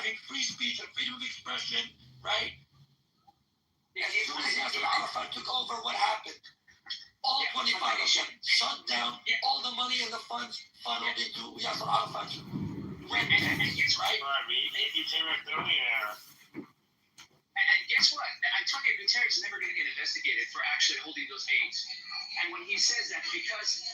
having free speech and freedom of expression, right? And as soon as Yasser Arafat took over, what happened? All 25 of them shut down. All the money and the funds funneled into Yasser Arafat's rent payments, right? And guess what? Antonio Guterres is never going to get investigated for actually holding those aids. And when he says that, because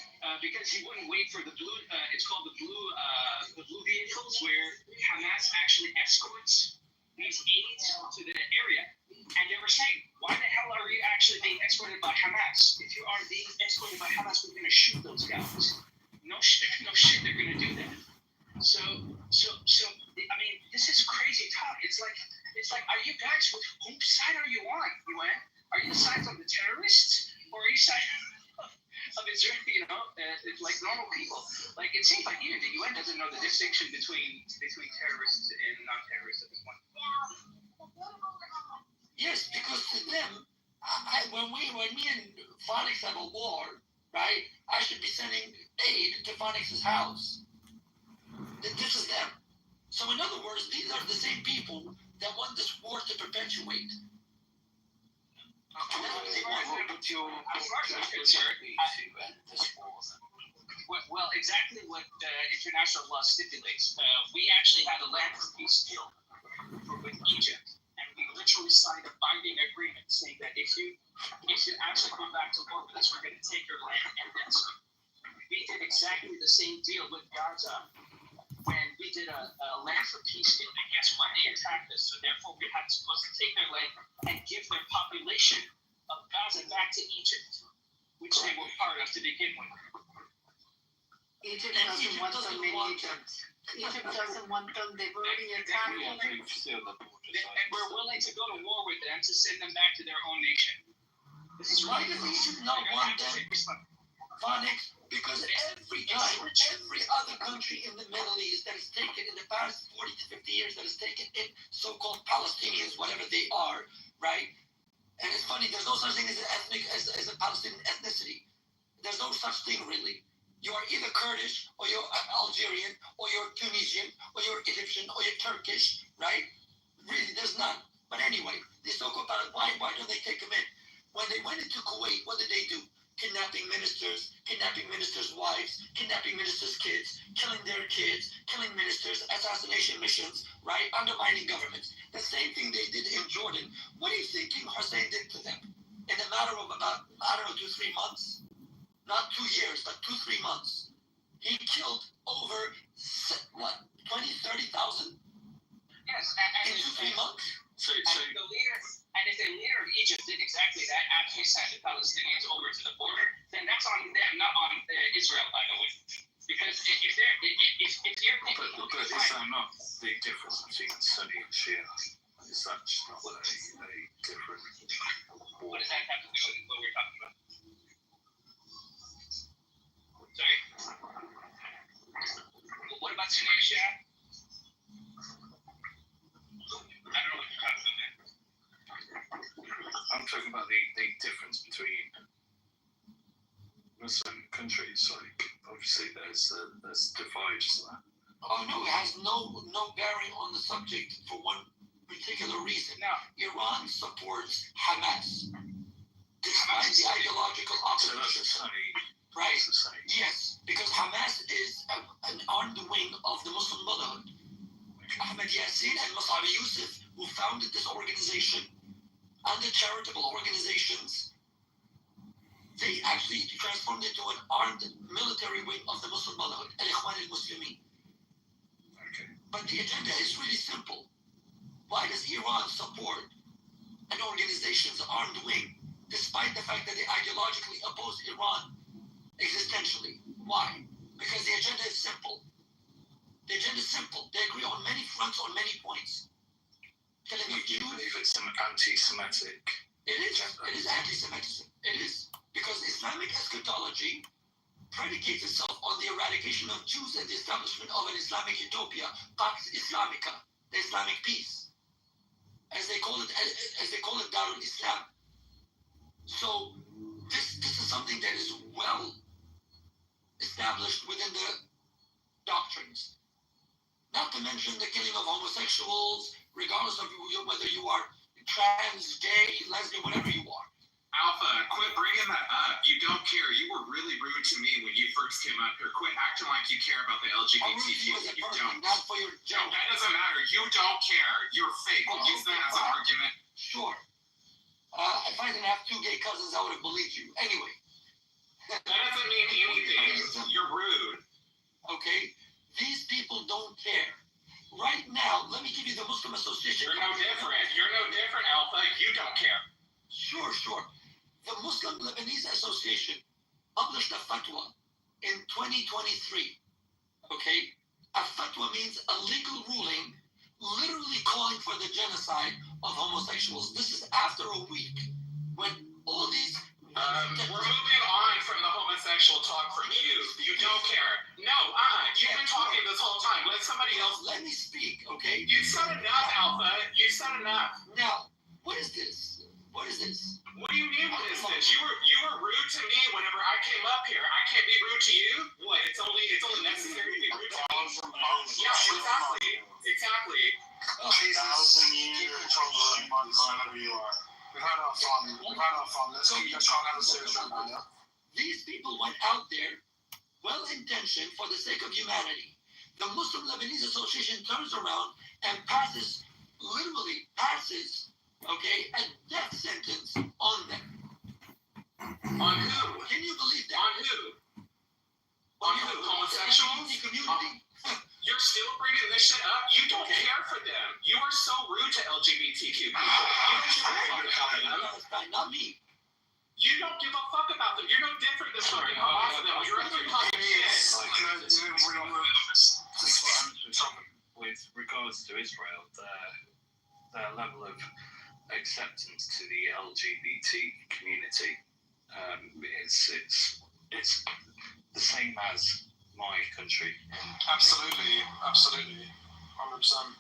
he wouldn't wait for the blue, it's called the blue vehicles, where Hamas actually escorts these aids to the area. And they were saying, why the hell are you actually being escorted by Hamas? If you are being escorted by Hamas, we're going to shoot those guys. No shit, they're going to do that. So, I mean, this is crazy talk. It's like, are you guys, whose side are you on, UN? Are you the side of the terrorists, or are you side of Israel, like normal people? Like, it seems like even the UN doesn't know the distinction between terrorists and non-terrorists at this point. Yes, because to them, when me and Phoenix have a war, right, I should be sending aid to Phoenix's house. This is them. So in other words, these are the same people that want this war to perpetuate. Well, exactly what international law stipulates. We actually had a land for peace deal with Egypt, and we literally signed a binding agreement saying that if you actually come back to war with us, we're going to take your land and then some. We did exactly the same deal with Gaza when we did a land for peace deal, and guess what? They attacked us, so therefore we had supposed to take their land and give their population of Gaza back to Egypt, which they were part of to begin with. Egypt doesn't want them in Egypt. Egypt doesn't want them. They've already attacked them. And we're willing to go to war with them to send them back to their own nation. This is why does Egypt not want them, Phoenix? Because every other country in the Middle East that has taken in the past 40 to 50 years that has taken in so-called Palestinians, whatever they are, right? And it's funny, there's no such thing as a Palestinian ethnicity. There's no such thing really. You are either Kurdish, or you're Algerian, or you're Tunisian, or you're Egyptian, or you're Turkish, right? Really, there's none. But anyway, they so-called why don't they take them in? When they went into Kuwait, what did they do? Kidnapping ministers' wives, kidnapping ministers' kids, killing their kids, killing ministers, assassination missions, right? Undermining governments. The same thing they did in Jordan. What do you think King Hussein did to them? In a matter of about, 2-3 months? Not 2 years, but 2-3 months. He killed over, 20,000-30,000? Yes, in 2-3 months? And if the leader of Egypt did exactly that after he sent the Palestinians over to the border, then that's on them, not on Israel, by the way. Because if you're but is that not the difference between Sunni and Shia? Is that just not a different? What does that have to do with what we're talking about? Sorry? Well, what about Sunni and Shia? I don't know what you're talking about there. I'm talking about the difference between Muslim countries. Like, obviously, there's divides to that. Oh no, it has no bearing on the subject for one particular reason. Now, Iran supports Hamas, despite the ideological So that's opposition. the Sunni. Right? That's the Sunni. Yes, because Hamas is an armed wing of the Muslim Brotherhood. Ahmed Yassin and Mus'ab Yusuf, who founded this organization, and the charitable organizations, they actually transformed into an armed military wing of the Muslim Brotherhood, Al-Ikhwan al-Muslimin. Okay. But the agenda is really simple. Why does Iran support an organization's armed wing, despite the fact that they ideologically oppose Iran existentially? Why? Because the agenda is simple. The agenda is simple. They agree on many fronts, on many points. Telling You believe it's an anti-Semitic? It is anti-Semitism. It is. Because Islamic eschatology predicates itself on the eradication of Jews and the establishment of an Islamic utopia, Pax Islamica, the Islamic peace, as they call it Darul Islam. So this is something that is well established within the doctrines. Not to mention the killing of homosexuals, regardless of whether you are trans, gay, lesbian, whatever you are. Alpha, quit bringing that up. You don't care. You were really rude to me when you first came up here. Quit acting like you care about the I'm rude to you LGBTQ. as a You person, don't. not for your joke. That doesn't matter. You don't care. You're fake. Oh, Use that as an fine. argument. Sure. If I didn't have 2 gay cousins, I would have believed you. Anyway. That doesn't mean anything. You're rude. Okay? These people don't care. Right now, let me give you the Muslim Association. You're no different. You're no different, Alpha. You don't care. Sure. The Muslim Lebanese Association published a fatwa in 2023. Okay? A fatwa means a legal ruling literally calling for the genocide of homosexuals. This is after a week when all these... We're moving on from the homosexual talk from you. You don't care. No, you've been talking this whole time. Let somebody else... Let me speak, okay? You said enough, Alpha. You said enough. Now, what is this? What is this? What do you mean, what is this? You were rude to me whenever I came up here. I can't be rude to you? What, it's only necessary to be rude to me? Yeah, exactly. Oh, Thousand years from wherever you are. We've had our fun. Let's try and have a serious one now. these people went out there, well-intentioned for the sake of humanity. The Muslim Lebanese Association turns around and literally passes, a death sentence on them. On who? Can you believe that? On who? On who? Homosexuals? The community. You're still bringing this shit up? You don't care for them. You are so rude to LGBTQ people. You don't give a fuck about them. Not me. You don't give a fuck about them. You're no different than fucking Hamas to them. You're up here talking shit. With regards to Israel, their level of acceptance to the LGBT community, it's the same as my country. Absolutely. 100%.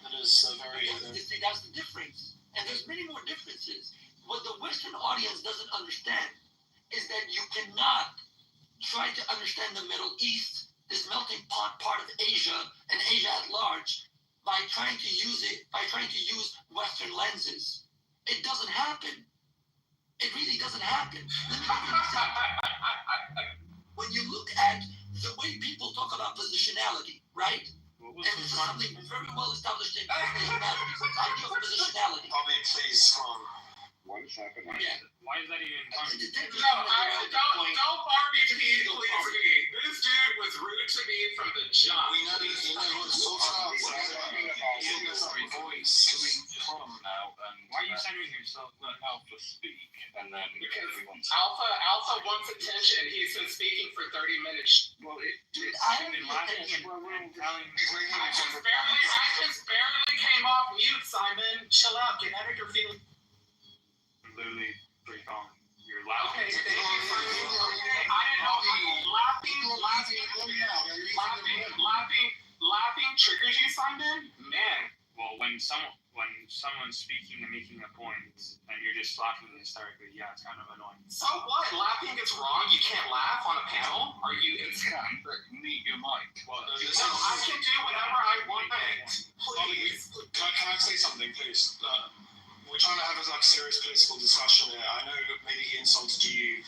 It is very... You see, that's the difference. And there's many more differences. What the Western audience doesn't understand is that you cannot try to understand the Middle East, this melting pot part of Asia and Asia at large, by trying to use Western lenses. It doesn't happen. It really doesn't happen. Let me give you an example. When you look at the way people talk about positionality, right? And this is something very well established in humanities. It's idea of positionality. Bobby, please, come on. What is happening? Yeah. Why is that even funny? Don't barbecue, please. This dude was rude to me from the jump. We know what's sorted out. Voice coming from now, and Why are you centering yourself? let Alpha speak, and then Because everyone. Alpha wants attention. He's been speaking for 30 minutes. Well, Dude, It's I been am laughing attention. and telling I just barely came off mute, Simon. Chill out. Get out of your feelings. literally pretty calm. You're Okay, laughing. thank you for I didn't know. Laughing triggers you, Simon? Man. Well, when someone's speaking and making a point, and you're just laughing hysterically, yeah, it's kind of annoying. So what? Laughing is wrong? You can't laugh on a panel? Are you insane? Mute your mic. Well, No, I can do whatever I want. Please. Can I say something, please? We're trying to have a serious political discussion here. I know maybe he insulted you.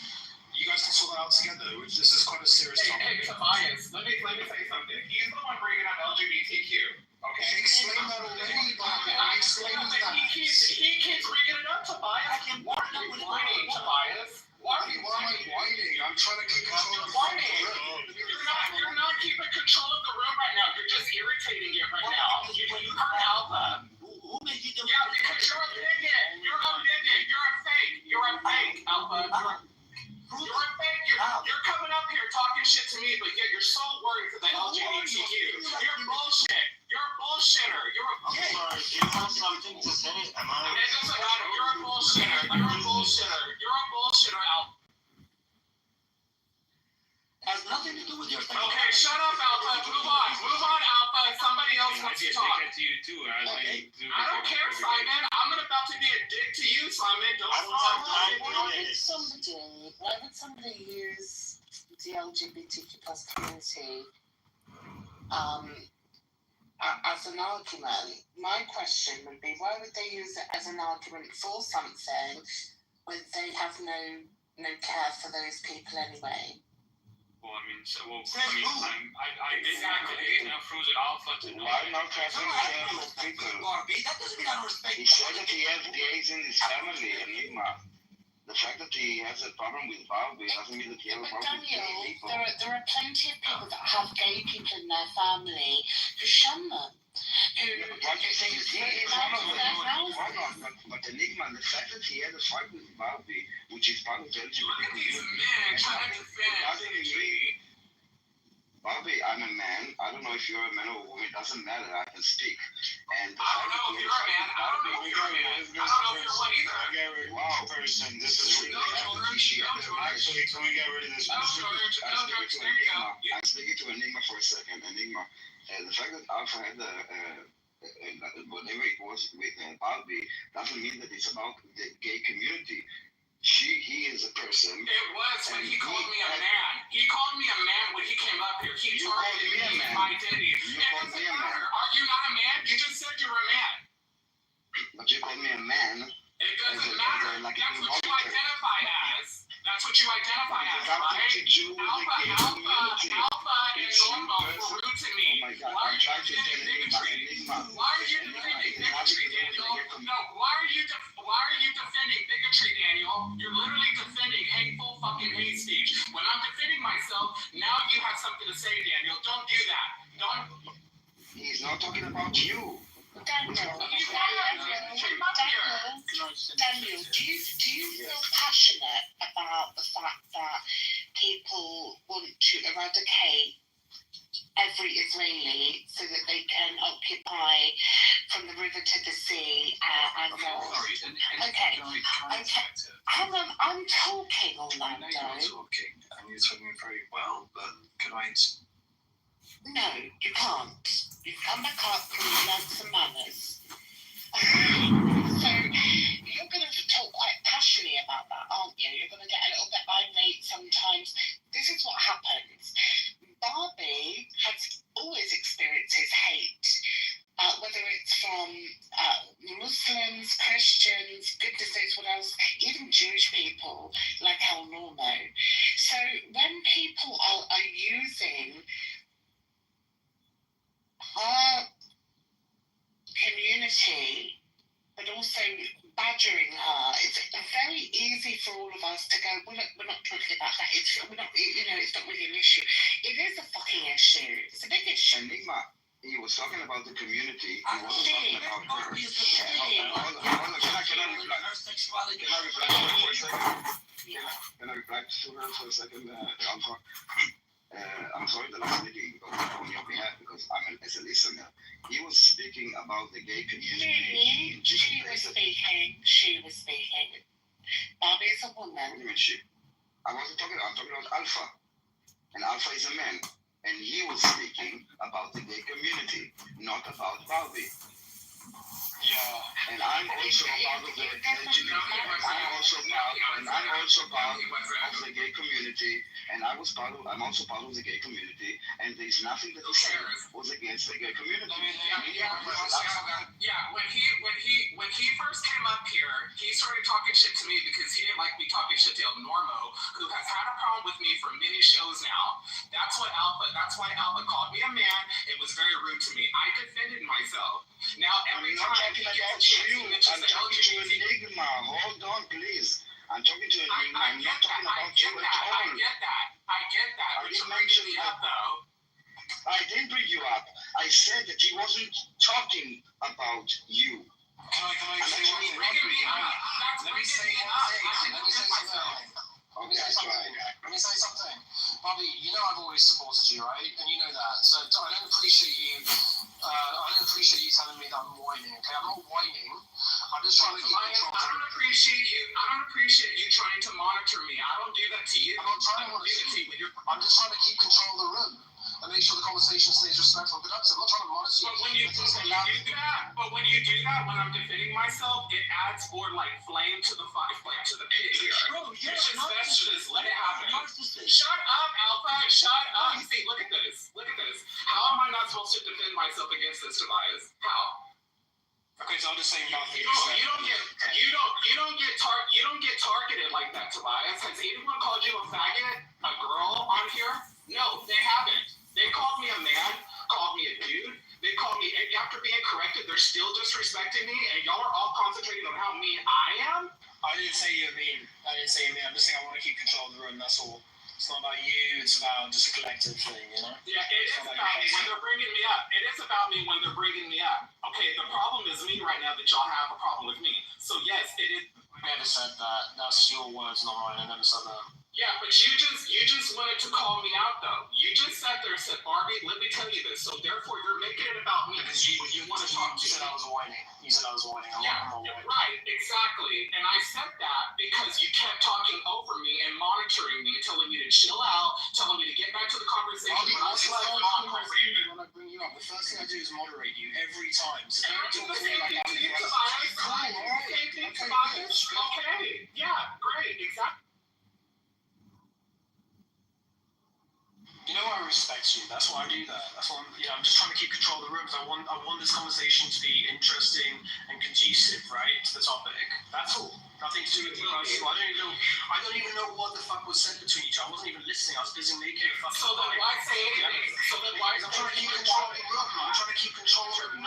You guys can sort that out together. This is quite a serious Hey, topic. Tobias, let me say something. He's the one bringing up LGBTQ. Okay? Explain that already, Bobby. Explain that. He keeps bringing it up, Tobias. Why are you whining, Tobias? Why are you Why am I whining? I'm trying to keep control of the whining? room. You're not keeping control of the room right now. You're just irritating it right now. You heard Alpha. Who made you do Yeah, because you're a bigot. You're a bigot. You're a fake. You're a fake, Alpha. You're a fake. You're coming up here talking shit to me, but yet you're so worried for the LGBTQ. You're bullshit. You're a bullshitter. You're a I'm sorry, do you have something to say? Am I... It doesn't matter. You're a bullshitter. You're a bullshitter. You're a bullshitter, Alpha. has nothing to do with your sexuality. Okay, shut up, Alpha. Move on, Alpha. Somebody else wants to talk. Dick to you too, as I do. I don't care, Simon. I'm about to be a dick to you, Simon. Don't start. Why would somebody use the LGBTQ plus community as an argument. My question would be, why would they use it as an argument for something when they have no care for those people anyway? Well, I mean, I basically now froze it alpha to no. Why not having care for people? Barbie, that doesn't mean I don't respect He said that he has gays in his family, Enigma. The fact that he has a problem with Barbie doesn't mean that he has a But problem with Daniel, gay people. there are plenty of people that have gay people in their family who shun them. Why do you think that he is one of them? Why not? But Enigma, the fact that he had a fight with Barbie, which is part of the LGBT Look at these men trying to defend Barbie, I'm a man. I don't know if you're a man or a woman. It doesn't matter. I can speak. And I don't know if you're a man. I don't know if you're a man. I don't know if you're one either. Wow, person, this is really appreciated. Actually, can we get rid of this? I'm speaking to Enigma for a second. Enigma, the fact that Alpha had whatever it was with Barbie doesn't mean that it's about the gay community. He is a person. It was when he called me a man. He called me a man when he came up here. He targeted me in my identity. It doesn't matter. Are you not a man? You just said you're a man. But you called me a man. It doesn't matter. That's what you identify as. That's what you identify as, right? Alpha and Norma were rude to me. Oh my God, Why are I'm you trying to defending get bigotry? Enigma. Why are you defending bigotry, Daniel? No, why are you defending bigotry, Daniel? You're literally defending hateful fucking hate speech. When I'm defending myself, now you have something to say, Daniel. Don't do that. Don't. He's not talking about you. Daniel, do you feel passionate about the fact that people want to eradicate every Israeli so that they can occupy from the river to the sea Okay. Hang on, I'm talking, Orlando. I know you're talking, and you're talking very well, but can I... No, you can't. You've come back up and you've learned some manners. So you're going to talk quite passionately about that, aren't you? You're going to get a little bit irate sometimes. This is what happens. Barbie has always experiences hate, whether it's from Muslims, Christians, goodness knows what else, even Jewish people like El Normo. So when people are using her community, but also badgering her, it's very easy for all of us to go, we're not talking about that. It's not really an issue. It is a fucking issue. It's a big issue. Enigma, he was talking about the community. He wasn't talking about her. Barbie is the thing. Hold on. Can I reply? Her sexuality. Can I reply to her for a second? Can I reply to her for a second, Alpha? I'm sorry that I'm speaking on your behalf because as a listener. He was speaking about the gay community. She was speaking. Barbie is a woman. What do you mean she? I'm talking about Alpha. And Alpha is a man. And he was speaking about the gay community, not about Barbie. Yeah. And I'm also part of the LGBT. I'm also part of the gay community, and I'm also part of the gay community. And there's nothing that he said was against the gay community. When he first came up here, he started talking shit to me because he didn't like me talking shit to El Normo, who has had a problem with me for many shows now. That's why Alpha called me a man. It was very rude to me. I defended myself. Now every time he gets a chance, he mentions the LGBT. Enigma. Hold on, please. I'm talking to Enigma. I'm not talking about you at all. I get that. But you bringing me up, though. I didn't bring you up. I said that he wasn't talking about you. Can I say one thing? Let me say something. Okay, Let me say something. Bobby, you know I've always supported you, right? And you know that. So I don't appreciate you. I don't appreciate you telling me that I'm whining. Okay, I'm not whining. I'm just trying to keep control. I don't appreciate you trying to monitor me. I don't do that to you. I'm not trying to monitor you. I'm just trying to keep control of the room and make sure the conversation stays respectful and productive. I'm not trying to monitor you. But when you do that, but when you do that, when I'm defending myself, it adds more like flame to the to the pit here. Bro, you're It's just best to just let it happen. narcissist. Shut up, Alpha. Shut up. See, look at this. Look at this. How am I not supposed to defend myself against this, Tobias? How? Okay, so I'll just say nothing. You don't get targeted like that, Tobias. Has anyone called you a faggot, a girl on here? No, they haven't. They called me a man, called me a dude. They called me, after being corrected, they're still disrespecting me, and y'all are all concentrating on how mean I am. I didn't say you're mean. I'm just saying I want to keep control of the room, that's all. It's not about you, it's about just a collective thing, you know? Yeah, it is about me when they're bringing me up. It is about me when they're bringing me up. Okay, the problem is me right now that y'all have a problem with me. So yes, it is. I never said that. That's your words, not mine. I never said that. Yeah, but you just wanted to call me out though. You just sat there and said, Barbie, let me tell you this. So therefore, you're making it about me because you want to talk to me. You said I was whining. Yeah, right, exactly. And I said that because you kept talking over me and monitoring me, telling me to chill out, telling me to get back to the conversation. When I bring you up, the first thing I do is moderate you every time. So and I do the same thing to you, Tobias. Same thing, Tobias. Okay, yeah, great, exactly. You know I respect you. That's why I do that. That's why I'm just trying to keep control of the room because I want this conversation to be interesting and conducive, right, to the topic. That's all. Nothing to do with you guys. I don't even know what the fuck was said between each other. I wasn't even listening. I was busy making a fucking. So then why say anything? So then why? I'm trying to keep control of the room. I'm trying to keep control of the room.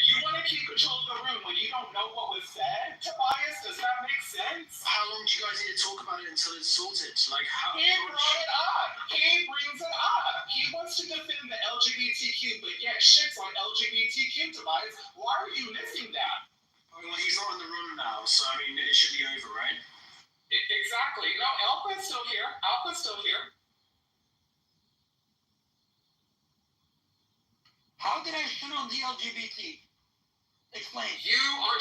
You want to keep control of the room when you don't know what was said, Tobias? Does that make sense? How long do you guys need to talk about it until it's sorted? Like how? He brought it up. He brings it up. He wants to defend the LGBTQ, but yet shits on LGBTQ, Tobias. Why are you missing that? Well, he's not in the room now, so I mean, it should be over, right? Exactly. No, Alpha's still here. How did I shit on the LGBT? Explain. You are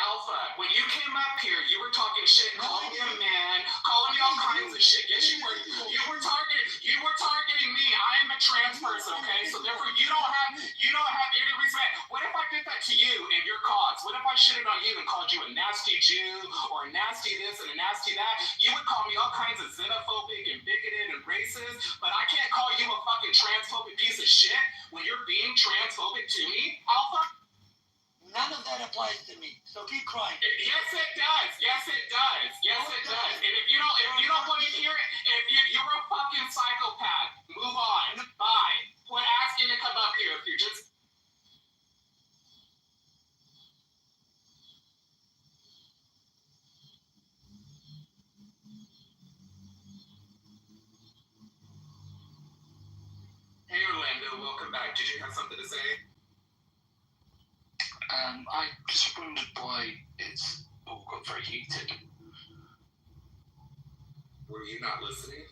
Alpha. When you came up here, you were talking shit, calling me a man, calling me all kinds of shit. Yes, you were. You were targeting me. I am a trans person, okay? So therefore, you don't have any respect. What if I did that to you in your cause? What if I shitted on you and called you a nasty Jew or a nasty this and a nasty that? You would call me all kinds of xenophobic and bigoted and racist, but I can't call you a fucking transphobic piece of shit when you're being transphobic to me, Alpha? None of that applies to me. So keep crying. Yes, it does. And if you don't want to hear it, you're a fucking psychopath. Move on. Bye. Quit asking to come up here if you're just. Hey Orlando, welcome back. Did you have something to say? I just wondered why it's all got very heated. Were you not listening?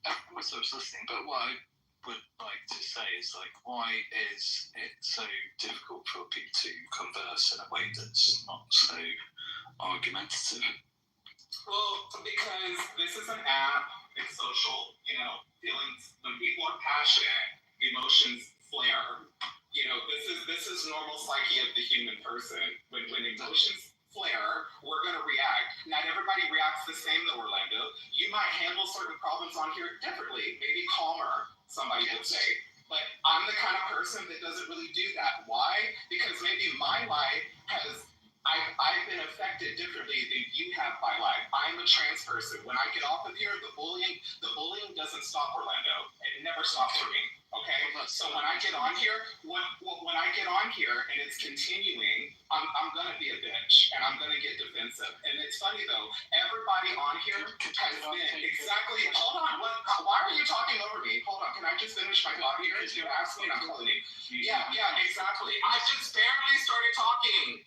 Of course I was listening, but what I would like to say is, like, why is it so difficult for people to converse in a way that's not so argumentative? Well, because this is an app, it's social, feelings, when people are passionate, emotions flare. This is normal psyche of the human person. When emotions flare, we're going to react. Not everybody reacts the same though, Orlando. You might handle certain problems on here differently, maybe calmer, somebody would say. But I'm the kind of person that doesn't really do that. Why? Because maybe my life I've been affected differently than you have by life. I'm a trans person. When I get off of here, the bullying doesn't stop, Orlando. It never stops for me. Okay? So when I get on here, when I get on here and it's continuing, I'm gonna be a bitch and I'm gonna get defensive. And it's funny though, everybody on here has been exactly. Hold on, why are you talking over me? Hold on, can I just finish my thought here? You asked me and I'm telling you. Yeah, exactly. I just barely started talking.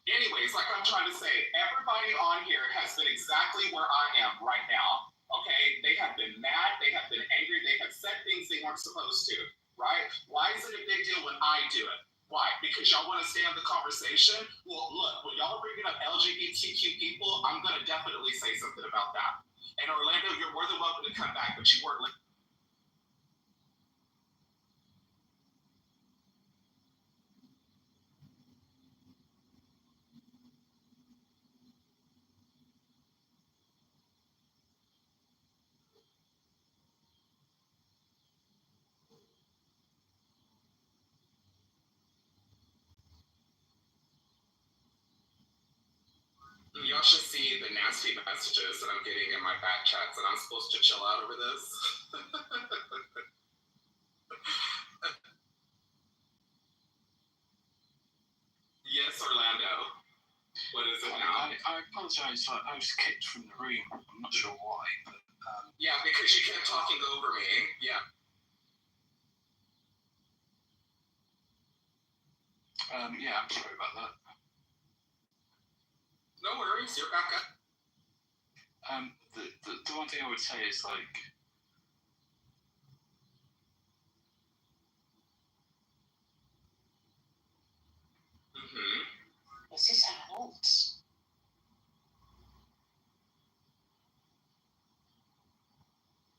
Anyways, like I'm trying to say, everybody on here has been exactly where I am right now. Okay, they have been mad, they have been angry, they have said things they weren't supposed to, right? Why is it a big deal when I do it? Why? Because y'all want to stay on the conversation? Well, look, when y'all are bringing up LGBTQ people, I'm going to definitely say something about that. And Orlando, you're more than welcome to come back, but you weren't should see the nasty messages that I'm getting in my back chats, and I'm supposed to chill out over this. Yes, Orlando. What is it now? I apologise. I was kicked from the room. I'm not sure why, but Yeah, because you kept talking over me. Yeah. yeah, I'm sorry about that. No worries, you're back up. The one thing I would say is like, This is out.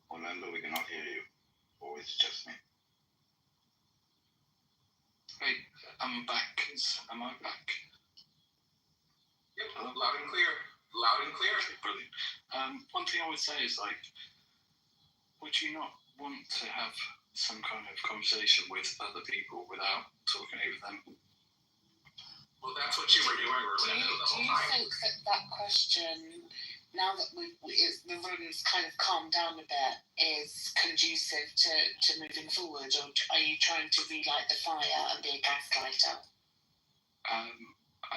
Orlando, we cannot hear you. Or it's just me. hey, I'm back. Am I back? Yep, loud and clear. Loud and clear. Okay, brilliant. One thing I would say is like, would you not want to have some kind of conversation with other people without talking over them? Well, that's what you were doing, Orlando, the Do whole you time. think that question, now that the room's kind of calmed down a bit, is conducive to moving forward, or are you trying to relight the fire and be a gaslighter? I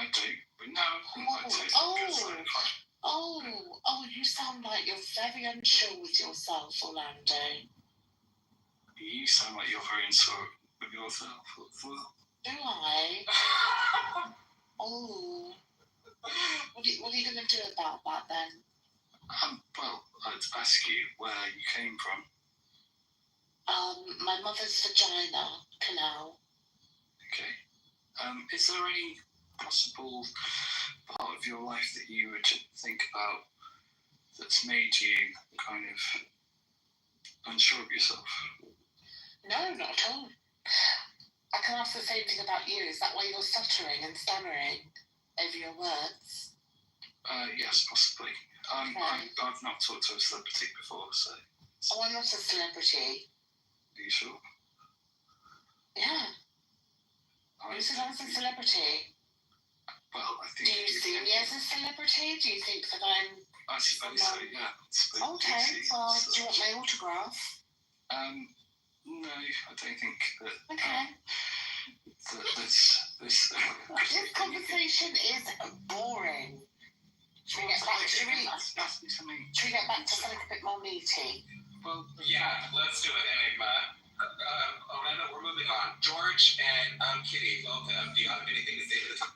don't. But no, I'd say it's Oh, you sound like you're very unsure with yourself, Orlando. You sound like you're very unsure with yourself as well. Do I? Oh. What are you going to do about that then? Well, I'd ask you where you came from. My mother's vagina canal. Okay. Is there any possible part of your life that you would think about that's made you kind of unsure of yourself? No, not at all. I can ask the same thing about you. Is that why you're stuttering and stammering over your words? Yes, possibly. Okay. I've not talked to a celebrity before, so. Oh, I'm not a celebrity. Are you sure? Yeah. Who said I was a celebrity? Well, I think. Do you see me as a celebrity? Do you think that I'm... I suppose so, yeah. Okay, well, do you want my autograph? No, I don't think that. Okay. This This conversation is boring. Should we get back to something a bit more meaty? Well, Yeah, let's do it, Enigma. Orlando, we're moving on. George and Kitty, welcome. Do you have anything to say to the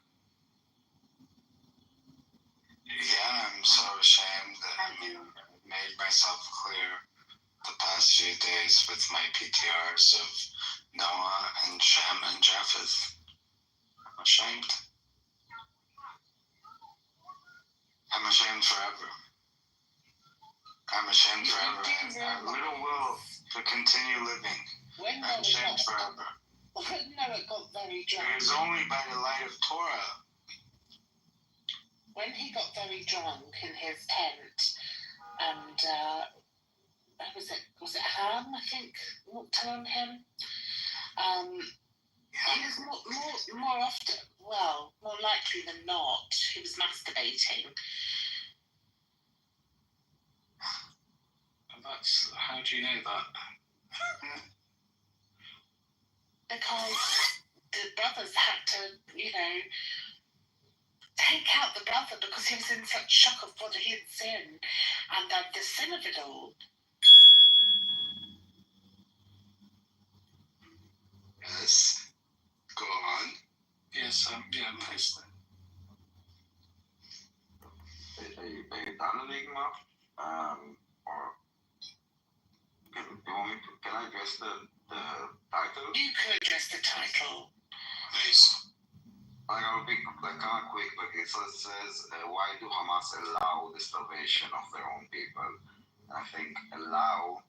Yeah, I'm so ashamed that I made myself clear the past few days with my PTRs of Noah and Shem and Japheth. I'm ashamed. I'm ashamed forever. I'm ashamed forever. I have little will to continue living. I'm ashamed forever. When Noah got very drunk. It is only by the light of Torah. When he got very drunk in his tent, and was it Ham, I think, walked on him? He was more often, well, more likely than not, he was masturbating. And how do you know that? Because the brothers had to, take out the brother because he was in such shock of what he had seen and the sin of it all. Yes. Go on. Yes, yeah, I'm listening. Are you done, Enigma? Or can I address the title? You could address the title. Please. I'll be kind of quick, but it says, why do Hamas allow the starvation of their own people? And I think allow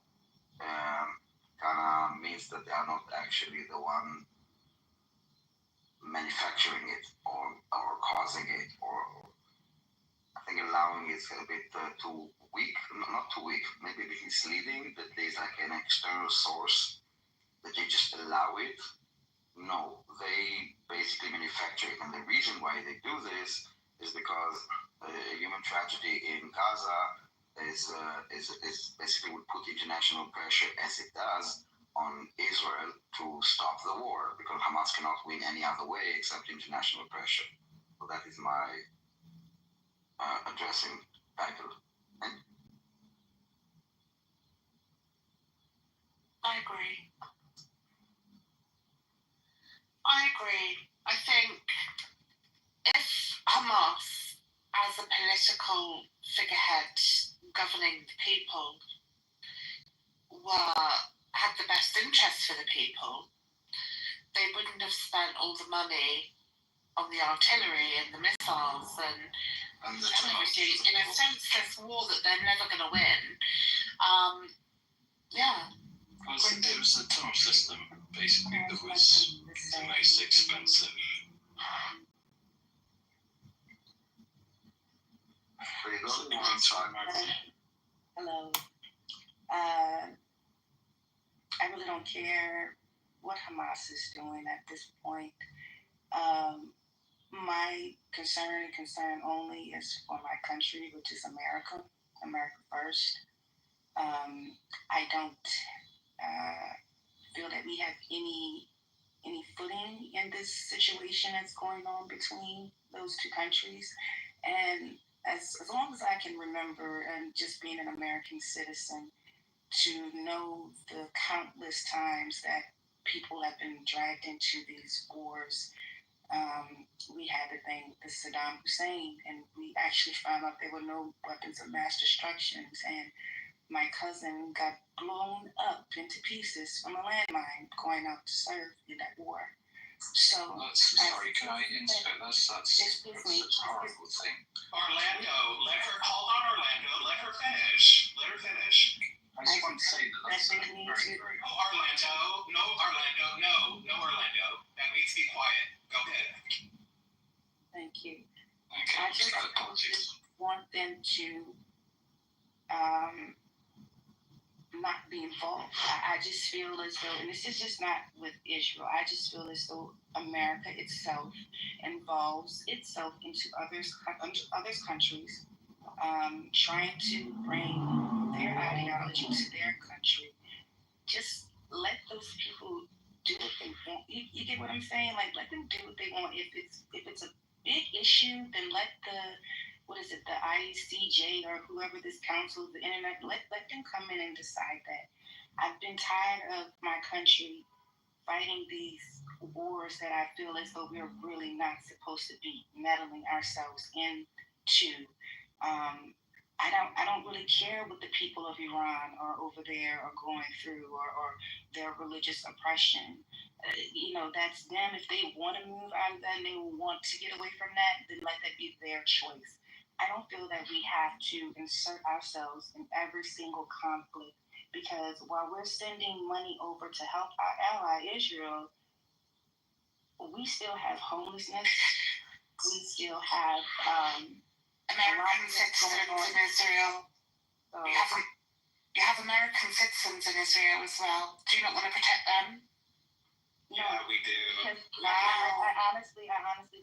kind of means that they are not actually the one manufacturing it or causing it, or I think allowing is a bit too weak, not too weak, maybe a bit misleading, that there's like an external source that you just allow it. No, they basically manufacture it, and the reason why they do this is because human tragedy in Gaza is basically would put international pressure, as it does, on Israel to stop the war, because Hamas cannot win any other way except international pressure. So that is my addressing title. I agree. I think if Hamas, as a political figurehead governing the people, had the best interests for the people, they wouldn't have spent all the money on the artillery and the missiles and everything. In a sense, this war that they're never going to win. It was the tunnel system, basically, that was the most expensive. Hello. I really don't care what Hamas is doing at this point. My concern only is for my country, which is America first. I don't feel that we have any footing in this situation that's going on between those two countries. And as long as I can remember, and just being an American citizen, to know the countless times that people have been dragged into these wars. We had the thing with Saddam Hussein, and we actually found out there were no weapons of mass destruction, and my cousin got blown up into pieces from a landmine going out to serve in that war. So sorry, can I insert that's such a horrible thing. Orlando, hold on, Orlando, let her finish. I just want to say that's very, very. No, Orlando. That needs to be quiet. Go ahead. Thank you. Okay, I just want them to not be involved. I just feel as though, and this is just not with Israel, I just feel as though America itself involves itself into others countries, trying to bring their ideology to their country. Just let those people do what they want. You get what I'm saying? Like, let them do what they want. If it's a big issue, then let the ICJ or whoever this council, the internet, let them come in and decide that. I've been tired of my country fighting these wars that I feel as though we're really not supposed to be meddling ourselves into. I don't really care what the people of Iran are over there are going through or their religious oppression. That's them. If they want to move out of that and they want to get away from that, then let that be their choice. I don't feel that we have to insert ourselves in every single conflict, because while we're sending money over to help our ally Israel, we still have homelessness. We still have American citizens in Israel. You have American citizens in Israel as well. Do you not want to protect them? Yeah, we do. I honestly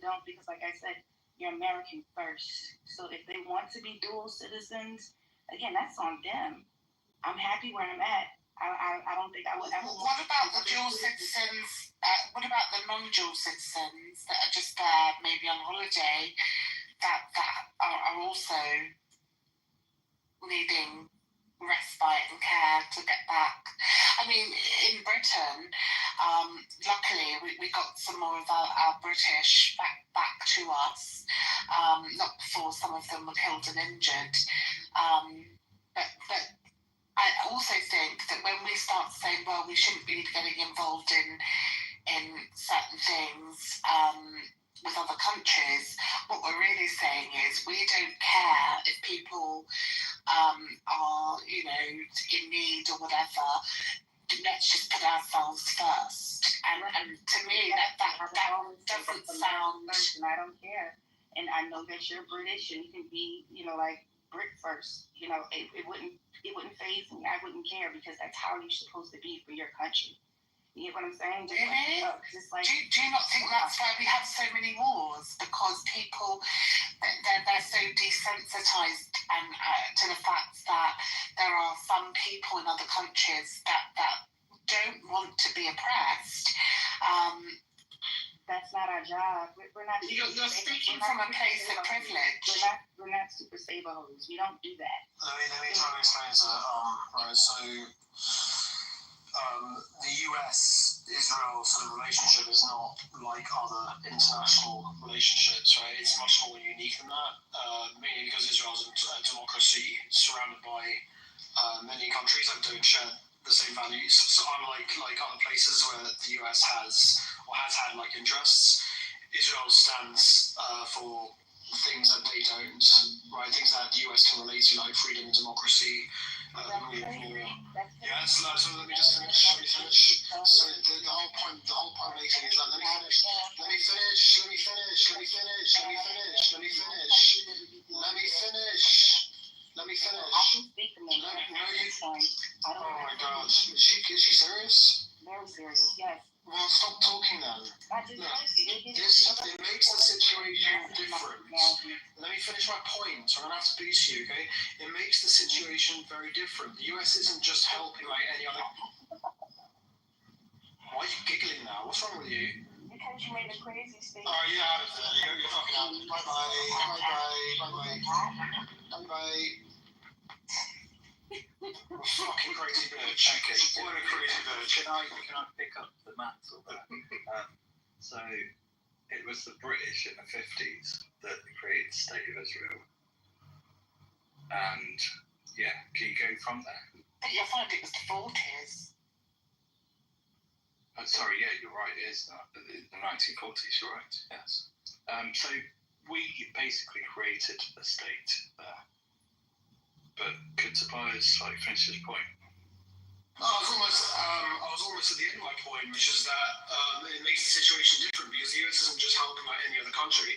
don't, because like I said, you're American first. So if they want to be dual citizens, again, that's on them. I'm happy where I'm at. I don't think I would ever. What about the dual citizens? What about the non-dual citizens that are just there, maybe on holiday, that are also needing respite and care to get back? I mean, in Britain, luckily we got some more of our British back to us, not before some of them were killed and injured. But I also think that when we start saying, well, we shouldn't be getting involved in certain things with other countries, what we're really saying is we don't care if people are, in need or whatever. Let's just put ourselves first. And to me, that doesn't sound. And I don't care. And I know that you're British and you can be, like Brit first. It wouldn't faze me. I wouldn't care, because that's how you're supposed to be for your country. You get what I'm saying? Really? Do you not think that's why we have so many wars? Because people, they're so sensitized and to the fact that there are some people in other countries that don't want to be oppressed. That's not our job. We're not. You're speaking from a place of privilege. We're not super saver hoes. We don't do that. Let me try and explain it. Right. So, the US-Israel sort of relationship is not like other international relationships, right? It's much more unique than that. Mainly because Israel is a democracy surrounded by many countries that don't share the same values. So unlike other places where the US has had like interests, Israel stands for things that they don't, right? Things that the US can relate to, like freedom and democracy. Yeah, so let me just finish. So the whole point I'm making is that let me finish. Oh my God, is she serious? Very serious, yes. Well, stop talking then. It makes the situation different. Let me finish my point. I'm going to have to beat you, okay? It makes the situation very different. The US isn't just helping like any other... Why are you giggling now? What's wrong with you? Because you made a crazy statement. Oh, yeah, out of there. You're fucking out. Bye-bye. Fucking crazy bitch. Okay, What a crazy bitch. Can I pick up the mantle there? So it was the British in the 50s that created the State of Israel. And yeah, can you go from there? But you'll find it was the 40s. Sorry, yeah, you're right, it is the 1940s, you're right, yes. So we basically created a state there. But could Tobias finish his point? I was almost at the end of my point, which is that it makes the situation different because the US isn't just helping like any other country.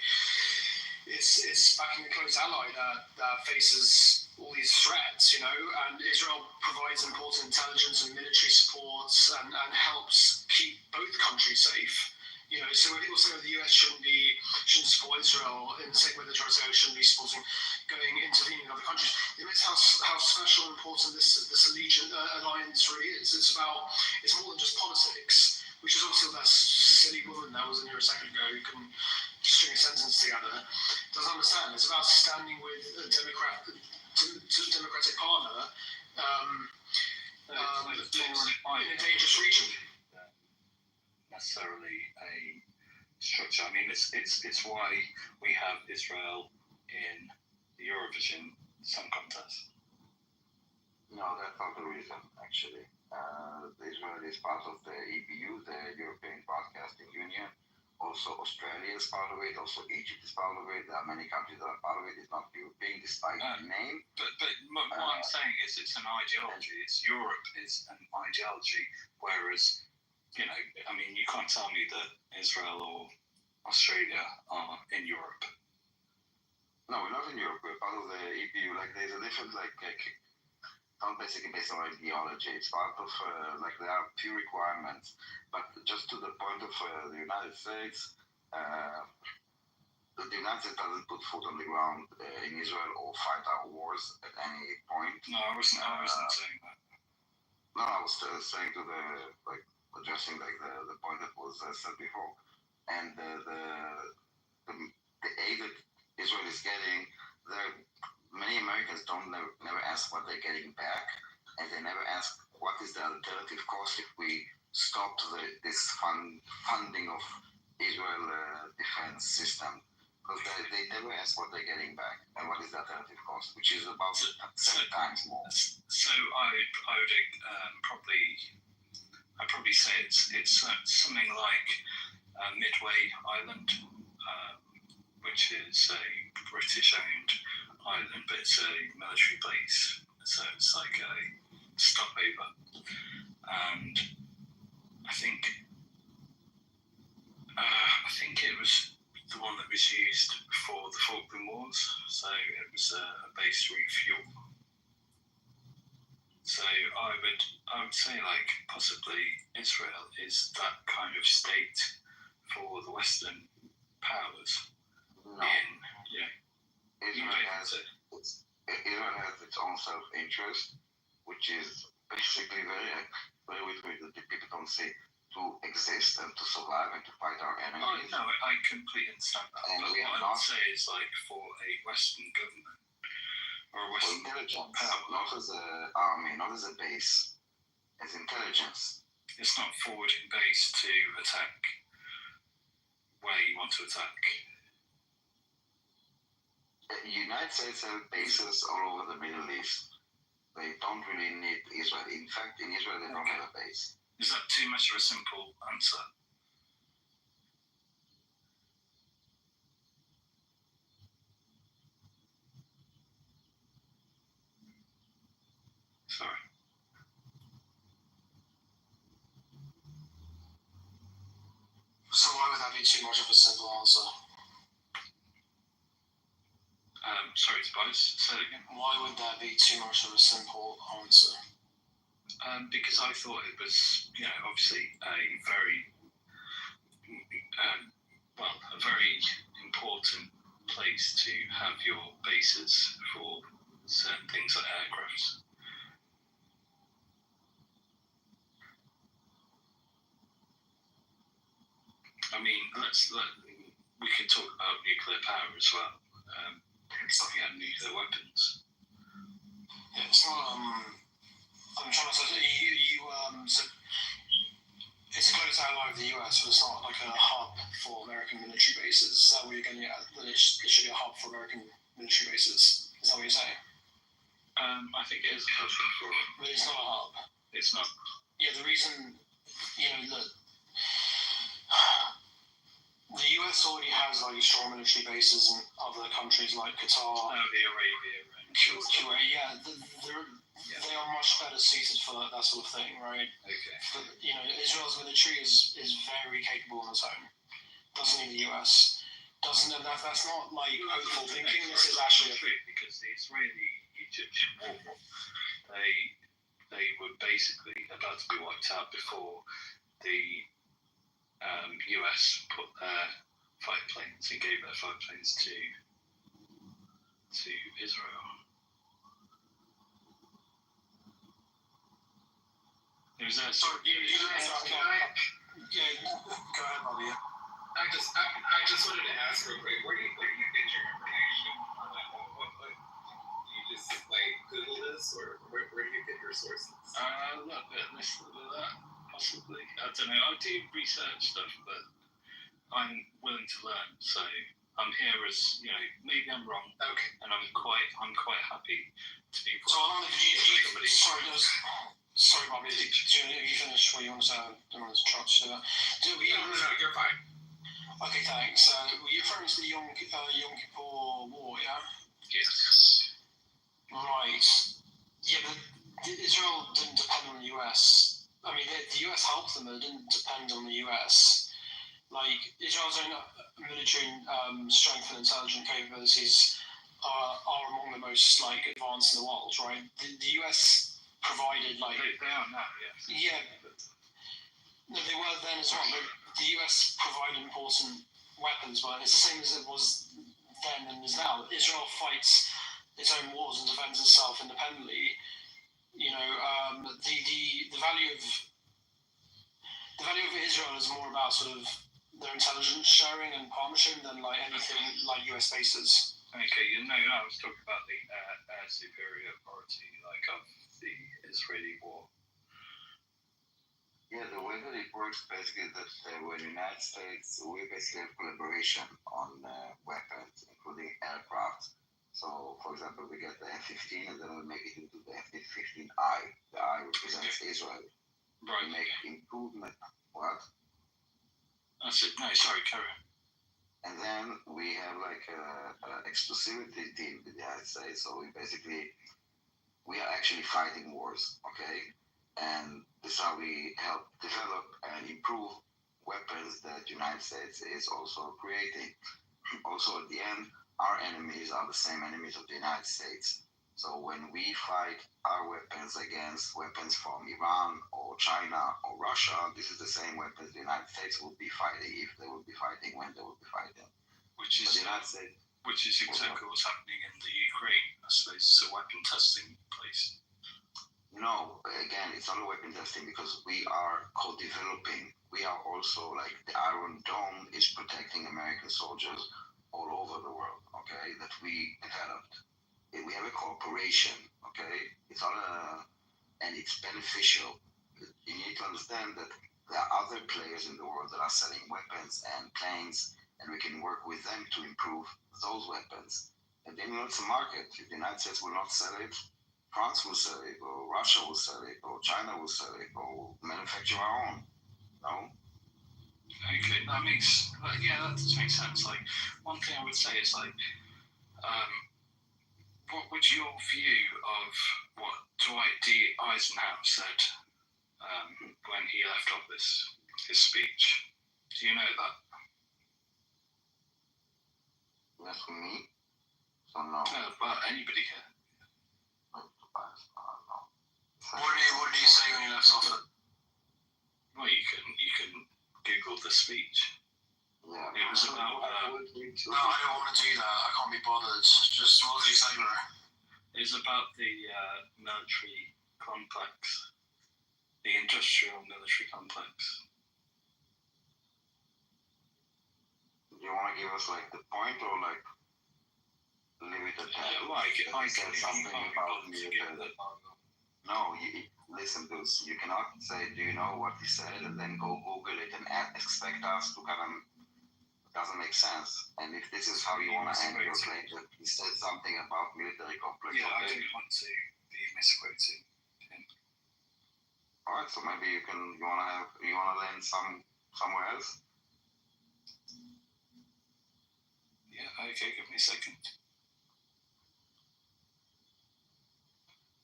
It's backing a close ally that faces all these threats, and Israel provides important intelligence and military support and helps keep both countries safe. So when people say the US shouldn't support Israel in the same way they try to say it shouldn't be supporting intervening in other countries, it means how special and important this alliance really is. It's more than just politics, which is also that silly woman that was in here a second ago who couldn't string a sentence together. Doesn't understand. It's about standing with a democratic partner in a dangerous region. Necessarily a structure. I mean, it's why we have Israel in the Eurovision Song Contest. No, that's not the reason, actually. Israel is part of the EBU, the European Broadcasting Union. Also, Australia is part of it. Also, Egypt is part of it. There are many countries that are part of it. It's not European, despite the name. But what I'm saying is it's an ideology. Europe is an ideology, whereas you can't tell me that Israel or Australia are in Europe. No, we're not in Europe. We're part of the EPU. There's a difference, not basically based on ideology. It's part of, there are few requirements. But just to the point of the United States, the United States doesn't put foot on the ground in Israel or fight our wars at any point. No, I wasn't saying that. No, I was saying to addressing the point that was said before, and the aid that Israel is getting, many Americans never ask what they're getting back, and they never ask what is the alternative cost if we stop this funding of Israel defense system, because they never ask what they're getting back and what is the alternative cost, which is about 7 times more. So I'd probably say it's something like Midway Island, which is a British-owned island, but it's a military base, so it's like a stopover. And I think it was the one that was used for the Falkland Wars, so it was a base to refuel. So I would say possibly Israel is that kind of state for the Western powers. No. Israel has Iran has its own self-interest, which is basically very weird that the people don't see to exist and to survive and to fight our Oh, enemies. no, I completely understand that. And But we are what not- I'd say is, like, for a Western government or a For Western intelligence, power, not as an army, not as a base, as intelligence. it's not forwarding base to attack where you want to attack. The United States have bases all over the Middle East. They don't really need Israel. In fact, in Israel, they don't have a base. Is that too much of a simple answer? Sorry. So why would that be too much of a simple answer? Sorry, Tobias, say it again. Why would that be too much of a simple answer? Because I thought it was, obviously a very, a very important place to have your bases for certain things like aircrafts. I mean, we could talk about nuclear power as well. If you have nuclear weapons. Yeah, it's not. I'm trying to say so it's a close ally of the US, but it's not like a hub for American military bases. Is that what you're getting at? That it should be a hub for American military bases. Is that what you're saying? I think it is a hub for. But it's not a hub. It's not. Yeah, the reason, look, the US already has like strong military bases in other countries like Qatar, Saudi Arabia and Kuwait. Yeah, they are much better suited for that sort of thing, right? Okay. But Israel's military is very capable on its own. Doesn't need the US. That's not like hopeful thinking. This is actually true because the Israeli-Egyptian war, they were basically about to be wiped out before the US put their fighter planes and gave their fighter planes to Israel. It was there. Sorry, go ahead, Bobby. I just wanted to ask real quick, where do you get your information on that? What do you just like Google this, or where do you get your sources? A little bit of this, a little bit of that, possibly. I don't know. I do research stuff, but I'm willing to learn. So I'm here as maybe I'm wrong. Okay. And I'm quite happy to be. So how long have you sorry, Bobby. Did you finish what you want to say? I don't want to interrupt you. No, you're fine. Okay, thanks. Were you referring to the Yom Kippur War, yeah? Yes. Right. Yeah, but Israel didn't depend on the US. I mean, the US helped them, but it didn't depend on the US. Like, Israel's own military strength and intelligence capabilities are among the most, advanced in the world, right? The US provided, They are now, yes. Yeah, no, they were then as well, but the US provided important weapons, but it's the same as it was then and is now. Israel fights its own wars and defends itself independently. The value of Israel is more about sort of their intelligence sharing and partnership than anything like US bases. Okay, I was talking about the air superiority, of the Israeli war. Yeah, the way that it works basically that with the United States, we basically have collaboration on weapons, including aircraft. So, for example, we get the F-15 and then we make it into the F-15I. The I represents Israel. Right. We make improvement. What? That's it. No, sorry, carry on. And then we have an exclusivity deal with the United States. So we are actually fighting wars, okay? And this is how we help develop and improve weapons that the United States is also creating. Also, at the end, our enemies are the same enemies of the United States. So when we fight our weapons against weapons from Iran or China or Russia, this is the same weapons the United States will be fighting if they will be fighting when they will be fighting. Which is the United States. Which is exactly what's happening in the Ukraine. I suppose it's a weapon testing place. No, again, it's not a weapon testing because we are co-developing. We are also like the Iron Dome is protecting American soldiers all over the world. Okay, that we developed. We have a cooperation. Okay, it's not and it's beneficial. You need to understand that there are other players in the world that are selling weapons and planes, and we can work with them to improve those weapons. And then it's a market. If the United States will not sell it, France will sell it, or Russia will sell it, or China will sell it, or manufacture our own. No? Okay, that does make sense. Like, one thing I would say is, like, what would your view of what Dwight D. Eisenhower said when he left office, his speech? Do you know that? That's for me. So no. But anybody can. What did he say when he left office? Well, you can Google the speech. Yeah. It was about. No, I don't want to do that. I can't be bothered. Just what did he say, bro? It was about the military complex, the industrial military complex. Do you want to give us like the point or like leave it at that? Yeah, well, I can something about military. No, listen, dudes. You cannot say, "Do you know what he said?" and then go Google it and expect us to kind of. Doesn't make sense. And if this is how you want to end your claim that he said something about military complex, yeah, I don't want to be misquoting him. All right, so maybe you want to land somewhere else. Yeah, okay. Give me a second.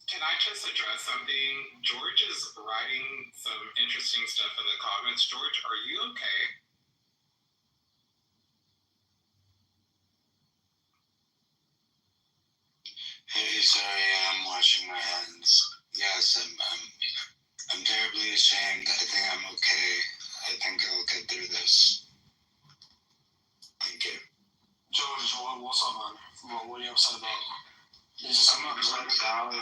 Can I just address something? George is writing some interesting stuff in the comments. George, are you okay? Hey, sorry, I'm washing my hands. Yes, I'm terribly ashamed. I think I'm okay. I think I'll get through this. Thank you. George, what's up, man? What are you upset about? I'm upset about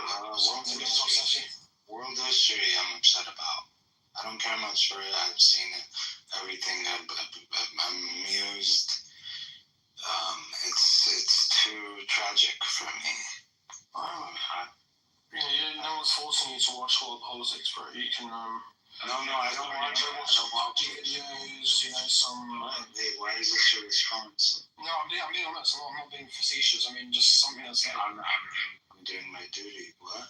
world history. I'm upset about. I don't care much for it. I've seen everything. I'm amused. It's too tragic for me. No one's forcing you to watch world politics, bro. You can. No, I don't watch it. Watch some party videos. Some. Why is this your response? No, I'm being honest. I'm not being facetious. I mean, just something that's. I'm doing my duty. What?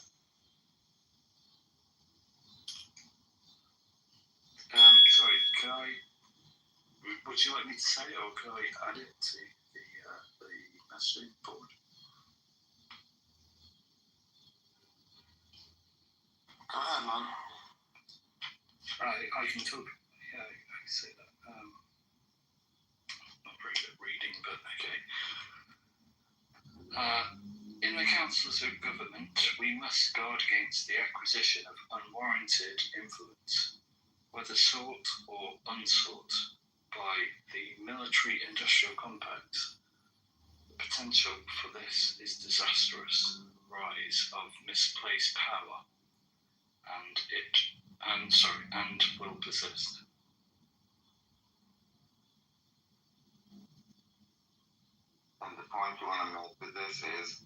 Sorry, can I? Would you like me to say it, or can I add it to the messaging board? Go ahead, man. I can talk. Yeah, I can say that. Not very good reading, but okay. In the councils of government, we must guard against the acquisition of unwarranted influence, whether sought or unsought, by the military-industrial complex. The potential for this is disastrous rise of misplaced power, and will persist. And the point you want to make with this is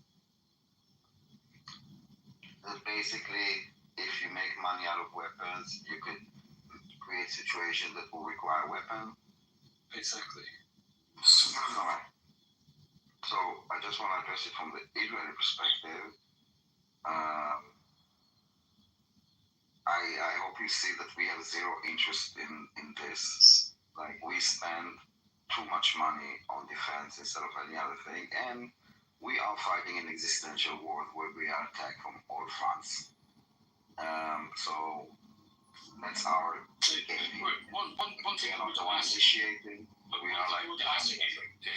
that basically, if you make money out of weapons, you could create situations that will require a weapon. Exactly. Alright. So I just want to address it from the Israeli perspective. I hope you see that we have zero interest in this. Like, we spend too much money on defense instead of any other thing, and we are fighting an existential war where we are attacked from all fronts. So that's our game. One thing I would ask initiating, but we are like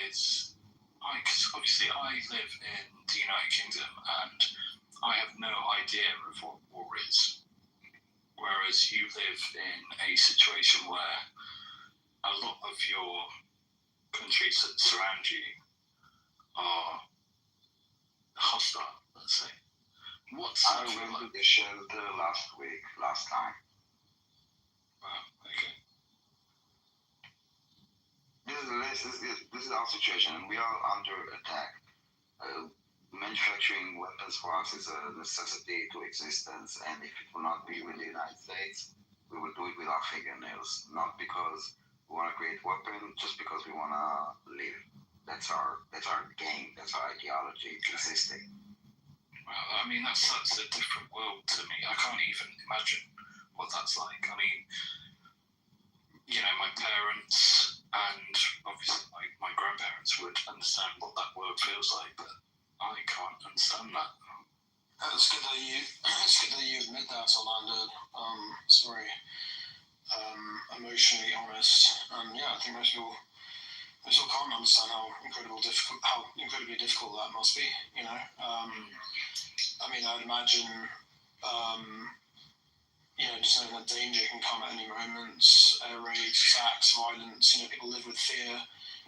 is, because obviously I live in the United Kingdom and I have no idea of what war is. Whereas you live in a situation where a lot of your countries that surround you are hostile, let's say. What's I that feel went to like? the shelter last time. Wow, okay. This is our situation, and we are under attack. Manufacturing weapons for us is a necessity to existence, and if it will not be with the United States, we will do it with our fingernails. Not because we want to create weapons, just because we want to live. That's our game. That's our ideology. It's existing. Well, I mean, that's a different world to me. I can't even imagine what that's like. I mean, you know, my parents and obviously my grandparents would understand what that world feels like, but I can't understand that. It's good that you admit that, Orlando. It's very emotionally honest, and yeah, I think most people can't understand how incredibly difficult that must be. You know, I mean, I'd imagine, you know, just knowing that danger can come at any moment, air raids, attacks, violence. You know, people live with fear,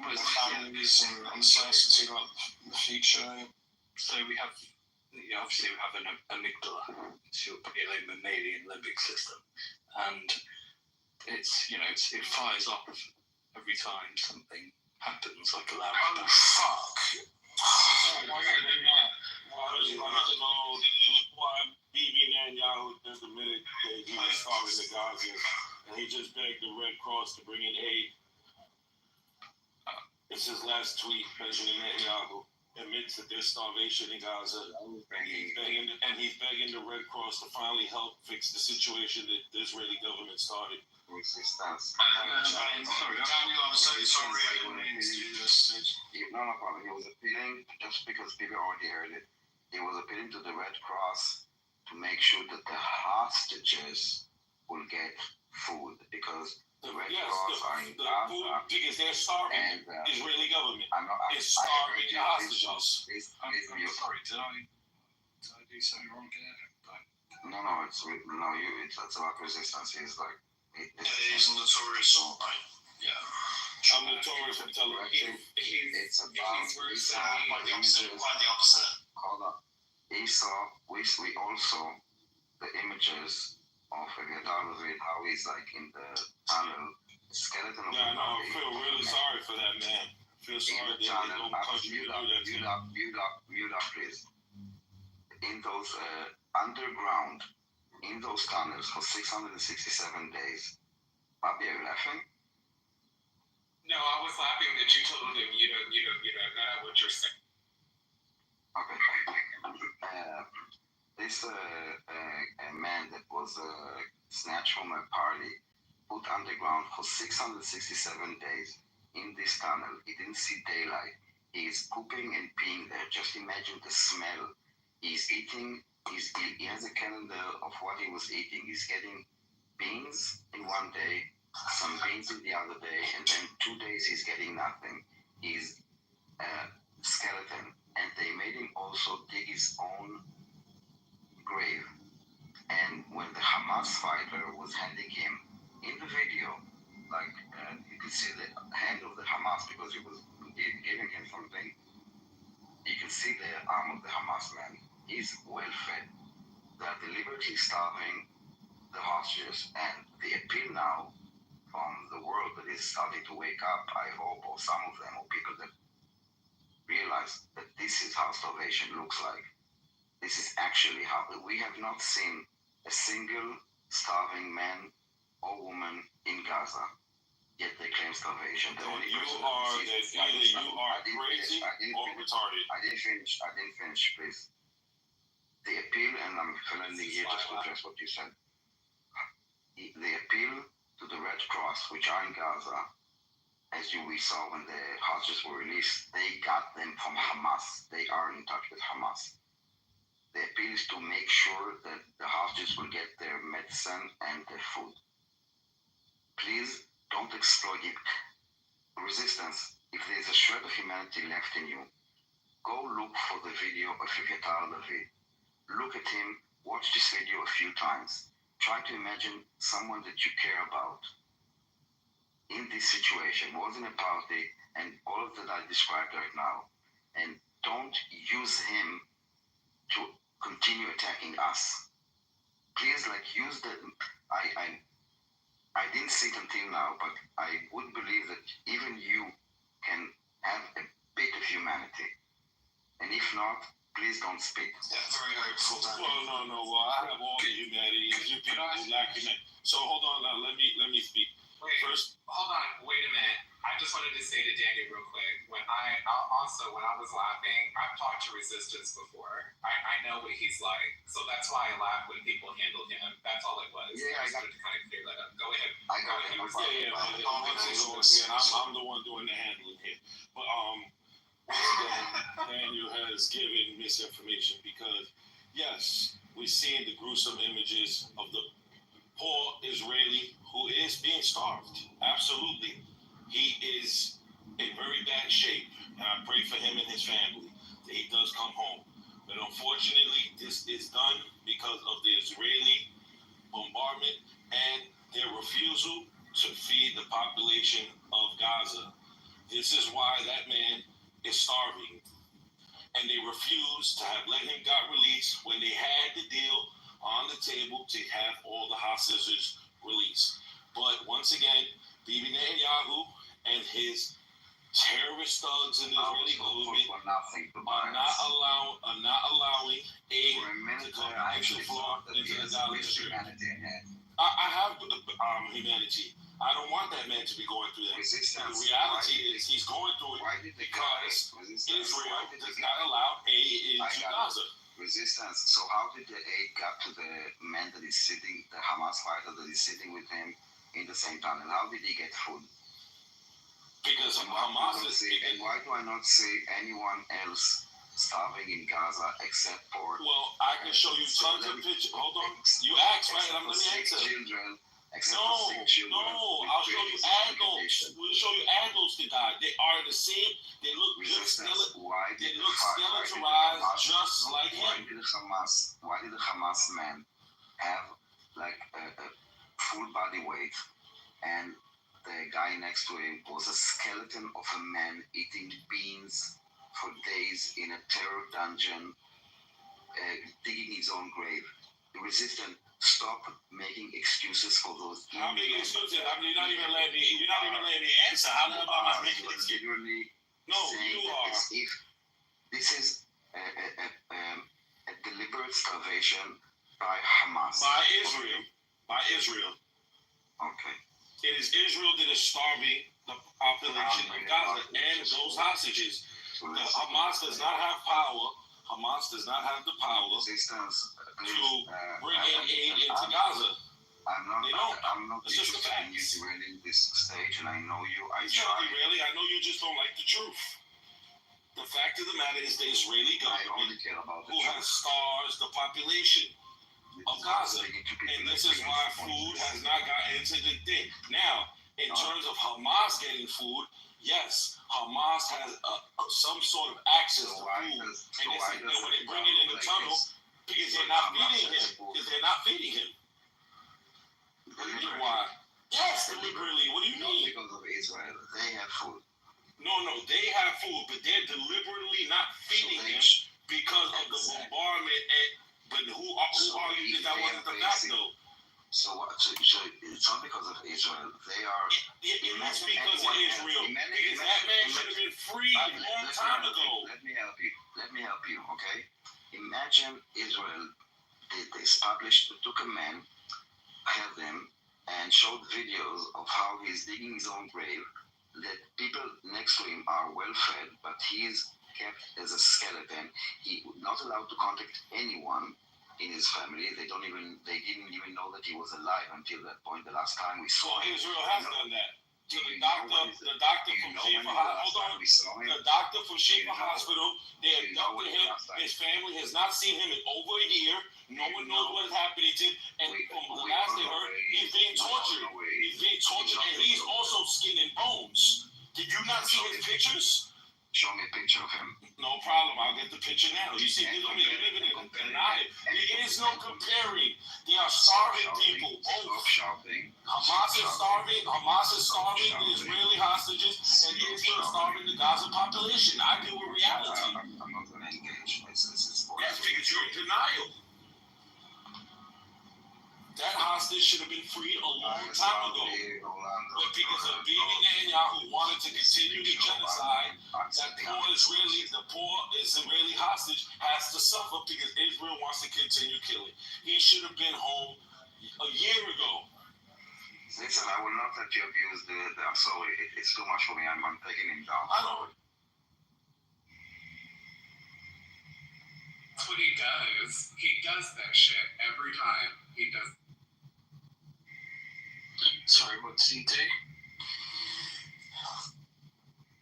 with families, and uncertainty about the future. So obviously we have an amygdala. It's your mammalian limbic system, and it's, you know, it fires off every time something happens, like a loud bang. Fuck. Why does he want to know why Bibi Netanyahu just admitted that he was starving the Gaza, and he just begged the Red Cross to bring in aid? It's his last tweet. Benjamin Netanyahu admits that there's starvation in Gaza, and he's begging the Red Cross to finally help fix the situation that the Israeli government started. Resistance. Sorry, Daniel, I'm so sorry. I didn't mean to do this. No problem. He was appealing, just because people already heard it, he was appealing to the Red Cross to make sure that the hostages will get food, because the Red Cross are in Gaza. Because they're starving And Israeli government. It's starving the hostages. I'm sorry, did I do something wrong here? No, it's about resistance. He's like, He's notorious, right? Yeah. I'm notorious for telling him. It's about quite the opposite. Hold on. We all saw the images of how he's like in the tunnel, skeleton of Yeah, I feel really sorry for that man. I feel sorry that his own country would do that to him. Mute up, please. In those underground, in those tunnels for 667 days. Bobby, are you laughing? No, I was laughing that you told him you don't know what you're saying. Okay. This a man that was snatched from a party, put underground for 667 days in this tunnel. He didn't see daylight. He is pooping and peeing there. Just imagine the smell. He's eating. He has a calendar of what he was eating. He's getting beans in one day, some beans in the other day, and then 2 days he's getting nothing. He's skeleton, and they made him also dig his own grave. And when the Hamas fighter was handing him in the video, like you could see the hand of the Hamas, because he was giving him something. You can see the arm of the Hamas man. He's well fed. They're deliberately starving the hostages, and the appeal now from the world that is starting to wake up, I hope, or some of them, or people that realize that this is how starvation looks like. This is actually how we have not seen a single starving man or woman in Gaza, yet they claim starvation. The only You person are that that sees either you are crazy or retarded. I didn't finish, please. The appeal, and I'm filling here just to address what you said. The appeal to the Red Cross, which are in Gaza, as we saw when the hostages were released, they got them from Hamas. They are in touch with Hamas. The appeal is to make sure that the hostages will get their medicine and their food. Please don't exploit it. Resistance, if there is a shred of humanity left in you, go look for the video of Aviatar Levy. Look at him, watch this video a few times. Try to imagine someone that you care about in this situation, was in a party, and all of that I described right now. and don't use him to continue attacking us. Please, like, use the. I didn't see it until now, but I would believe that even you can have a bit of humanity. And if not, please don't speak. Yeah, very hopeful. Well, no. Well, I have all the humanity. You people lacking it. So hold on now. Let me speak. Wait, First, hold on. Wait a minute. I just wanted to say to Danny real quick. When I was laughing, I've talked to Resistance before. I know what he's like, so that's why I laugh when people handle him. That's all it was. Yeah, I just wanted to kind of clear that up. Go ahead. I got it. once again, I'm the one doing the handling here. But Daniel has given misinformation because yes, we've seen the gruesome images of the poor Israeli who is being starved. Absolutely. He is in very bad shape, and I pray for him and his family that he does come home. But unfortunately, this is done because of the Israeli bombardment and their refusal to feed the population of Gaza. This is why that man is starving. And they refused to let him got released when they had the deal on the table to have all the hostages released. But once again, Bibi Netanyahu and his terrorist thugs in the Israeli government are not allowing aid to come into the floor into the Gaza Strip. I have humanity. I don't want that man to be going through that. The reality is he's going through it because Israel does not allow aid into Gaza. Resistance. So how did the aid get to the man that is sitting, the Hamas fighter that is sitting with him in the same tunnel? How did he get food? Because Hamas is. And why do I not see anyone else starving in Gaza except for? Well, I can show you tons of pictures. Hold on. You asked, right? Let me answer. Children. No, I'll show you adults. We'll show you adults that died. They are the same. They look just they look skeletonized just like him. Why did the Hamas man have like a full body weight, and the guy next to him was a skeleton of a man eating beans for days in a terror dungeon, digging his own grave? The resistance. Stop making excuses for those. I'm making excuses. I mean, you're not even letting me answer. How am I making excuses? No, you are. If this is a deliberate starvation by Hamas. By Israel. Okay. It is Israel that is starving the population of Gaza and those hostages. Hamas does not have power. Hamas does not have the power to bring in aid into Gaza. I'm not It's just the interested in you facts. derailing this stage, and I know you. It's not derailing. I know you just don't like the truth. The fact of the matter is the Israeli government who has starved the population of Gaza. And this is why food has not gotten into the thing. Now, in terms of Hamas getting food, yes, Hamas has some sort of access to food. And when they bring it in the tunnel, because they're not feeding him. Why? Yes, deliberately. What do you mean? Because of Israel, they have food. No, they have food, but they're deliberately not feeding him because of the bombardment. But who are you that wasn't the fact, though? So it's not because of Israel. They are. It is because of Israel. Because that man should have been free a long time ago. Let me help you. Okay. Imagine Israel. They took a man, held him, and showed videos of how he's digging his own grave. That people next to him are well fed, but he's kept as a skeleton. He not allowed to contact anyone in his family. They didn't even know that he was alive until that point. The last time we saw him. Israel has done that. So the doctor from Shifa Hospital, they abducted him. His family has not seen him in over a year. No one knows what is happening to him. And from the last they heard, he's being tortured. And he's also skin and bones. Did you not see his pictures? Show me a picture of him. No problem. I'll get the picture now. You see, you're living in a denial. There is no comparing. They are starving people. Both. Hamas is starving. The Israeli hostages, and Israel is starving the Gaza population. I deal with reality. I'm not going to engage. It's Yes, because you're in denial. That hostage should have been freed a long time ago. But because of Bibi Netanyahu wanted to continue the genocide, the poor Israeli hostage has to suffer because Israel wants to continue killing. He should have been home a year ago. Listen, I will not let you abuse I'm sorry. It's too much for me. I'm taking him down. I know. That's what he does. He does that shit every time. He does. Sorry, what does he do?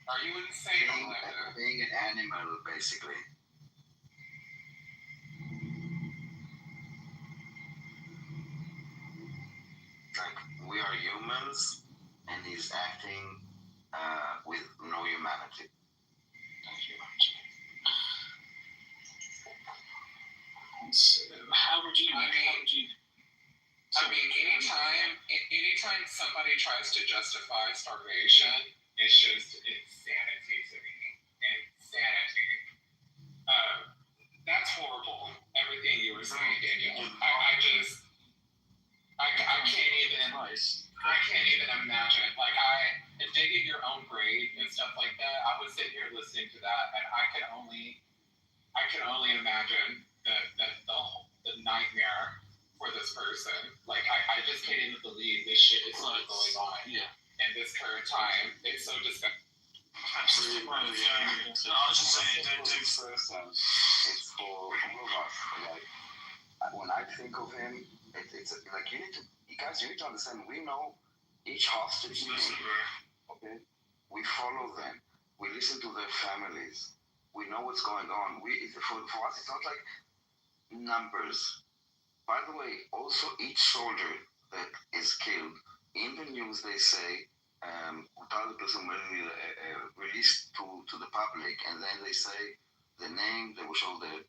Are you insane, Melinda? Being an animal, basically. Like, we are humans, and he's acting with no humanity. Thank you. How would you? Anytime somebody tries to justify starvation, it's just insanity to me. Insanity. That's horrible. Everything you were saying, Daniel. I can't even imagine. Like, digging your own grave and stuff like that. I would sit here listening to that, and I can only imagine the nightmare for this person. Like, I just can't even believe this shit is still going on in this current time. It's so disgusting. Absolutely. I was just saying, It's for all of us. Like, when I think of him, it's like you need to understand. We know each hostage. Okay, we follow them. We listen to their families. We know what's going on. For us, it's not like numbers. By the way, also each soldier that is killed, in the news they say, the person will be released to the public, and then they say the name, they will show the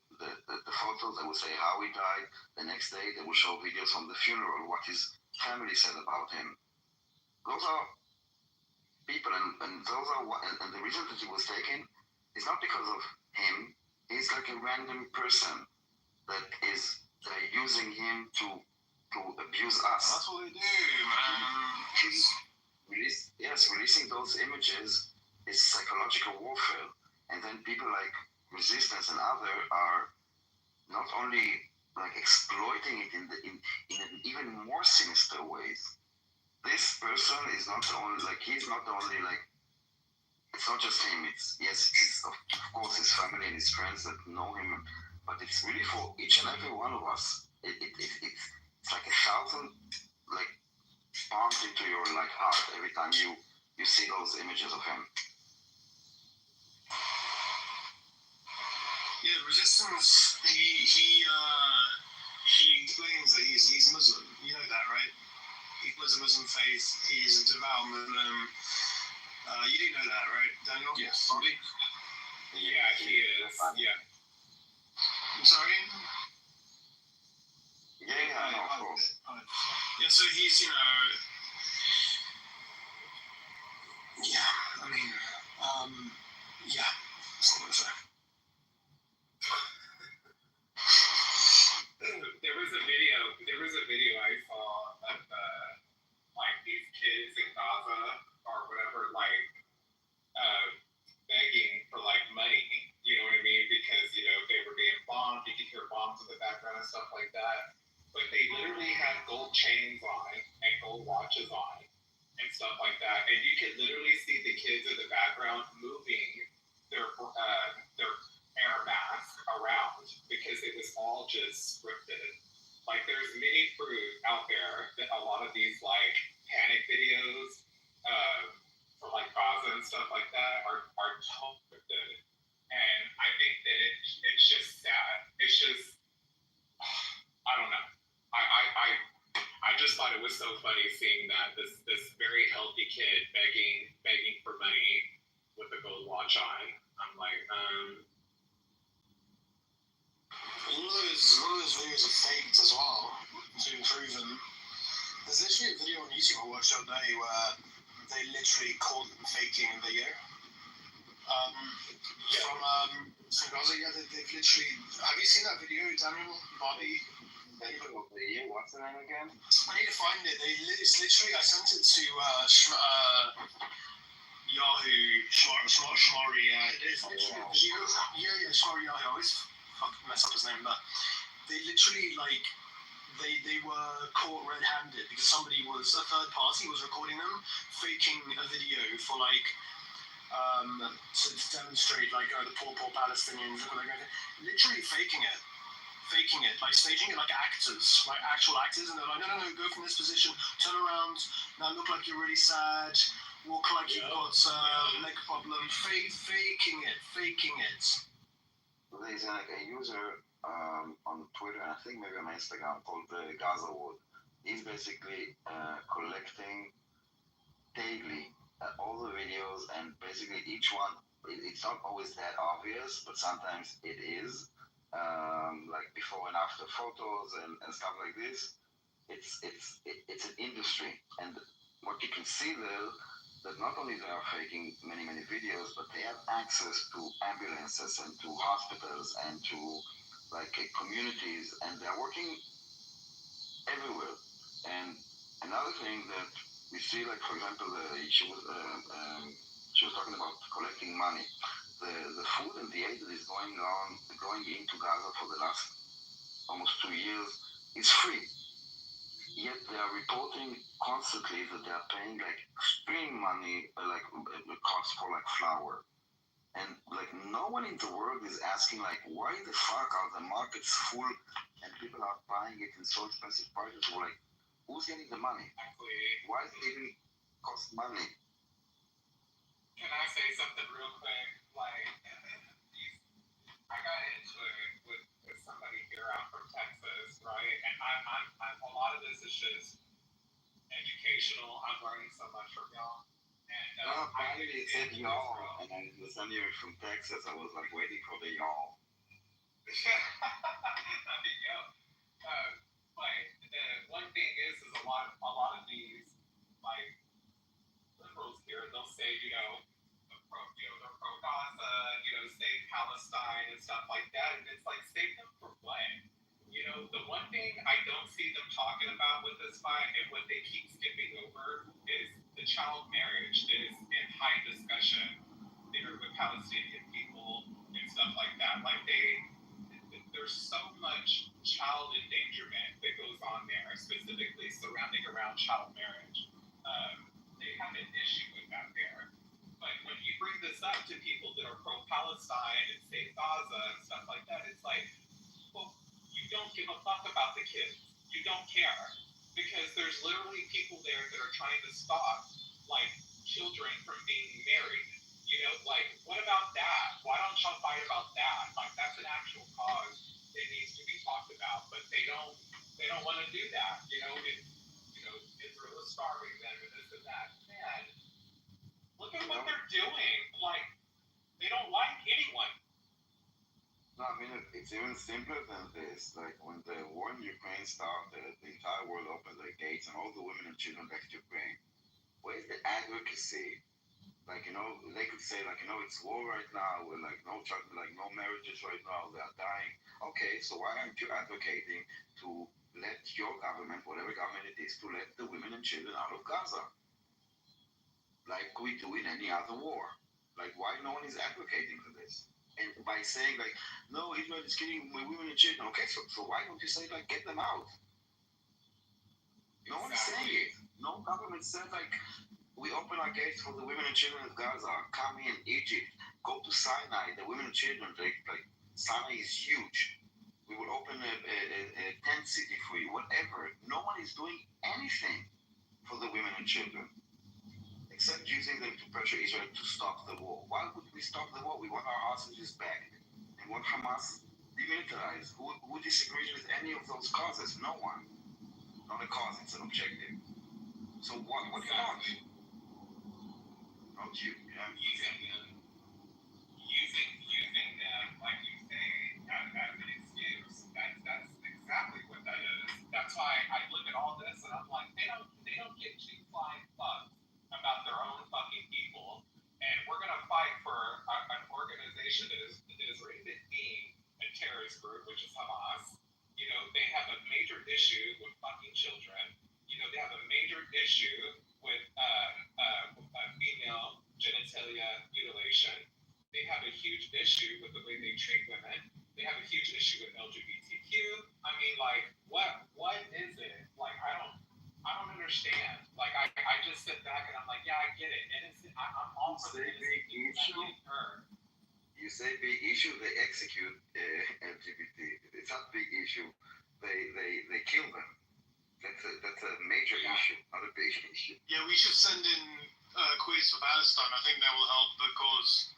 photos, they will say how he died. The next day they will show videos from the funeral, what his family said about him. Those are people, and the reason that he was taken is not because of him. He's like a random person that is using him to abuse us. That's what they do, man. Releasing those images is psychological warfare, and then people like Resistance and other are not only like exploiting it in an even more sinister ways. This person is not the only, like, he's not the only, like, it's not just him. It's of course his family and his friends that know him, but it's really for each and every one of us. It's like 1,000 like bombs into your like heart every time you see those images of him. Yeah, Resistance. He explains that he's Muslim. You know that, right? He follows a Muslim faith. He's a devout Muslim. You do know that, right, Daniel? Yes. Bobby? Yeah, he is. Yeah. I'm sorry? Yeah, no, of course. Yeah, so he's, yeah, I mean, yeah, that's what I'm going to say. There was a video I saw of like these kids in Gaza or whatever, like begging for like money. You know what I mean? Because they were being bombed. You could hear bombs in the background and stuff like that. But they literally had gold chains on and gold watches on and stuff like that. And you could literally see the kids in the background moving their air mask around because it was all just scripted. Like, there's many fruit out there that a lot of these like panic videos for like Gaza and stuff like that are totally scripted. And I think that it's just sad. It's just, I don't know. I just thought it was so funny seeing that this very healthy kid begging for money with a gold watch on. I'm like, All those videos are faked as well, to improve them. There's literally a video on YouTube I watched the other day where they literally called them faking a video. From Gaza. Yeah, they've literally. Have you seen that video, Daniel? Bobby? What's the name again? I need to find it. It's literally. I sent it to Yahoo. Shmari. It's literally a video. Yeah, Shmari Yahoo. I always mess up his name, but they literally They were caught red-handed because a third party was recording them, faking a video for to demonstrate the poor Palestinians, literally faking it, like staging it like actors, like actual actors, and they're like, no, go from this position, turn around, now look like you're really sad, walk like you've got leg problem, faking it. There's a user on Twitter, and I think maybe on Instagram, called the Gaza Wood. He's basically collecting daily all the videos, and basically each one, it's not always that obvious, but sometimes it is. Like before and after photos and stuff like this. It's an industry, and what you can see there, that not only they are faking many videos, but they have access to ambulances and to hospitals and to communities, and they're working everywhere. And another thing that we see, like for example, she was talking about collecting money. The food and the aid that is going into Gaza for the last almost 2 years is free. Yet they are reporting constantly that they are paying extreme money, cost for flour. And no one in the world is asking why the fuck are the markets full and people are buying it in so expensive prices? Or who's getting the money? Why does it even cost money? Can I say something real quick? I got into it with somebody here out from Texas, right? And I'm a lot of this is just educational. I'm learning so much from y'all. And finally it said y'all, and I understand you're from Texas. I was waiting for the y'all. One thing is a lot of these liberals here, they'll say they're pro Gaza, save Palestine and stuff like that, and it's save them for what? The one thing I don't see them talking about with this fight, and what they keep skipping over, is the child marriage that is in high discussion there with Palestinian people and stuff like that. There's so much child endangerment that goes on there, specifically surrounding around child marriage. They have an issue with that there. But when you bring this up to people that are pro-Palestine and save Gaza and stuff like that, it's well, you don't give a fuck about the kids. You don't care. Because there's literally people there that are trying to stop, children from being married. What about that? Why don't y'all fight about that? That's an actual cause that needs to be talked about, but they don't want to do that. Israel is starving them and this and that. Man, look at what they're doing. They don't like anyone. No, I mean, it's even simpler than this. When the war in Ukraine started, the entire world opened their gates and all the women and children left Ukraine. Where's the advocacy? They could say, it's war right now, with no children, no marriages right now, they are dying. Okay, so why aren't you advocating to let your government, whatever government it is, to let the women and children out of Gaza? Like we do in any other war. Why no one is advocating for this? And by saying, no, Israel is killing women and children. Okay, so why don't you say, get them out? No one is saying it. No government said, we open our gates for the women and children of Gaza. Come in, Egypt. Go to Sinai. The women and children, Sinai is huge. We will open a tent city for you. Whatever. No one is doing anything for the women and children, except using them to pressure Israel to stop the war. Why would we stop the war? We want our hostages back. We want Hamas demilitarized. Who disagrees with any of those causes? No one. Not a cause, it's an objective. So what do you want? Not you. Yeah. Using them, like you say, as an excuse. That's exactly what that is. That's why I look at all this and I'm like, they don't get two flying fucks about their own fucking people, and we're gonna fight for terrorist group, which is Hamas. You know, they have a major issue with fucking children. You know, they have a major issue with female genitalia mutilation. They have a huge issue with the way they treat women. They have a huge issue with LGBTQ. I mean, like, what is it? Like, I don't understand. Like, I just sit back and I'm like, yeah, I get it. Innocent. I'm all for the innocent people that getting hurt. You say big issue, they execute LGBT. It's not a big issue. They kill them. That's a major issue, not a big issue. Yeah, we should send in Quiz for Palestine. I think that will help the cause.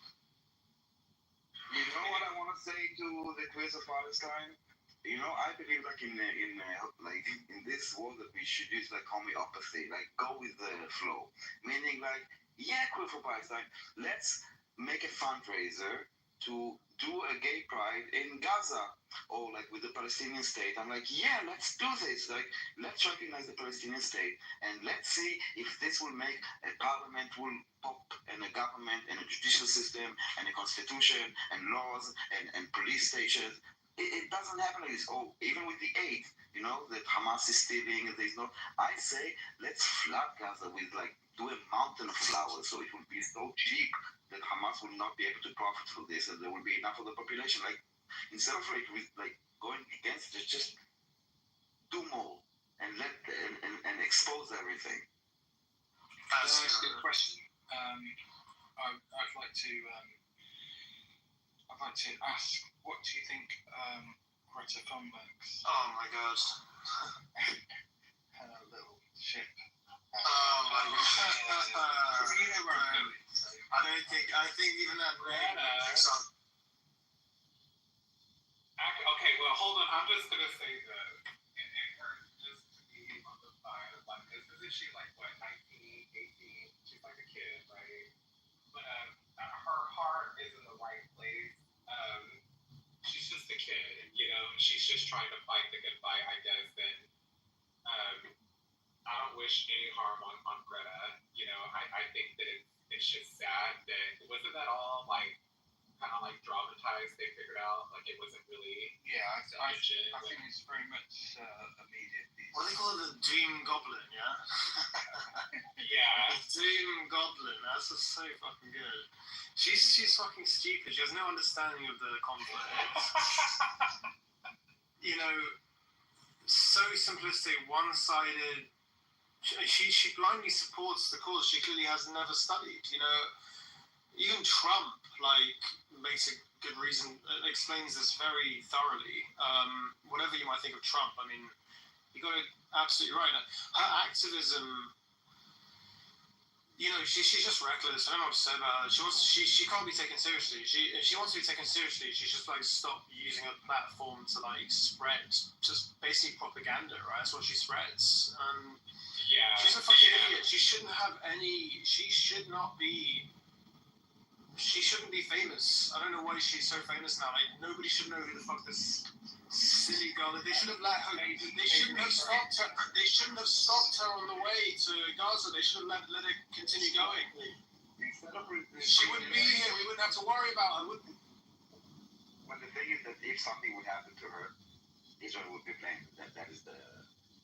You know what I want to say to the Quiz of Palestine? You know, I believe like in this world that we should use like homeopathy, like go with the flow. Meaning like, yeah, Quiz for Palestine, let's make a fundraiser to do a gay pride in Gaza or like with the Palestinian state. I'm like, yeah, let's do this. Like, let's recognize the Palestinian state and let's see if this will make a parliament will pop and a government and a judicial system and a constitution and laws and police stations. It doesn't happen like this. Or even with the aid, you know, that Hamas is stealing. There's no. I say let's flood Gaza with like do a mountain of flowers so it will be so cheap that Hamas will not be able to profit from this, and there will be enough of the population. Like, instead of like going against it, just do more and let and expose everything. That's a good question. I'd like to ask, what do you think Greta Thunberg's Oh my god. little ship? Oh my god. I think even that name makes sense. Okay, well, hold on. I'm just gonna say this, and her just to be on the side of like, because isn't she like what 19, 18? She's like a kid, right? But her heart is in the right place. She's just a kid, you know. She's just trying to fight the good fight, I guess. And I don't wish any harm on Greta. You know, I think that it's just sad that wasn't that all like kind of like dramatized. They figured out like it wasn't really. Yeah, I think it's very much immediate. What do they call it? The Dream Goblin, yeah? Yeah. Dream Goblin. That's just so fucking good. She's fucking stupid. She has no understanding of the conflict. You know, so simplistic, one-sided. She blindly supports the cause. She clearly has never studied. You know, even Trump like makes a good reason, explains this very thoroughly. Whatever you might think of Trump, I mean, you got it absolutely right. Her activism, you know, she's just reckless. I don't know what to say about her. She can't be taken seriously. If she wants to be taken seriously, she should like stop using her platform to like spread just basically propaganda, right? That's what she spreads. Yeah. She's a fucking idiot. She shouldn't have any. She should not be. She shouldn't be famous. I don't know why she's so famous now. Like nobody should know who the fuck this silly girl is. They should have let her. They shouldn't have stopped her. They shouldn't have stopped her on the way to Gaza. They should have let her continue going. She wouldn't be here. We wouldn't have to worry about her. Well, the thing is that if something would happen to her, Israel would be blamed. That is the.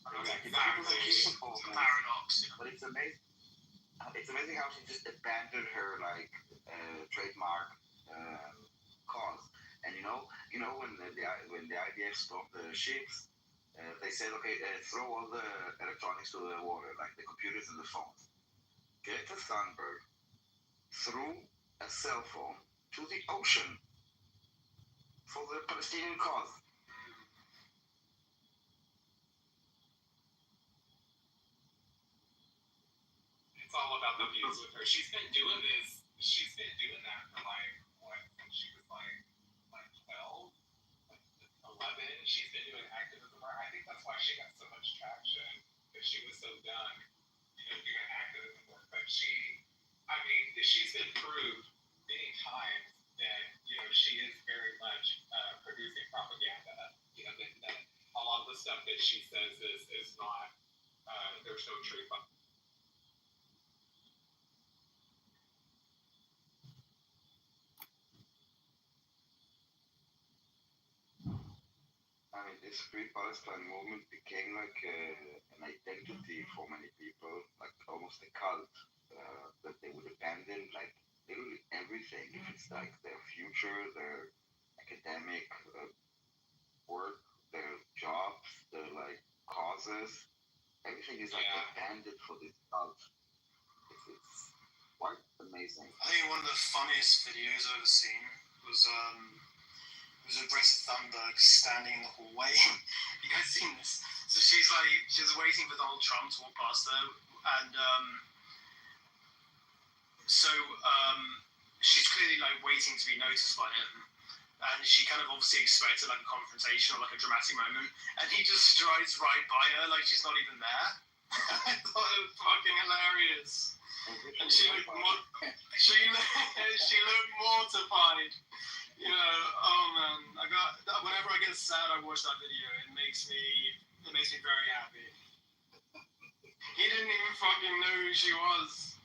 It's a paradox. But it's amazing. It's amazing how she just abandoned her like trademark cause. And you know when the IDF stopped the ships, they said, okay, throw all the electronics to the water, like the computers and the phones. Greta Thunberg threw a cell phone to the ocean for the Palestinian cause. It's all about the views with her. She's been doing this. She's been doing that for like what? Since she was like 12, like 11. She's been doing activism work. I think that's why she got so much traction because she was so young, you know, doing activism work. But she's been proved many times that you know she is very much producing propaganda. You know that a lot of the stuff that she says is not. There's no truth on. this Free Palestine movement became like an identity for many people, like almost a cult that they would abandon like literally everything. If it's like their future, their academic work, their jobs, their like causes, everything is like abandoned for this cult. It's quite amazing. I think one of the funniest videos I've ever seen was it was a Greta Thunberg standing in the hallway. You guys seen this? So she was waiting for Donald Trump to walk past her, and she's clearly like waiting to be noticed by him, and she kind of obviously expected like a confrontation or like a dramatic moment, and he just strides right by her like she's not even there. I thought it was fucking hilarious. And she looked mortified. You know, oh man, whenever I get sad, I watch that video. It makes me very happy. He didn't even fucking know who she was.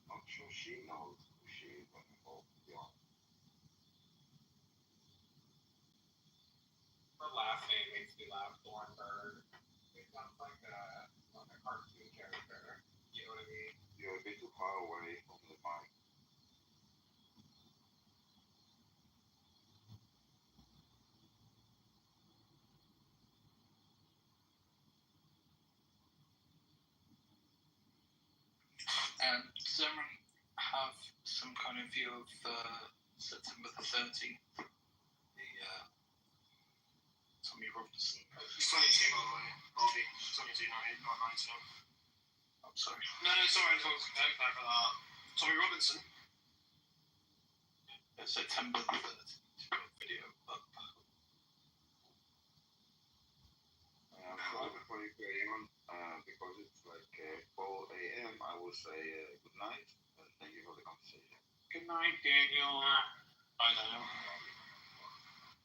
I'm sure she knows who she is anymore. Yeah. Her last name makes me laugh. Thornburg. It sounds like a cartoon character. You know what I mean? You're a bit too far away from the mic. Does everyone have some kind of view of September the 13th? The Tommy Robinson. She's 22, by the way. Robbie. She's 22, not 19. I'm sorry. No, sorry, I was going back for that. Tommy Robinson. September the 13th video up. Before you carry on, because it's like 4 a.m., I will say good night. Thank you for the conversation. Good night, Daniel. Bye, Daniel.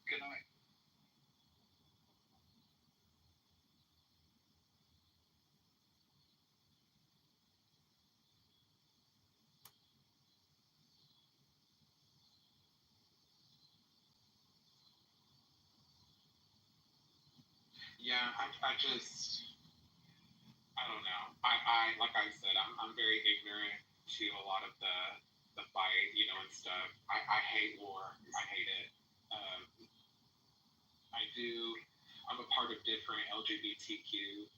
Good night. Yeah, I don't know. I like I said, I'm very ignorant to a lot of the fight, you know, and stuff. I hate war. I hate it. I'm a part of different LGBTQ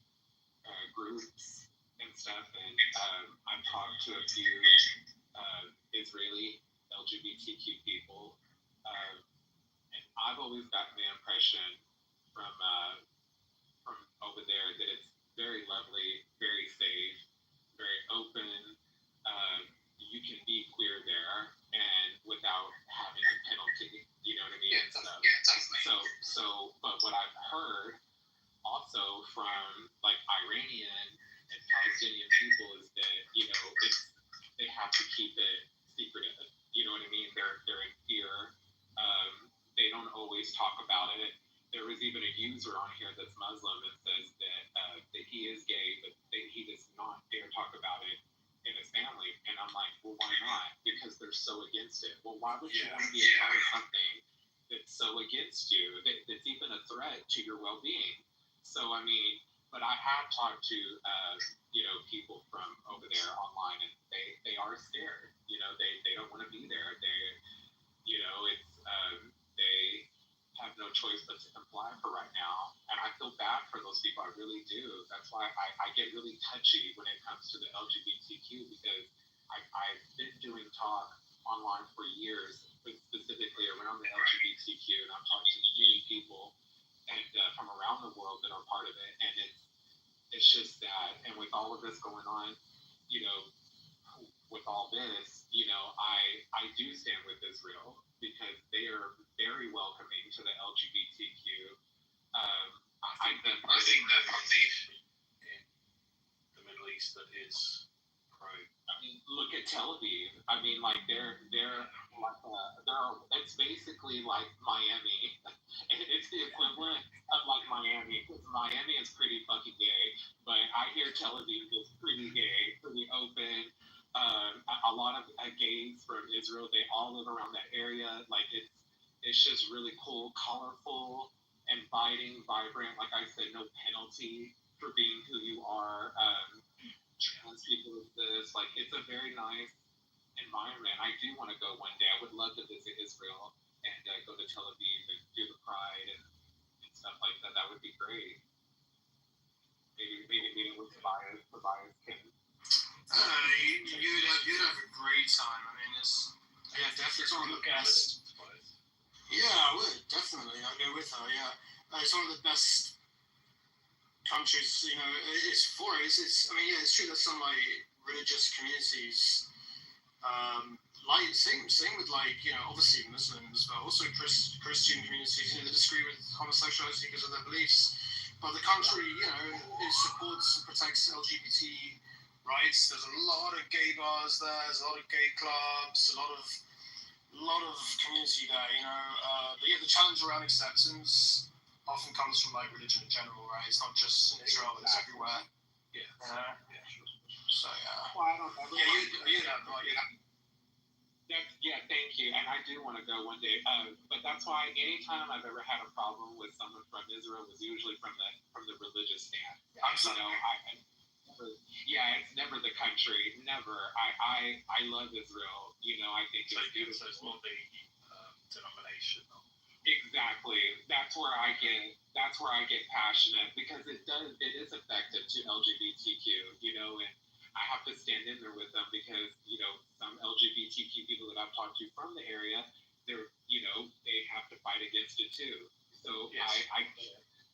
groups and stuff, and I've talked to a few Israeli LGBTQ people, and I've always gotten the impression from over there that it's very lovely, very safe, very open. You can be queer there, and without having a penalty, you know what I mean? Yeah, definitely. But what I've heard also from like Iranian and Palestinian people is that, you know, they have to keep it secretive. You know what I mean? They're in fear. They don't always talk about it. There was even a user on here that's Muslim and says that he is gay, but he does not dare talk about it in his family. And I'm like, well, why not? Because they're so against it. Well, why would you want to be a part of something that's so against you, that's even a threat to your well-being? So, I mean, but I have talked to, you know, people from over there online, and they are scared. You know, they don't want to be there. You know, it's, they have no choice but to comply for right now. And I feel bad for those people. I really do. That's why I get really touchy when it comes to the LGBTQ, because I've been doing talk online for years, specifically around the LGBTQ, and I've talked to many people and from around the world that are part of it. And it's just that. And with all of this going on, you know, with all this, you know, I do stand with Israel because they are very welcoming to the LGBTQ. I think that in the Middle East that is pro. I mean, look at Tel Aviv. I mean, like they're like it's basically like Miami. It's the equivalent of like Miami. Miami is pretty fucking gay, but I hear Tel Aviv is pretty gay, pretty open. A lot of gays from Israel, they all live around that area. Like it's just really cool, colorful, inviting, vibrant. Like I said, no penalty for being who you are. Trans people exist. Like it's a very nice environment. I do want to go one day. I would love to visit Israel and go to Tel Aviv and do the Pride and stuff like that. That would be great. Maybe meeting with Tobias can. You'd have a great time. I mean, definitely one of the best. Yeah, I would definitely. I'd go with her. Yeah, it's one of the best countries. You know, it's for it. It's. I mean, yeah, it's true that some like religious communities, like same with like obviously Muslims, but also Christian communities. They disagree with homosexuality because of their beliefs. But the country, it supports and protects LGBT rights. There's a lot of gay bars there. There's a lot of gay clubs. A lot of community there. But yeah, the challenge around acceptance often comes from like religion in general, right? It's not just in Israel; it's everywhere. Yeah. So yeah. Well, I don't know. You'd have no idea. Yeah, thank you. And I do want to go one day. But that's why anytime I've ever had a problem with someone from Israel was usually from the religious stand. It's never the country. Never. I love Israel. I think it's beautiful. So it's more the denomination. Exactly. That's where I get passionate because it is effective to LGBTQ. And I have to stand in there with them because, some LGBTQ people that I've talked to from the area, they're, they have to fight against it too. So yes.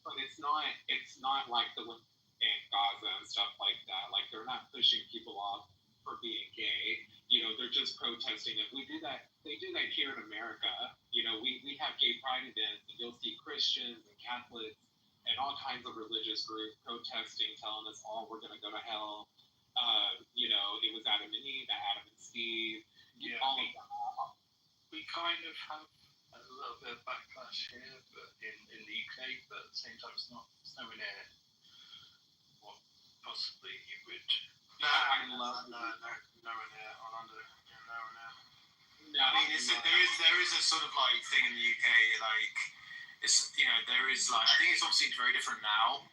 But it's not like the one in Gaza and stuff like that. Like they're not pushing people off for being gay. They're just protesting. And we do that. They do that here in America. We have gay pride events and you'll see Christians and Catholics and all kinds of religious groups protesting, telling us all we're going to go to hell. It was Adam and Eve, Adam and Steve. Yeah, all of that. We kind of have a little bit of backlash here, but in the UK, but at the same time, it's nowhere near what possibly you would. No, I love nowhere near Orlando. Yeah, nowhere near. No, I mean, there is a sort of like thing in the UK, like it's there is like I think it's obviously very different now.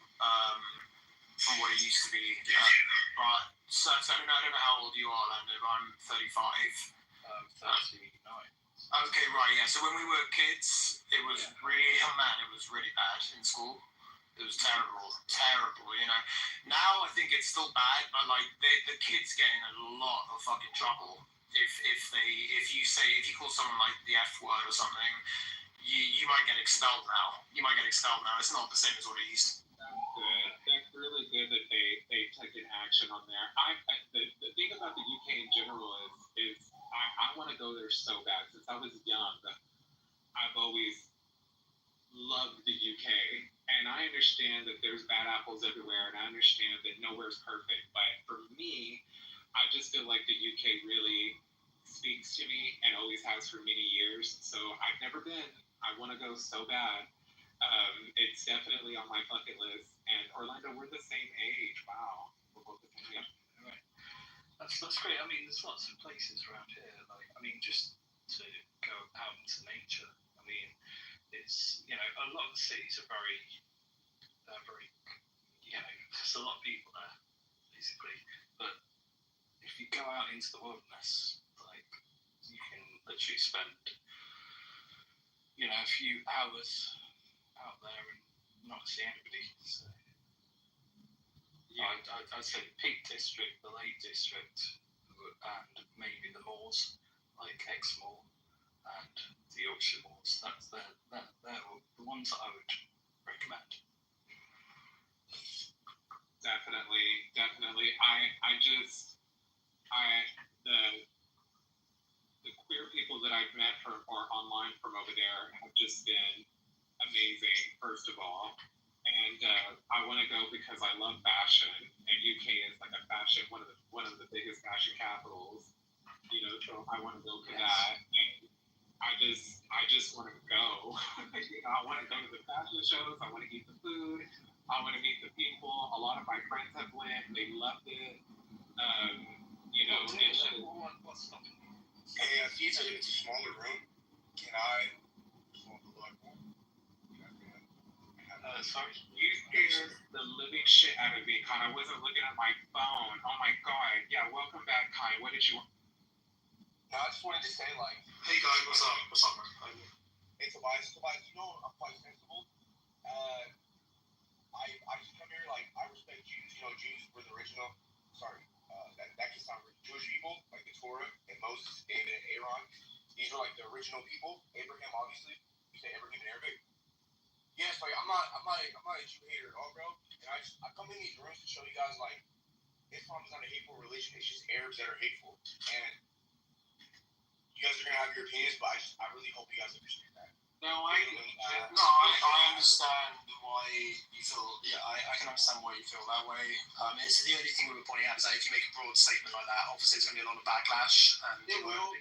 From what it used to be, but so I don't know how old you are, Orlando, but I'm 35. 39. Okay, right, yeah. So when we were kids, it was it was really bad in school. It was terrible. Now I think it's still bad, but like the kids get in a lot of fucking trouble if you call someone like the F word or something, you might get expelled now. It's not the same as what it used to be. Good. That's really good that they've taken action on there. The thing about the UK in general is I want to go there so bad. Since I was young, I've always loved the UK, and I understand that there's bad apples everywhere, and I understand that nowhere's perfect. But for me, I just feel like the UK really speaks to me and always has for many years. So I've never been. I want to go so bad. It's definitely on my bucket list. And Orlando, we're the same age. Wow. We're both the same age. Right. That's great. I mean, there's lots of places around here. Like, I mean, just to go out into nature. I mean, it's, a lot of the cities are very, there's a lot of people there, basically. But if you go out into the wilderness, like, you can literally spend, a few hours out there and not see anybody. So, yeah, I'd say the Peak District, the Lake District, and maybe the moors, like Exmoor and the Yorkshire moors. They're the ones that I would recommend. Definitely. The queer people that I've met or online from over there have just been amazing, first of all. And I want to go because I love fashion, and UK is like a fashion, one of the biggest fashion capitals. So I want to go for that. And I just want to go. I want to go to the fashion shows. I want to eat the food. I want to meet the people. A lot of my friends have went. They loved it. What's said it's a smaller room. Can I? Sorry. You scared the living shit out of me, Kai. I wasn't looking at my phone. Oh my god. Yeah, welcome back, Kai. What did you want? No, I just wanted to say, like, Hey guys, what's up? What's up, man? hey Tobias, you know I'm quite sensible. I just come here, like, I respect Jews. You know, Jews were the original. Sorry, that can sound weird. Jewish people, like the Torah and Moses, David and Aaron. These are like the original people. Abraham, obviously. You say Abraham in Arabic. Yes, like I'm not a Jew hater at all, bro. And I come in these rooms to show you guys, like, Islam is not a hateful religion. It's just Arabs that are hateful. And you guys are gonna have your opinions, but I really hope you guys understand that. No, I understand why you feel. Yeah, I can understand why you feel that way. It's the only thing we were pointing out is that if you make a broad statement like that, obviously there's going to be a lot of backlash. And it will.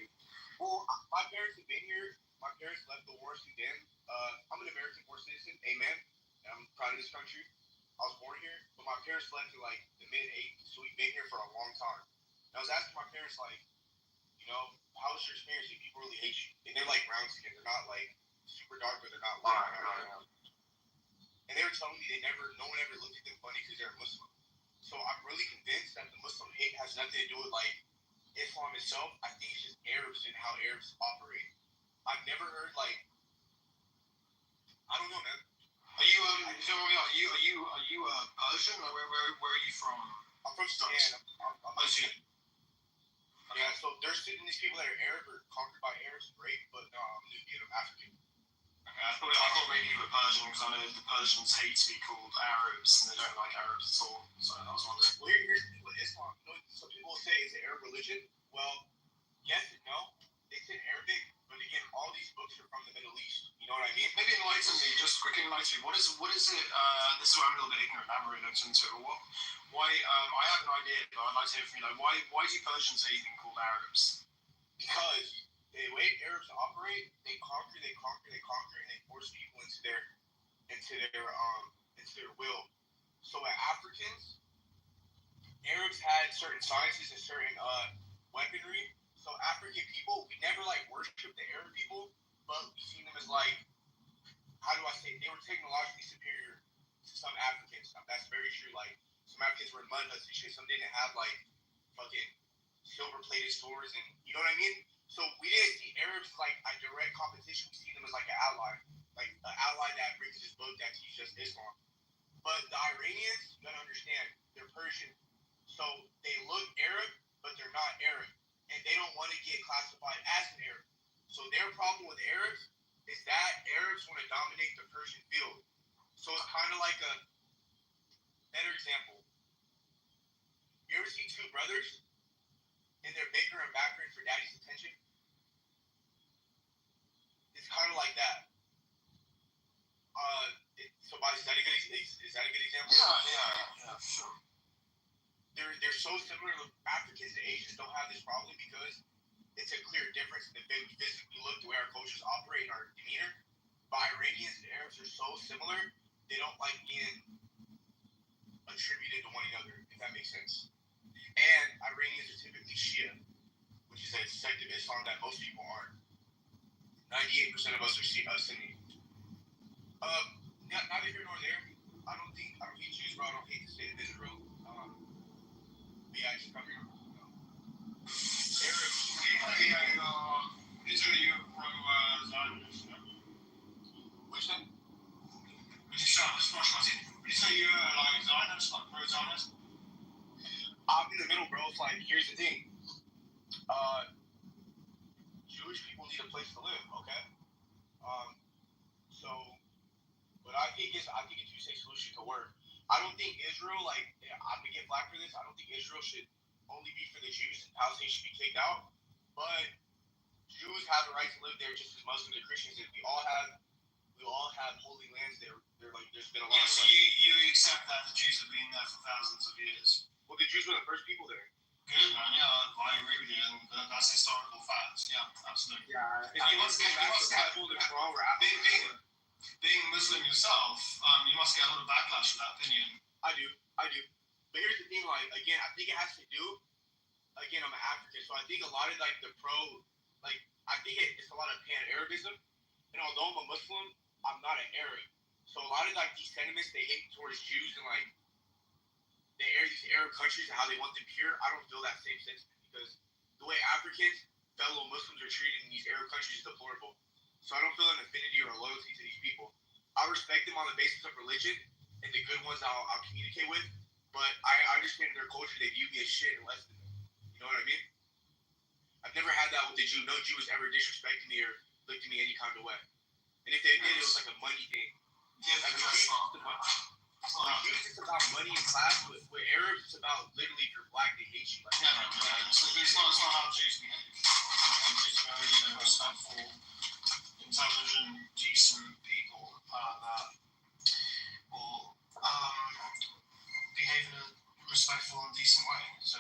Well, my parents have been here. My parents left the war in Sudan. I'm an American born citizen. Amen. And I'm proud of this country. I was born here, but my parents left in like the mid-80s, so we've been here for a long time. And I was asking my parents, like, you know, how was your experience? If people really hate you, and they're like brown skin, they're not like super dark, but they're not light. And they were telling me no one ever looked at them funny because they're Muslim. So I'm really convinced that the Muslim hate has nothing to do with like Islam itself. I think it's just Arabs and how Arabs operate. I've never heard like, I don't know, man. Are you Persian or where are you from? I'm from Sudan. I'm Persian. Yeah, so there's these people that are Arab or conquered by Arabs, great, but no, I'm Nubian, I'm African. Okay, I thought maybe you were Persian because I know the Persians hate to be called Arabs and they don't like Arabs at all. So I was wondering. Well, here's the thing with Islam. You know, some people say it's an Arab religion. Well, yes and no. It's in Arabic, but again, all these books are from the Middle East. You know what I mean? Maybe enlighten me, just quickly enlighten me. What is it? This is where I'm a little bit ignorant. I haven't really looked into it. Why? I have an idea, but I'd like to hear from you. Like, why do Persians hate being called Arabs? Because the way Arabs operate, they conquer, and they force people into their will. So as Africans, Arabs had certain sciences and certain weaponry. So African people, we never like worship the Arab people, but we see them as like, how do I say it? They were technologically superior to some Africans. That's very true. Like some Africans were in mud huts and shit. Some didn't have like fucking silver-plated swords, and you know what I mean. So we didn't see Arabs like a direct competition. We see them as like an ally that brings this book that teaches us Islam. But the Iranians, you gotta understand, they're Persian, so they look Arab, but they're not Arab, and they don't want to get classified as an Arab. So their problem with Arabs is that Arabs want to dominate the Persian field. So it's kind of like a better example. You ever see two brothers and they're bickering and backering for daddy's attention? It's kind of like that. Is that a good example? Yeah, sure. They're so similar. Africans and Asians don't have this problem because it's a clear difference in the way we physically look, the way our cultures operate, and our demeanor. But Iranians and Arabs are so similar, they don't like being attributed to one another, if that makes sense. And Iranians are typically Shia, which is a sect of Islam that most people aren't. 98% of us are Sunni. Neither here nor there. I don't hate Jews, bro. I don't hate the state of Israel. But yeah, I just come here. Arabs. Israel, you're from Zionist. Which one? Would you say you're like Zionist, like pro-Zionist? I'm in the middle, bro. It's like, here's the thing. Jewish people need a place to live, okay? But I think it's a two-state solution to work. I don't think Israel, like, I'm gonna get flack for this. I don't think Israel should only be for the Jews and Palestine should be kicked out. But Jews have the right to live there just as Muslims and Christians. And we all have holy lands there. They're like, there's been a lot. Yeah, so you accept that the Jews have been there for thousands of years. Well, the Jews were the first people there. Good, man. Yeah, I agree with you, and that's historical facts. Yeah, absolutely. Yeah, you must get being Muslim yourself, you must get a lot of backlash for that opinion. I do. But here's the thing, like, again, I think it has to do, again, I'm an African, so I think a lot of, like, the like, I think it's a lot of pan-Arabism. And although I'm a Muslim, I'm not an Arab. So a lot of like these sentiments they hate towards Jews and like these Arab countries and how they want them here, I don't feel that same sentiment because the way Africans, fellow Muslims are treated in these Arab countries is deplorable. So I don't feel an affinity or a loyalty to these people. I respect them on the basis of religion and the good ones I'll communicate with, but I understand their culture, they view me as shit and less than them. You know what I mean? I've never had that with the Jew. No Jew has ever disrespected me or looked at me any kind of way. And if they did, it was like a money thing. Yeah, like that's not. It's about money and class. With Arabs, it's about literally if you're black, they hate you. Like, So it's not how Jews behave. Jews are very respectful, intelligent, decent people that will behave in a respectful and decent way. So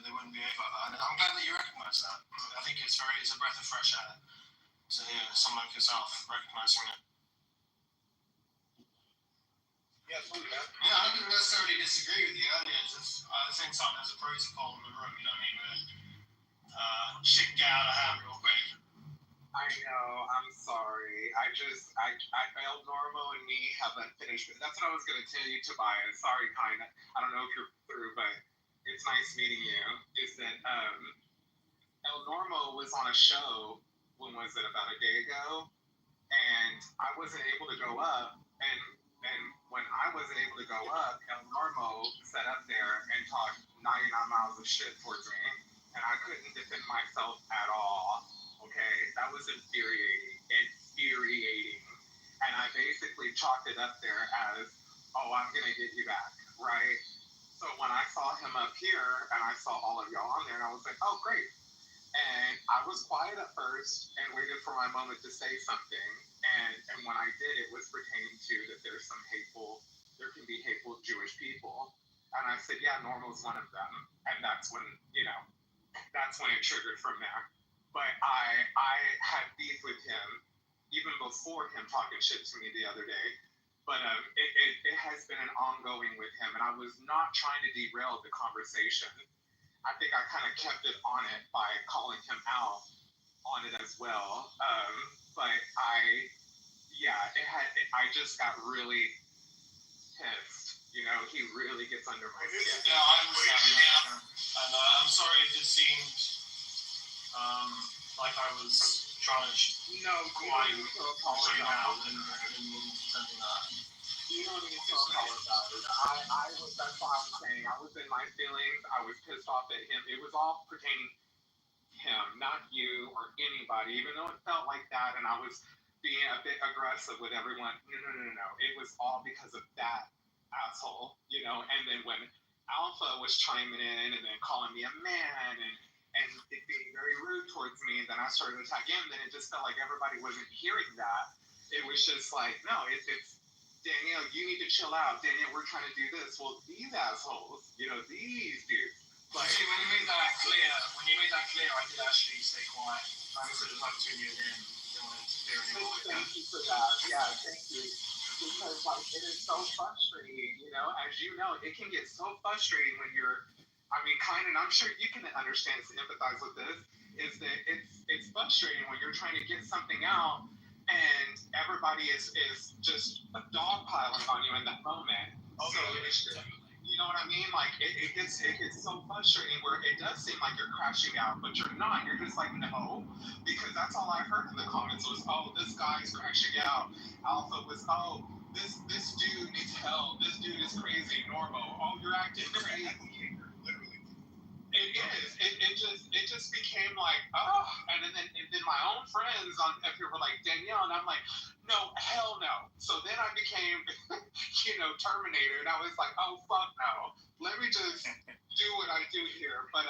they wouldn't behave like that. And I'm glad that you recognise that. I think it's a breath of fresh air to hear someone like yourself recognising it. Yeah, absolutely, man. Yeah, I don't necessarily disagree with you earlier. Just, at the same time, there's a protocol in the room, you know what I mean? Shit get out of hand real quick. I know, I'm sorry. I failed Normo and me haven't finished. That's what I was going to tell you, Tobias. Sorry, kind of. I don't know if you're through, but it's nice meeting you. Is that El Normo was on a show, when was it, about a day ago? And I wasn't able to go up, and when I wasn't able to go up, El Normo sat up there and talked 99 miles of shit towards me, and I couldn't defend myself at all. Okay, that was infuriating. And I basically chalked it up there as, oh, I'm gonna get you back, right? So when I saw him up here, and I saw all of y'all on there, and I was like, oh, great. And I was quiet at first and waited for my moment to say something. And when I did, it was pertaining to that there can be hateful Jewish people. And I said, yeah, Normal's one of them. And that's when it triggered from there. But I had beef with him even before him talking shit to me the other day. But it has been an ongoing with him. And I was not trying to derail the conversation. I think I kind of kept it on it by calling him out on it as well. But I just got really pissed. You know, he really gets under my skin. Yeah, I understand that. And I'm sorry if it seemed like I was trying to quite apologize out and something that. You don't need to apologize. That's what I was saying. I was in my feelings. I was pissed off at him. It was all pertaining to him, not you or anybody, even though it felt like that. And I was being a bit aggressive with everyone. No. It was all because of that asshole, you know. And then when Alpha was chiming in and then calling me a man and it being very rude towards me, then I started to attack him. Then it just felt like everybody wasn't hearing that. It was just like, no, it's Danielle, you need to chill out. Danielle, we're trying to do this. Well, these assholes, you know, these dudes. Like, see, when you made that clear, I did actually stay quiet. I understood it was like between you and him. Didn't want to interfere anymore. Thank you for that. Yeah, thank you. Because like it is so frustrating, you know. As you know, it can get so frustrating when you're. I mean, and I'm sure you can understand, empathize with this. Is that it's frustrating when you're trying to get something out. And everybody is just dogpiling on you in that moment. Okay. So it's just, you know what I mean? Like it gets so frustrating where it does seem like you're crashing out, but you're not. You're just like, no, because that's all I heard in the comments was, oh, this guy's crashing out. Alpha was, oh, this dude needs help. This dude is crazy. Normo, oh, you're acting crazy. Literally. It is. It just became like, oh, and then my own friends on up here were like, Danielle, and I'm like, no, hell no. So then I became, Terminator, and I was like, oh, fuck no. Let me just do what I do here. But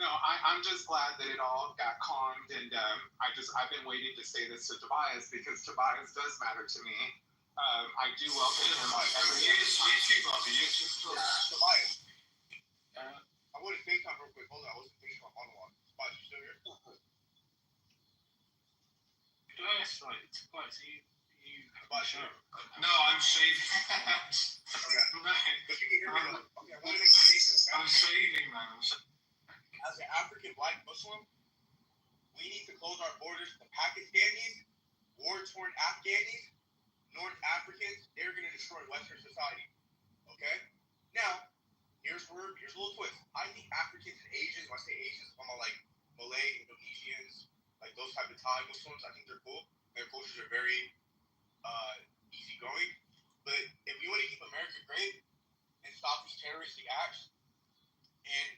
no, I'm just glad that it all got calmed, and I've been waiting to say this to Tobias because Tobias does matter to me. I do welcome him like every day. Tobias. I want to FaceTime real quick. Hold on, I wasn't thinking about monologue. Spot, you still here? Tobias, you Spot, sure. No, I'm shaving. Okay. But you can hear me though. Okay, I want to make a statement. I'm shaving, man. As an African black Muslim, We need to close our borders to Pakistanis, war-torn Afghanis, North Africans. They're going to destroy Western society. Okay? Now, here's a little twist. I think Africans and Asians, when I say Asians, I'm like Malay, Indonesians, like those type of Thai Muslims, I think they're cool. Their cultures are very easygoing. But if we want to keep America great and stop these terroristic acts and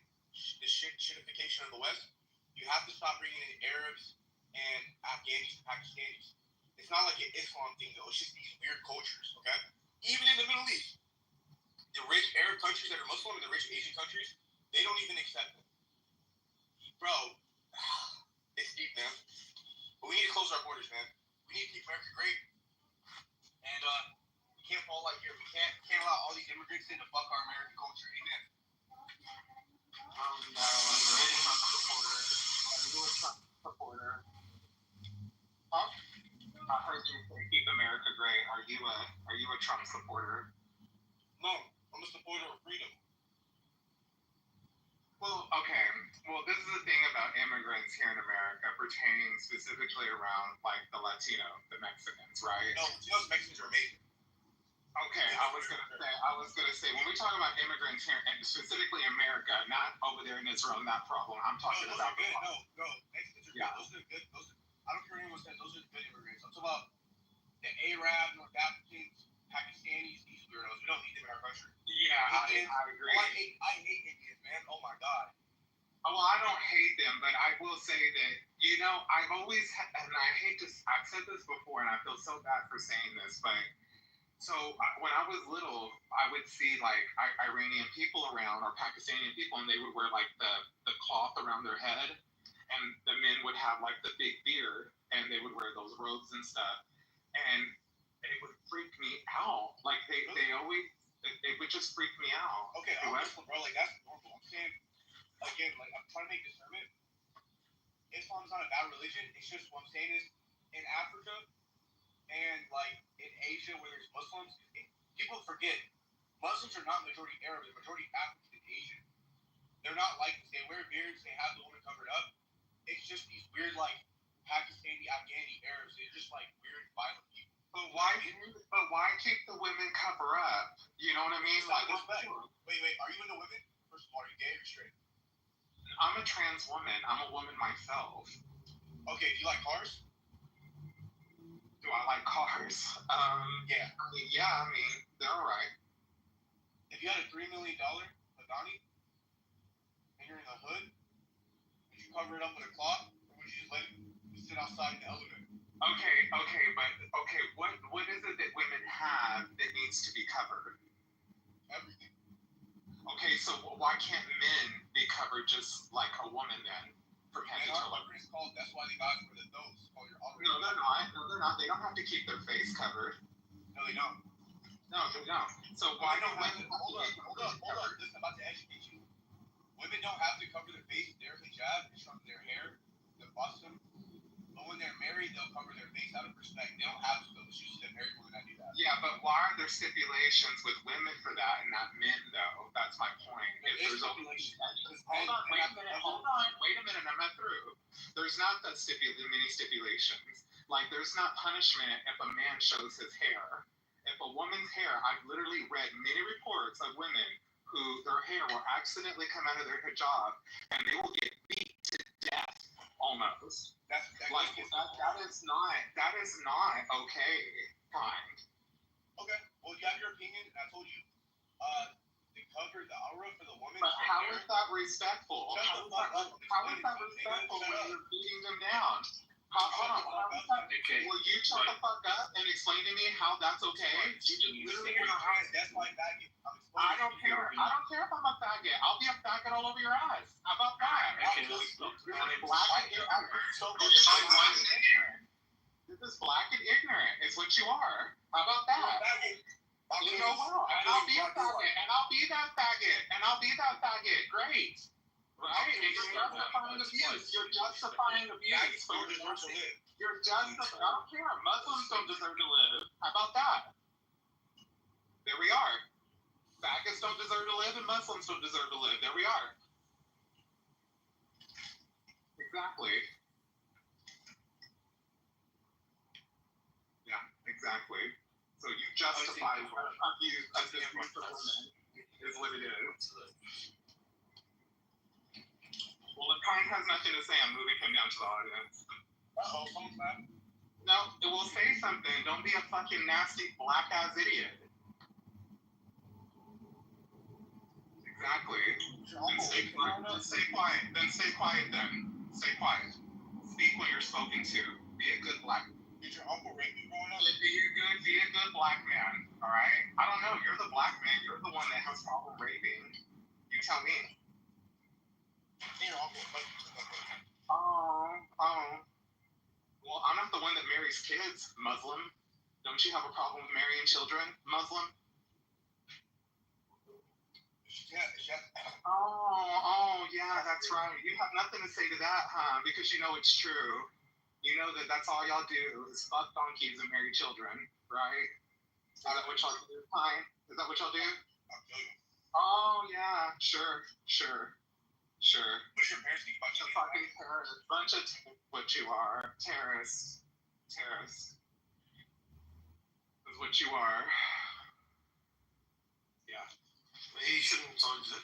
the shitification of the West, you have to stop bringing in Arabs and Afghanis and Pakistanis. It's not like an Islam thing, though. It's just these weird cultures, okay? Even in the Middle East, the rich Arab countries that are Muslim and the rich Asian countries, they don't even accept them. Bro, it's deep, man. But we need to close our borders, man. We need to keep America great. And we can't fall like here. We can't allow all these immigrants in to fuck our American culture. Amen. No, I'm really a Trump supporter. Are you a Trump supporter? Huh? I heard you say keep America great. Are you a Trump supporter? No, I'm a supporter of freedom. Well, okay. Well, this is the thing about immigrants here in America, pertaining specifically around like the Latino, the Mexicans, right? No, Latinos, Mexicans are amazing. Okay, I was gonna say when we talk about immigrants here, and specifically America, not over there in Israel, not problem. I'm talking about good. No, Mexicans are good. Those are good. I don't care what anyone says. Those are good immigrants. I'm talking about the Arab, North Africans, Pakistanis, these weirdos. We don't need them in our country. Yeah, I agree. I hate Indians, man. Oh my god. Well, I don't hate them, but I will say that, you know, I've always, and I hate to, I've said this before, and I feel so bad for saying this, but so when I was little, I would see like Iranian people around or Pakistani people, and they would wear like the cloth around their head, and the men would have like the big beard, and they would wear those robes and stuff, and it would freak me out. Like they always, it would just freak me out. Okay, I'm Muslim, bro. Like that's normal. I'm saying again, like I'm trying to make discernment. Islam's not a bad religion. It's just what I'm saying is in Africa and like in Asia where there's Muslims, people forget Muslims are not majority Arab, they're majority African and Asian. They're not like this. They wear beards, they have the woman covered up. It's just these weird like Pakistani, Afghani Arabs. They're just like weird, violent people. But why keep the women cover up? You know what I mean? Like, wait, are you into women? First of all, are you gay or straight? I'm a trans woman. I'm a woman myself. Okay, do you like cars? Do I like cars? Yeah. I mean, they're alright. If you had a $3 million Pagani and you're in the hood, would you cover it up with a cloth, or would you just let it sit outside in the elevator? But what is it that women have that needs to be covered? Everything. Okay, so why can't men be covered just like a woman then? From head to toe? That's why the guys wear the nose. No, they're not. They don't have to keep their face covered. No, they don't. No, they don't. So why don't women... Hold up. Listen, I'm about to educate you. Women don't have to cover their face, their hijab, it's from their hair, their bottom. But when they're married, they'll cover their face out of respect. They don't have to, though. It's usually the married women that do that. Yeah, but why are there stipulations with women for that and not men, though? That's my point. If there's stipulations. Hold on, wait a minute, I'm not through. There's not that many stipulations. Like, there's not punishment if a man shows his hair. If a woman's hair, I've literally read many reports of women who their hair will accidentally come out of their hijab and they will get beat to death almost. That is not okay. Fine. Okay. Well, you have your opinion, and I told you, the cover, the aura for the woman. But how is that respectful? How is that respectful when you're beating them down? Hold on. Will you shut the fuck up and explain to me how that's okay? That's my faggot. I don't care. I don't care if I'm a faggot. I'll be a faggot all over your eyes. How about that? This is black and ignorant. It's what you are. How about that? You know what? And I'll be a faggot. And I'll be that faggot. And I'll be that faggot. Great. Right? And you're justifying abuse. You're justifying abuse. You're justifying. I don't care. Muslims don't deserve to live. How about that? There we are. Faggots don't deserve to live and Muslims don't deserve to live. There we are. Exactly. Exactly. So you justify abuse of the woman is what it is. Well, if Kind has nothing to say, I'm moving him down to the audience. Uh-oh, someone's mad. No, it will say something. Don't be a fucking nasty black ass idiot. Exactly. Then stay quiet. Then stay quiet. Stay quiet. Speak when you're spoken to. Be a good black. Did your uncle rape you growing up? Be a good black man. All right. I don't know. You're the black man. You're the one that has problem raping. You tell me. Your uncle. Oh. Well, I'm not the one that marries kids, Muslim. Don't you have a problem with marrying children, Muslim? Yeah, that's right. You have nothing to say to that, huh? Because you know it's true. You know that's all y'all do is fuck donkeys and marry children, right? Is that what y'all do? Hi. Is that what y'all do? I'll kill you. Oh, yeah. Sure. What's your parents think about you? Fucking terrorist. Bunch of what you are. Terrorists. Is what you are. Yeah. He shouldn't tell you to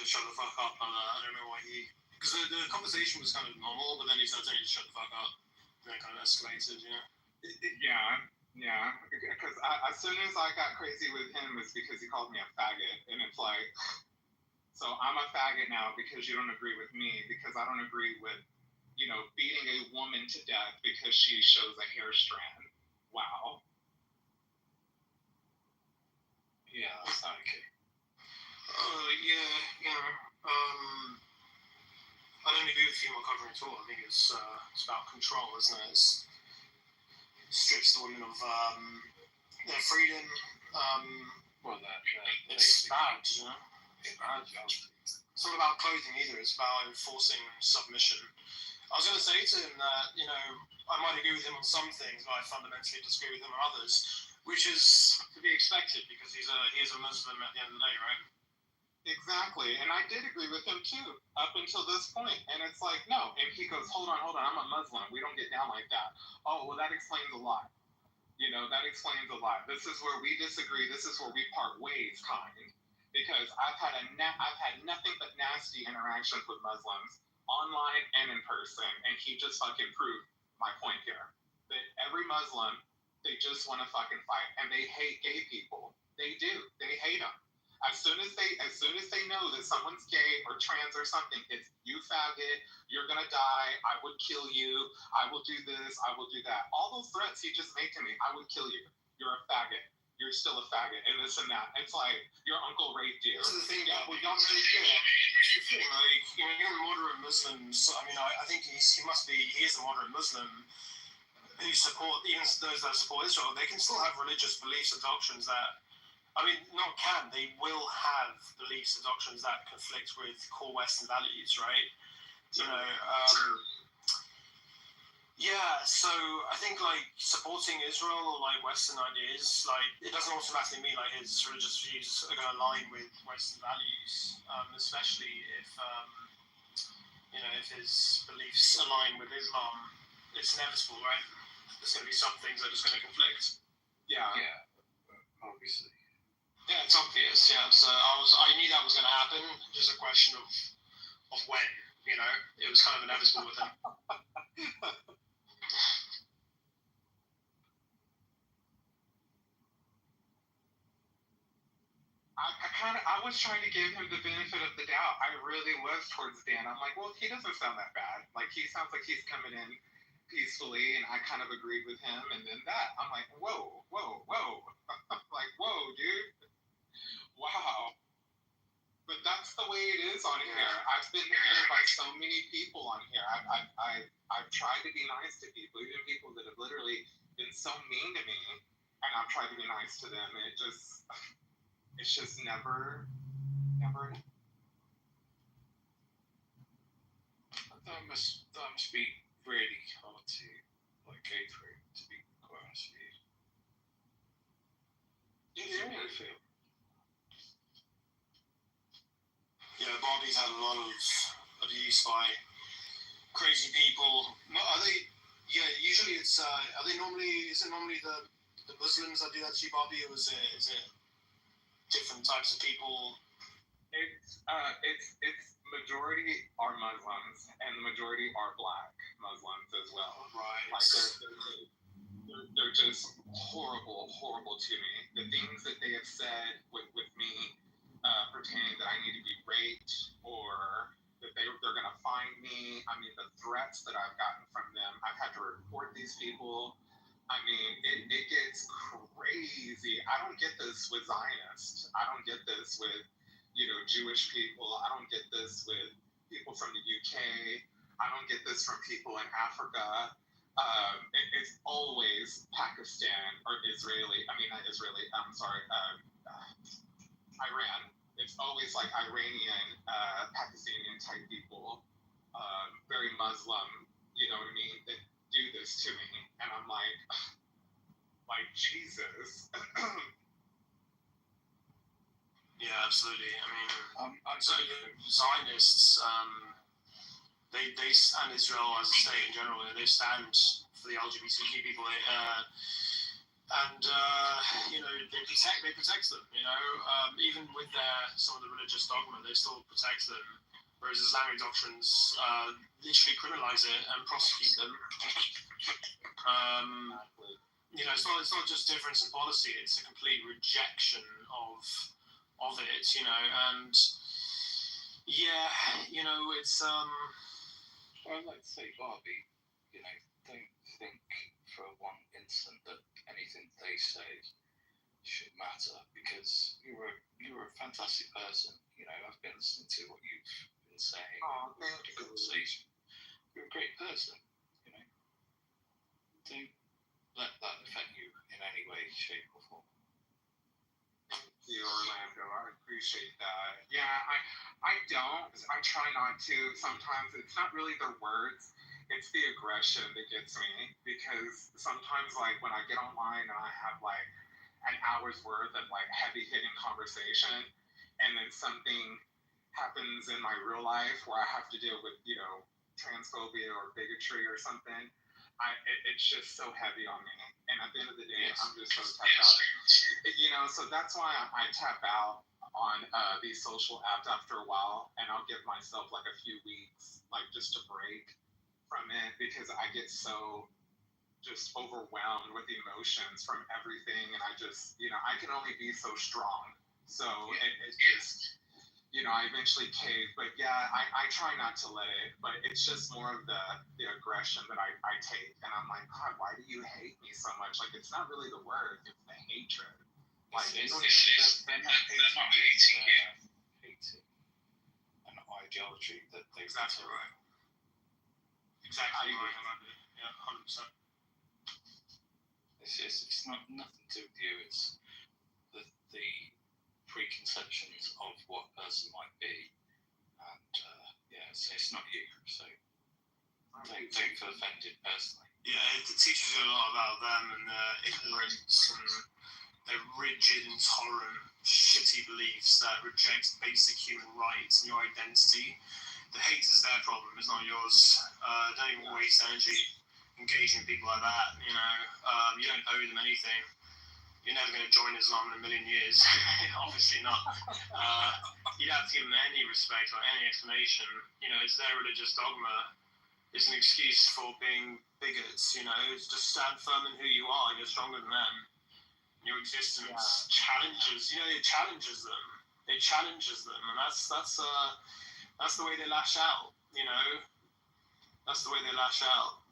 shut the fuck up. I don't know why because the conversation was kind of normal, but then he started telling you to shut the fuck up. And then kind of escalated, you know? Yeah. Because as soon as I got crazy with him, it's because he called me a faggot. And it's like, so I'm a faggot now because you don't agree with me, because I don't agree with, beating a woman to death because she shows a hair strand. Wow. Yeah, that's not okay. I don't agree with female covering at all. I think it's about control, isn't it? It strips the women of their freedom. It's bad, you know? It's not about clothing either. It's about enforcing submission. I was going to say to him that, I might agree with him on some things, but I fundamentally disagree with him on others, which is to be expected because he is a Muslim at the end of the day, right? Exactly. And I did agree with him too, up until this point. And it's like, no. And he goes, hold on, I'm a Muslim. We don't get down like that. Oh, well, that explains a lot. That explains a lot. This is where we disagree. This is where we part ways, Kind. Because I've had nothing but nasty interactions with Muslims, online and in person. And he just fucking proved my point here. That every Muslim, they just want to fucking fight. And they hate gay people. They do. They hate them. As soon as they know that someone's gay or trans or something, it's you faggot, you're gonna die, I would kill you, I will do this, I will do that. All those threats he just made to me, I would kill you, you're a faggot, you're still a faggot, and this and that. It's like your uncle raped you. That's the thing. Yeah, well, y'all really shit. Even moderate Muslims. I mean, I think he is a moderate Muslim who support even those that support Israel. They can still have religious beliefs and doctrines that. They will have beliefs and doctrines that conflict with core Western values, right? So I think supporting Israel or Western ideas, it doesn't automatically mean his religious views are going to align with Western values, especially if his beliefs align with Islam. It's inevitable, right? There's going to be some things that are just going to conflict. Yeah, obviously. Yeah, it's obvious. Yeah, so I knew that was going to happen. Just a question of when. It was kind of inevitable with him. I was trying to give him the benefit of the doubt. I really was towards Dan. I'm like, well, he doesn't sound that bad. He sounds like he's coming in peacefully, and I kind of agreed with him. And then I'm like, whoa. Like, whoa, dude. Wow. But that's the way it is on here. I've been hit by so many people on here. I've tried to be nice to people, even people that have literally been so mean to me, and I've tried to be nice to them, and it's just never. That must be really hard to go through, to be quite honest with you. Yeah, Bobby's had a lot of abuse by crazy people. Are they? Yeah, usually it's. Are they normally? Is it normally the the Muslims that do that to you, Bobby, or is it different types of people? It's majority are Muslims, and the majority are Black Muslims as well. Right. Like they're just horrible to me. The things that they have said with me, pertaining that I need to be raped or that they're gonna find me. I mean, the threats that I've gotten from them. I've had to report these people. I mean, it gets crazy. I don't get this with Zionists. I don't get this with, Jewish people. I don't get this with people from the UK. I don't get this from people in Africa. It's always Pakistan or Israeli. I mean, not Israeli. I'm sorry, Iran. It's always like Iranian, Pakistani type people, very Muslim. You know what I mean? That do this to me, and I'm like Jesus. Yeah, absolutely. I mean, so Zionists, they and Israel as a state in general, they stand for the LGBTQ people, and they protect them. Even with some of the religious dogma, they still protect them. Whereas Islamic doctrines literally criminalize it and prosecute them. It's not just difference in policy; it's a complete rejection of it, and it's I'd like to say, Barbie, don't think for one instant that anything they say should matter, because you're a fantastic person. I've been listening to what you've been saying. Thank you. Conversation. You're a great person. Don't let that affect you in any way, shape, or form. Thank you, Orlando. I appreciate that. Yeah, I don't. I try not to. Sometimes it's not really the words. It's the aggression that gets me, because sometimes, like, when I get online and I have, like, an hour's worth of, like, heavy-hitting conversation, and then something happens in my real life where I have to deal with, transphobia or bigotry or something, it's just so heavy on me. And at the end of the day, Yes. I'm just so tapped out. So that's why I tap out on these social apps after a while, and I'll give myself like a few weeks, like, just to break from it, because I get so just overwhelmed with emotions from everything, and I just, I can only be so strong. So it just, I eventually cave, but yeah, I try not to let it, but it's just more of the aggression that I take, and I'm like, God, why do you hate me so much? Like, it's not really the word, it's the hatred. Like, It's they're not hating you. Hating an ideology that they exactly right. Exactly right. I love it. Yeah, 100%. It's not nothing to do with you. It's the preconceptions of what a person might be, and it's not you. So don't feel offended personally. Yeah, it teaches you a lot about them and their ignorance and their rigid, intolerant, shitty beliefs that reject basic human rights and your identity. The hate is their problem, it's not yours. Don't even waste energy engaging people like that. You don't owe them anything. You're never going to join Islam in a million years. Obviously not. You don't have to give them any respect or any explanation. It's their religious dogma. It's an excuse for being bigots. It's just stand firm in who you are. You're stronger than them. Your existence challenges. It challenges them. It challenges them, and that's the way they lash out. That's the way they lash out.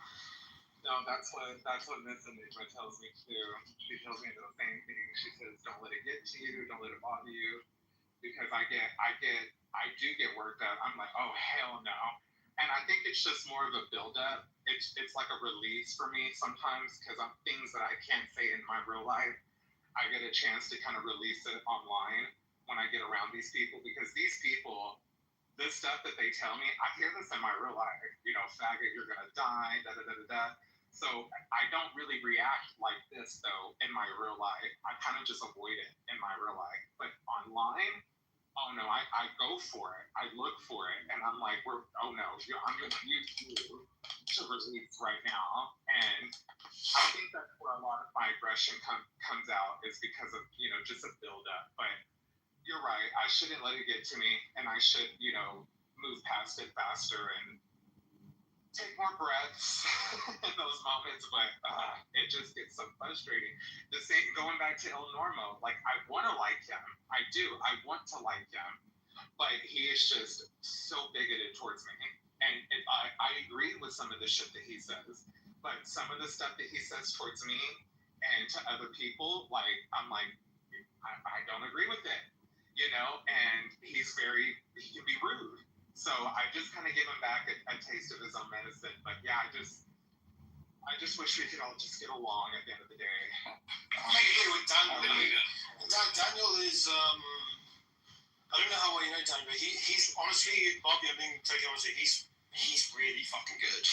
No, that's what Miss Enigma tells me too. She tells me the same thing. She says, "Don't let it get to you. Don't let it bother you," because I do get worked up. I'm like, oh hell no. And I think it's just more of a build-up. It's like a release for me sometimes, because I'm things that I can't say in my real life. I get a chance to kind of release it online when I get around these people, because these people, this stuff that they tell me, I hear this in my real life. Faggot, you're gonna die, da da da da da. So I don't really react like this though in my real life. I kind of just avoid it in my real life. But online, oh no, I go for it. I look for it, and I'm like, I'm gonna use you to release right now, and I think that's where a lot of my aggression comes out is because of, you know, just a buildup. But you're right. I shouldn't let it get to me, and I should, you know, move past it faster and take more breaths in those moments. But it just gets so frustrating. The same going back to El Normo. Like, I want to like him. I do. I want to like him. But he is just so bigoted towards me. And I agree with some of the shit that he says. But some of the stuff that he says towards me and to other people, like, I'm like, I don't agree with it. You know, and he can be rude. So I just kind of give him back a taste of his own medicine. But yeah, I just wish we could all just get along at the end of the day. I agree with Daniel. Daniel is, I don't know how well you know Daniel, but he's honestly, Bobby, I'm being totally honest with you, he's really fucking good.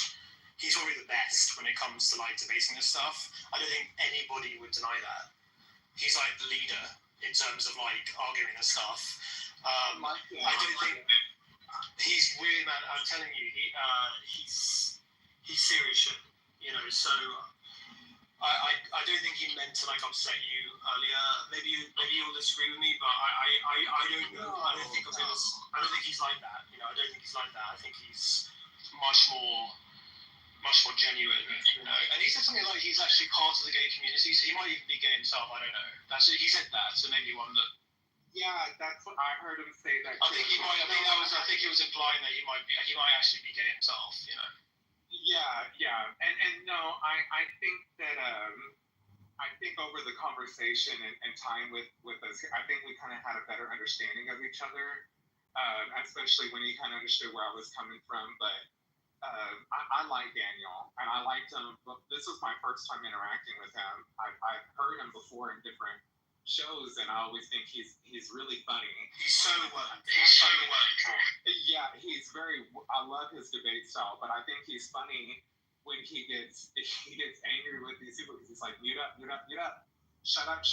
He's probably the best when it comes to like debating this stuff. I don't think anybody would deny that. He's like the leader in terms of like arguing this stuff. I don't think he's weird, man. I'm telling you, he's serious shit. You know, so I don't think he meant to like upset you earlier. Maybe you'll disagree with me, but I don't know. I don't think of him as. I don't think he's like that. You know, I don't think he's like that. I think he's much more genuine. You know, and he said something like he's actually part of the gay community, so he might even be gay himself. I don't know. He said that, so maybe one that. Yeah, that's what I heard him say. That I think he might. I think it was implying that he might actually be gay himself. You know. Yeah, and no, I think that I think over the conversation and time with us, I think we kind of had a better understanding of each other, especially when he kind of understood where I was coming from. But I like Daniel, and I liked him. But this was my first time interacting with him. I've heard him before in different shows, and I always think he's really funny. He's so funny. Yeah, he's very. I love his debate style, but I think he's funny when he gets angry with these people because he's like, mute up, shut up.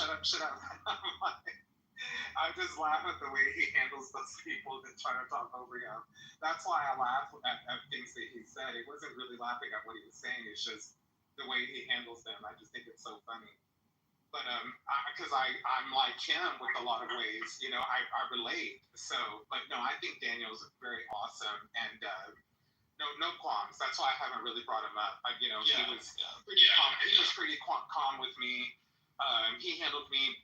I just laugh at the way he handles those people that try to talk over him. That's why I laugh at things that he said. It wasn't really laughing at what he was saying. It's just the way he handles them. I just think it's so funny. But because I'm like him with a lot of ways, you know, I relate. So, but no, I think Daniel's very awesome, and no qualms. That's why I haven't really brought him up. He was pretty calm. He was pretty calm with me. He handled me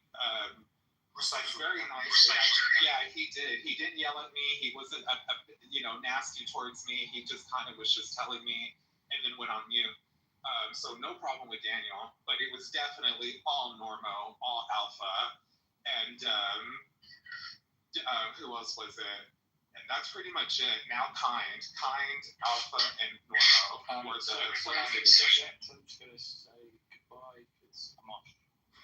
very nicely. Yeah, he did. He didn't yell at me. He wasn't nasty towards me. He just kind of was just telling me, and then went on mute. So no problem with Daniel, but it was definitely all Normo, all Alpha, and who else was it? And that's pretty much it. Now Kind, Alpha, and Normo were the big session. I'm just gonna say goodbye because I'm off.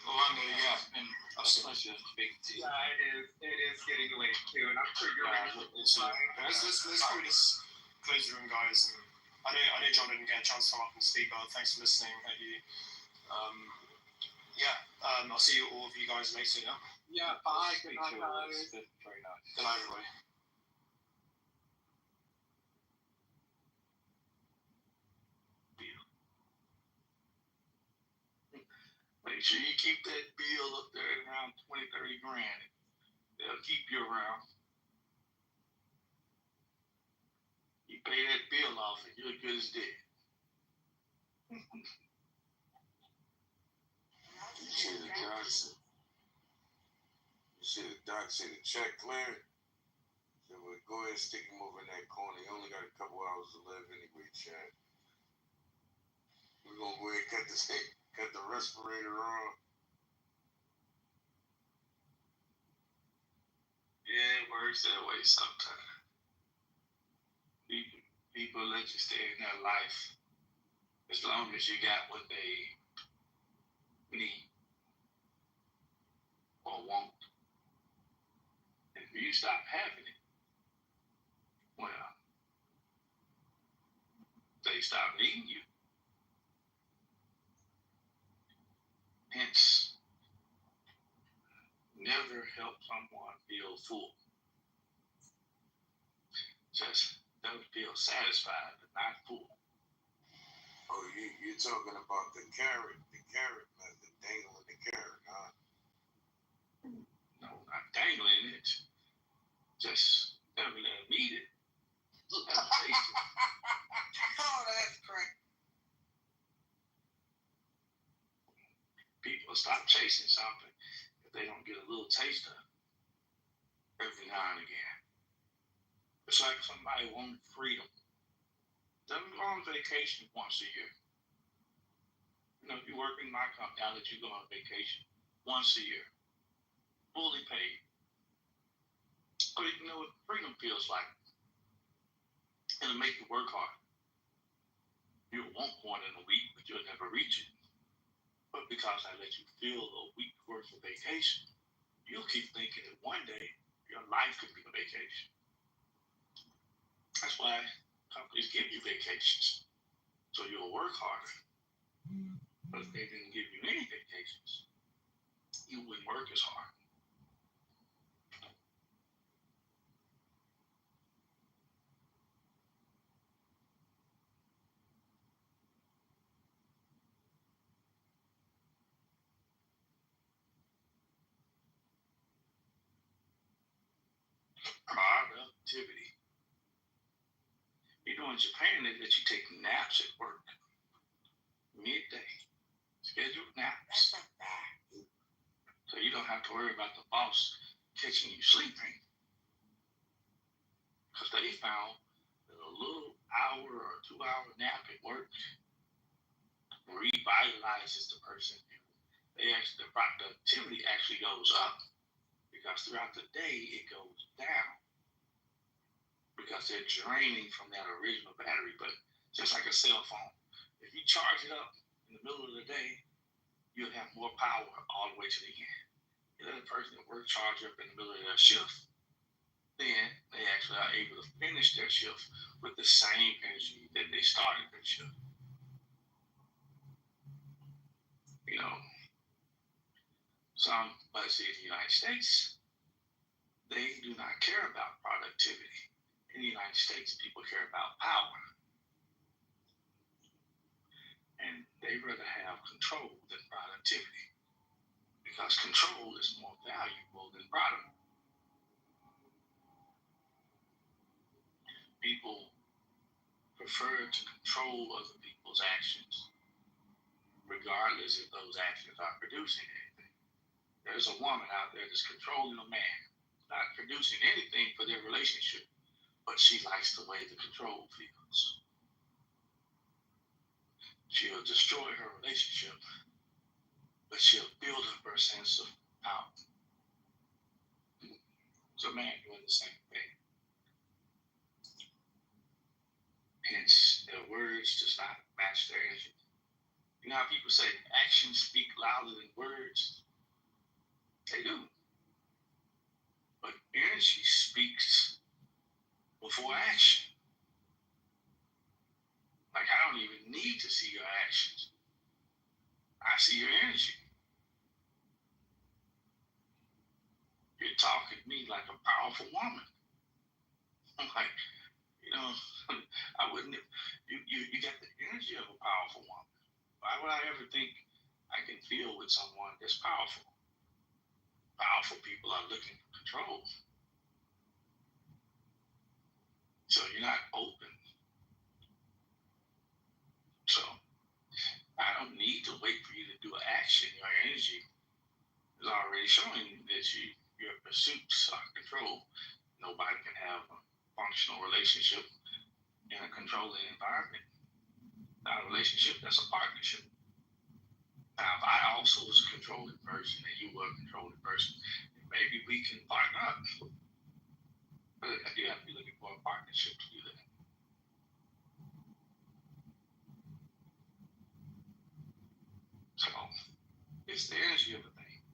Orlando, yeah, and Pleasure speaking to you. Yeah, it is getting late too, and I'm sure you're ready. Let's probably just close the room, guys. And I know John didn't get a chance to come up and speak, but thanks for listening. I'll see all of you guys later. Yeah, bye. Good night, guys. Very nice. Good night, everybody. Make sure you keep that bill up there at around 20-30 grand. They'll keep you around. You pay that bill off and you're good as dead. You see the doc say the check cleared? So we'll go ahead and stick him over in that corner. He only got a couple hours to live anyway, Chad. We're gonna go ahead and cut the respirator on. Yeah, it works that way sometimes. People let you stay in their life as long as you got what they need or want. And if you stop having it, well, they stop needing you. Hence, never help someone feel full. Just don't feel satisfied but not full. You're talking about the carrot method, dangling the carrot, huh? No, not dangling it. Just never let them eat it. Let them taste it. Oh, that's correct. People stop chasing something if they don't get a little taste of it every now and again. It's like somebody wanting freedom. Them go on vacation once a year. You know, if you work in my company, I'll let you go on vacation once a year, fully paid. So you can know what freedom feels like. It'll make you work hard. You'll want one in a week, but you'll never reach it. But because I let you feel a week worth of vacation, you'll keep thinking that one day your life could be a vacation. That's why companies give you vacations, so you'll work harder. But if they didn't give you any vacations, you wouldn't work as hard. Productivity. You know, in Japan, they let you take naps at work. Midday. Scheduled naps. So you don't have to worry about the boss catching you sleeping. Because they found that a little hour or 2 hour nap at work revitalizes the person. The productivity actually goes up because throughout the day it goes down because they're draining from that original battery. But just like a cell phone, if you charge it up in the middle of the day, you'll have more power all the way to the end. You let a person at work charge up in the middle of their shift, then they actually are able to finish their shift with the same energy that they started their shift. You know, some, let's say in the United States, they do not care about productivity. In the United States, people care about power. And they rather have control than productivity because control is more valuable than product. People prefer to control other people's actions, regardless if those actions are producing anything. There's a woman out there that's controlling a man, not producing anything for their relationship, but she likes the way the control feels. She'll destroy her relationship, but she'll build up her sense of power. It's a man doing the same thing. Hence, their words does not match their energy. You know how people say actions speak louder than words? They do. But energy speaks before action. Like, I don't even need to see your actions. I see your energy. You're talking to me like a powerful woman. I'm like, you know, I wouldn't, you got the energy of a powerful woman. Why would I ever think I can feel with someone that's powerful? Powerful people are looking for control. So you're not open. So I don't need to wait for you to do an action. Your energy is already showing that your pursuits are controlled. Nobody can have a functional relationship in a controlling environment. Not a relationship, that's a partnership. Now, if I also was a controlling person and you were a controlling person, maybe we can partner up. But you have to be looking for a partnership to do that. So, it's the energy of the thing.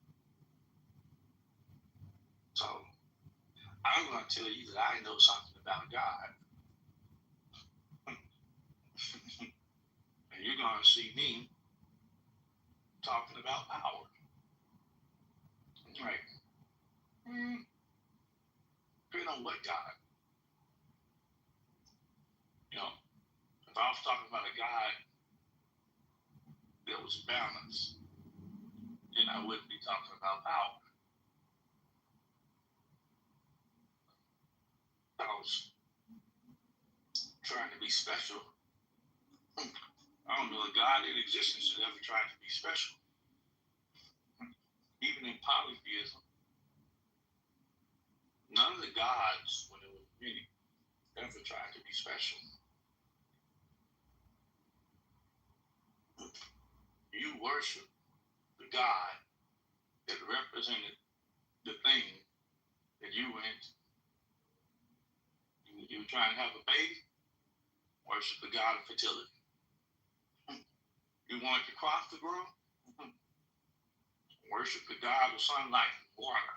So, I'm going to tell you that I know something about God. And you're going to see me talking about power. Right. Depending on what God. You know, if I was talking about a God was balance, then I wouldn't be talking about power. I was trying to be special. I don't know a God in existence that ever tried to be special. Even in polytheism, none of the gods, when there were many, ever tried to be special. You worship the God that represented the thing that you went. You were trying to have a baby, worship the God of fertility. You wanted the crop to grow, worship the God of sunlight and water.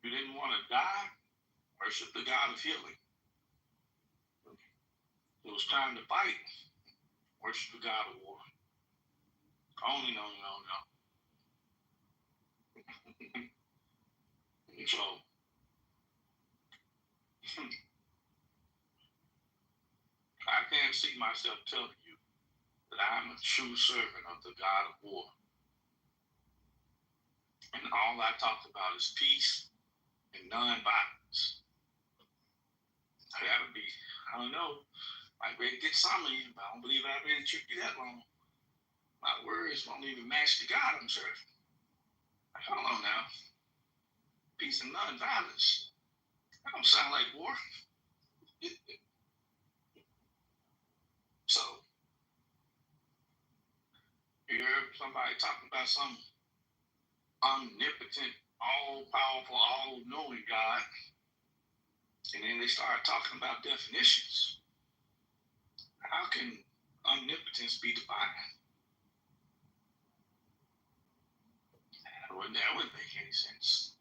You didn't want to die, worship the God of healing. It was time to fight, worship the God of war. On and on and on and on. So, I can't see myself telling you that I'm a true servant of the God of war. And all I talked about is peace and non-violence. That would be, I don't know, might be get some of you, but I don't believe I've been tricked you that long. My words won't even match the God I'm serving. Like, hold on now. Peace and non-violence. That don't sound like war. So, you heard somebody talking about some omnipotent, all-powerful, all-knowing God, and then they start talking about definitions. How can omnipotence be defined? That wouldn't make any sense.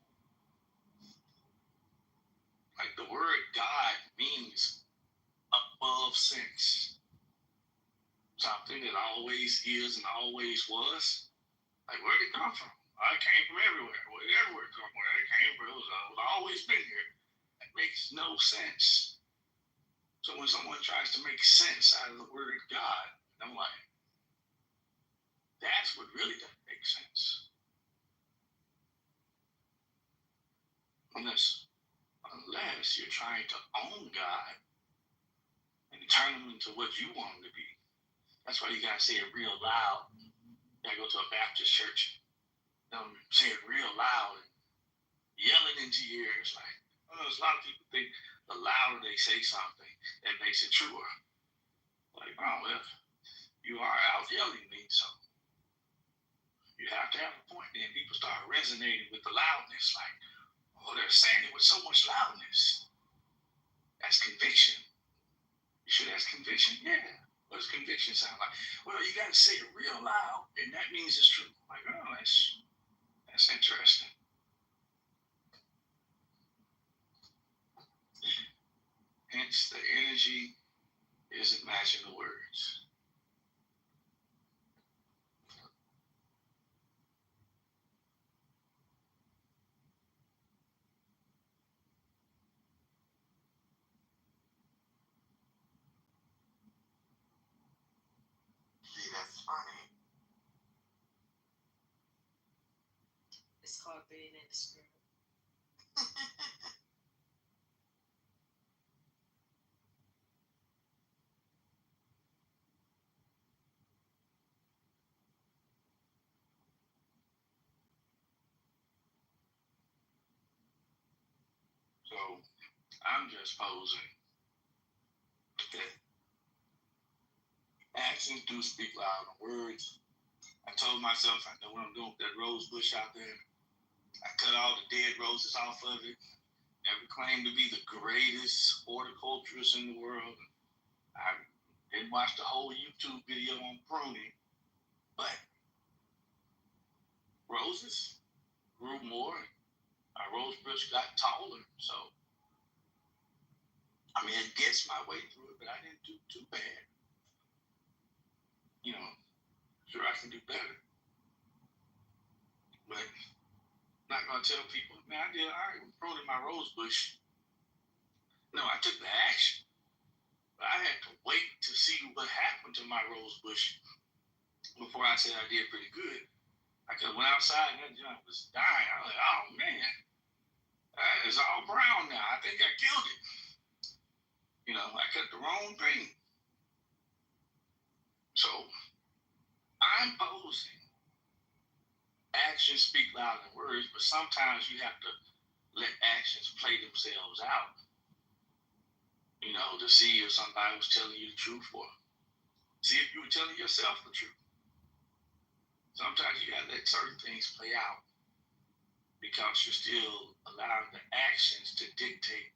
Like the word God means above sense. Something that always is and always was. Like where did it come from? It came from everywhere. Well, everywhere it come from. Where it came from, it was always been here. That makes no sense. So when someone tries to make sense out of the word God, I'm like, that's what really doesn't make sense. Unless you're trying to own God and turn him into what you want him to be. That's why you gotta say it real loud. You gotta go to a Baptist church, say it real loud, and yell it into your ears. Like, there's a lot of people think the louder they say something, that makes it truer. Like, oh well, you are out yelling me, so you have to have a point. Then people start resonating with the loudness, like, oh, they're saying it with so much loudness. That's conviction. You sure that's conviction? Yeah. What does conviction sound like? Well, you got to say it real loud, and that means it's true. Like, oh, that's interesting. Hence, the energy isn't matching the words. See, that's funny. It's called being in the spirit. So, I'm just posing that actions do speak louder than words. I told myself I know what I'm doing with that rose bush out there. I cut all the dead roses off of it. Never claimed to be the greatest horticulturist in the world. I didn't watch the whole YouTube video on pruning, but roses grew more. My rose bush got taller, so I mean it gets my way through it, but I didn't do too bad. You know, sure I can do better, but I'm not gonna tell people, man, I did all right with pruning my rose bush. No, I took the action, but I had to wait to see what happened to my rose bush before I said I did pretty good. I could have went outside and that junk was dying. I was like, oh man, it's all brown now. I think I killed it. You know, I cut the wrong thing. So I'm posing. Actions speak louder than words, but sometimes you have to let actions play themselves out. You know, to see if somebody was telling you the truth or see if you were telling yourself the truth. Sometimes you gotta let certain things play out because you're still allowing the actions to dictate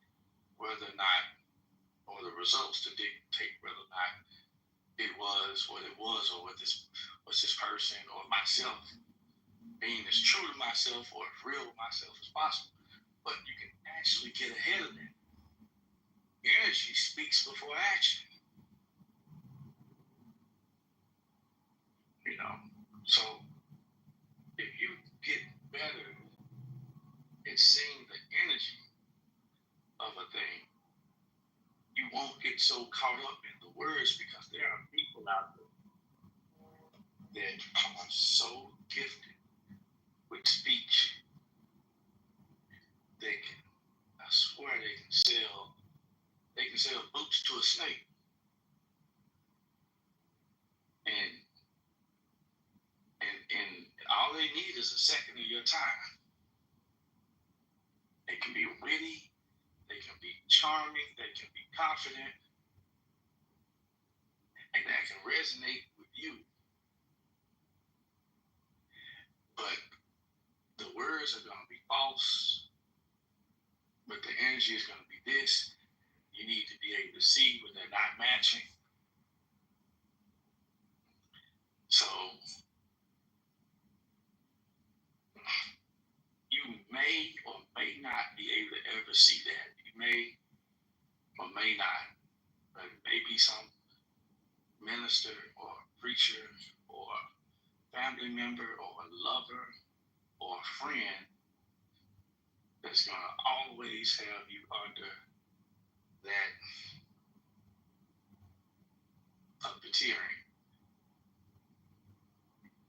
whether or not, or the results to dictate whether or not it was what it was, or what this was this person or myself being as true to myself or as real to myself as possible. But you can actually get ahead of that. Energy speaks before action. You know, so if you get better at seeing the energy of a thing, you won't get so caught up in the words, because there are people out there that are so gifted with speech. They can, I swear they can sell boots to a snake. And all they need is a second of your time. They can be witty, they can be charming, they can be confident, and that can resonate with you. But the words are going to be false, but the energy is going to be this. You need to be able to see when they're not matching. So you may or may not be able to ever see that. You may or may not. But maybe some minister or preacher or family member or a lover or a friend that's going to always have you under that puppeteering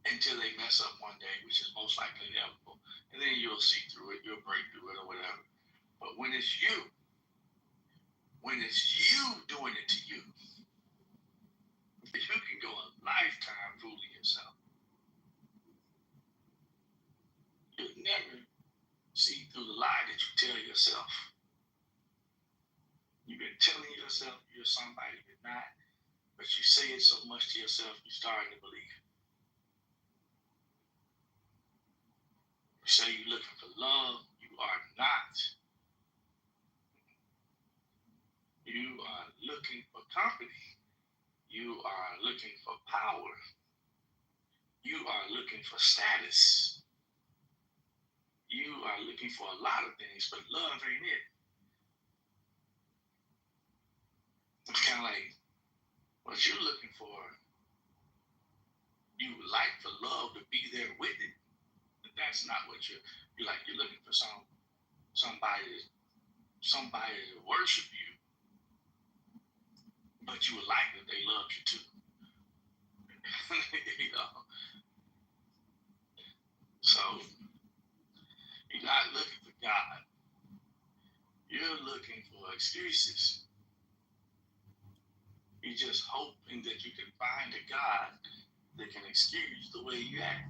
until they mess up one day, which is most likely inevitable. And then you'll see through it, you'll break through it or whatever. But when it's you doing it to you, you can go a lifetime fooling yourself. You'll never see through the lie that you tell yourself. You've been telling yourself you're somebody you're not, but you say it so much to yourself, you're starting to believe it. You say you're looking for love, you are not. You are looking for company. You are looking for power. You are looking for status. You are looking for a lot of things, but love ain't it. It's kind of like what you're looking for. You would like for love to be there with it, but that's not what you're like. You're looking for somebody to worship you, but you would like that they loved you too. You know. So you're not looking for God. You're looking for excuses. You're just hoping that you can find a God that can excuse the way you act.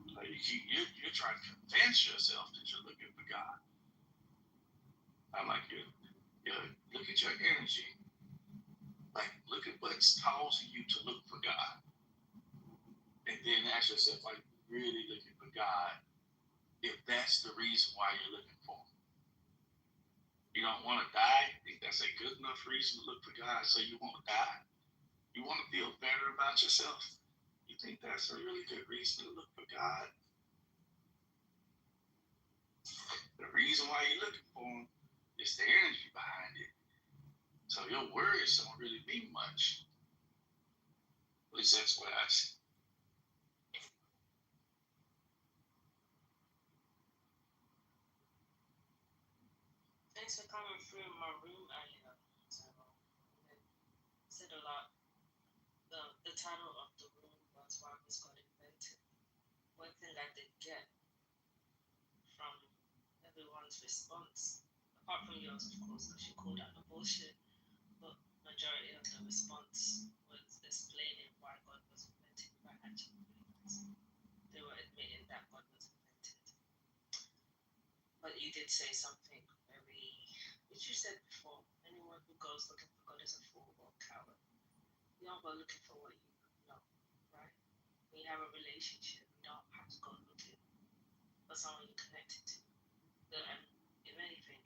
So you're trying to convince yourself that you're looking for God. I'm like, you look at your energy. Like, look at what's causing you to look for God. And then ask yourself, are you really looking for God? If that's the reason why you're looking for him. You don't want to die? I think that's a good enough reason to look for God, so you won't die. You want to feel better about yourself? You think that's a really good reason to look for God? The reason why you're looking for him is the energy behind it. So your words don't really mean much. At least that's what I see. Thanks for coming through my room earlier. So, said a lot. The title of the room was Why Was God Invented? One thing I did get from everyone's response, apart from yours, of course, because you called out the bullshit, but majority of the response was explaining why God was invented by actual humans. They were admitting that God was invented. But you did say something very, which you said before, anyone who goes looking for God is a fool or a coward. You don't go looking for what you know, right? When you have a relationship, you don't have to go looking for someone you're connected to. And if anything,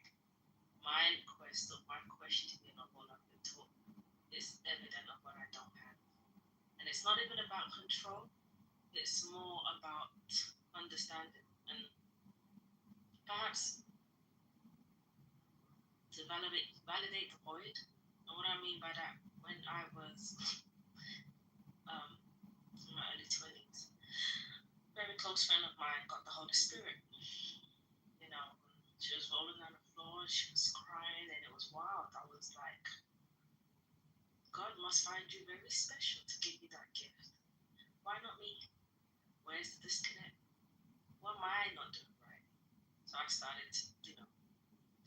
my quest of my questioning of what I've been taught is evident of what I don't have. And it's not even about control, it's more about understanding and perhaps to validate the void. And what I mean by that, when I was in my early 20s, a very close friend of mine got the Holy Spirit. You know, she was rolling on the floor, she was crying, and it was wild. I was like, God must find you very special to give you that gift. Why not me? Where's the disconnect? What am I not doing right? So I started to,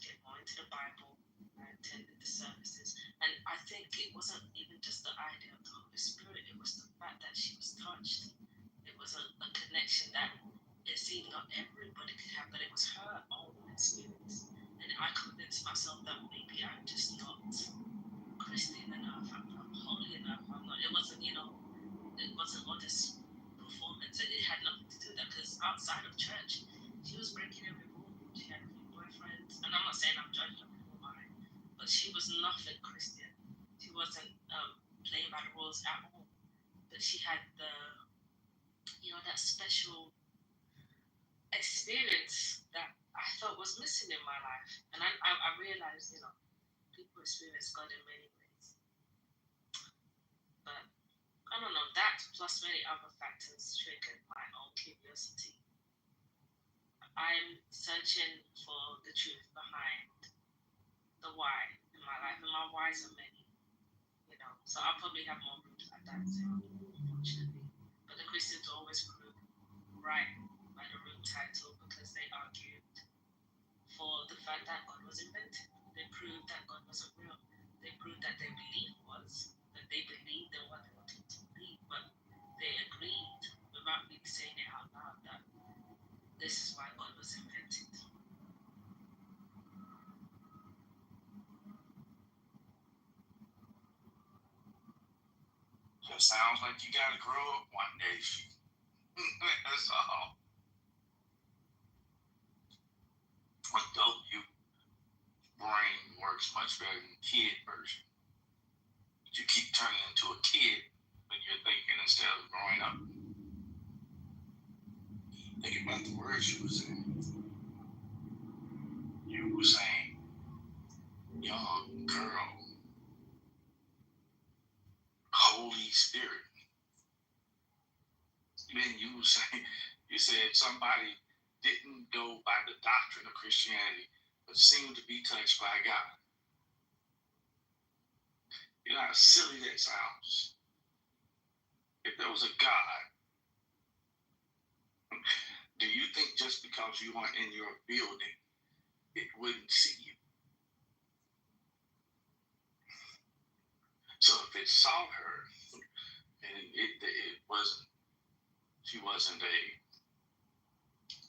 get more into the Bible. I attended the services. And I think it wasn't even just the idea of the Holy Spirit, it was the fact that she was touched. It was a connection that it seemed not everybody could have, but it was her own experience. And I convinced myself that maybe I'm just not Christian enough, I'm not holy enough, it wasn't, it wasn't all this performance. It had nothing to do with that, because outside of church, she was breaking every rule. She had a few boyfriends, and I'm not saying I'm judging her, but she was nothing Christian. She wasn't playing by the rules at all. But she had that special experience that I felt was missing in my life. And I realized, people experience God in many ways. But I don't know, that plus many other factors triggered my own curiosity. I'm searching for the truth behind the why in my life, and my whys are many, So I'll probably have more rooms like that soon, unfortunately. But the Christians always prove right by the room title because they argued for the fact that God was invented. They proved that God wasn't real. They proved that their belief was that they believed in what they wanted to believe, but they agreed without really saying it out loud that this is why God was invented. So it sounds like you gotta grow up one day. That's all. Adult you brain works much better than the kid version. You keep turning into a kid when you're thinking instead of growing up. Think about the words you were saying. You were saying, young girl, Holy Spirit. Then you said somebody didn't go by the doctrine of Christianity, but seemed to be touched by God. You know how silly that sounds. If there was a God, do you think just because you aren't in your building, it wouldn't see you? So if it saw her, and it wasn't, she wasn't a,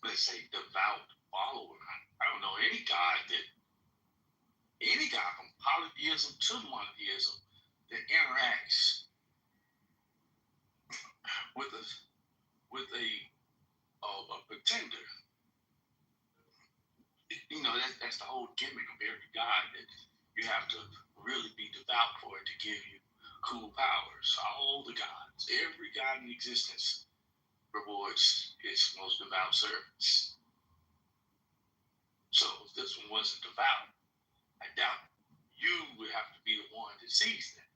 let's say, devout follower. I don't know any God from polytheism to monotheism that interacts with a pretender. That's the whole gimmick of every God, that you have to really be devout for it to give you cool powers. All the gods, every God in existence rewards its most devout servants. So if this one wasn't devout, I doubt you would have to be the one that sees that.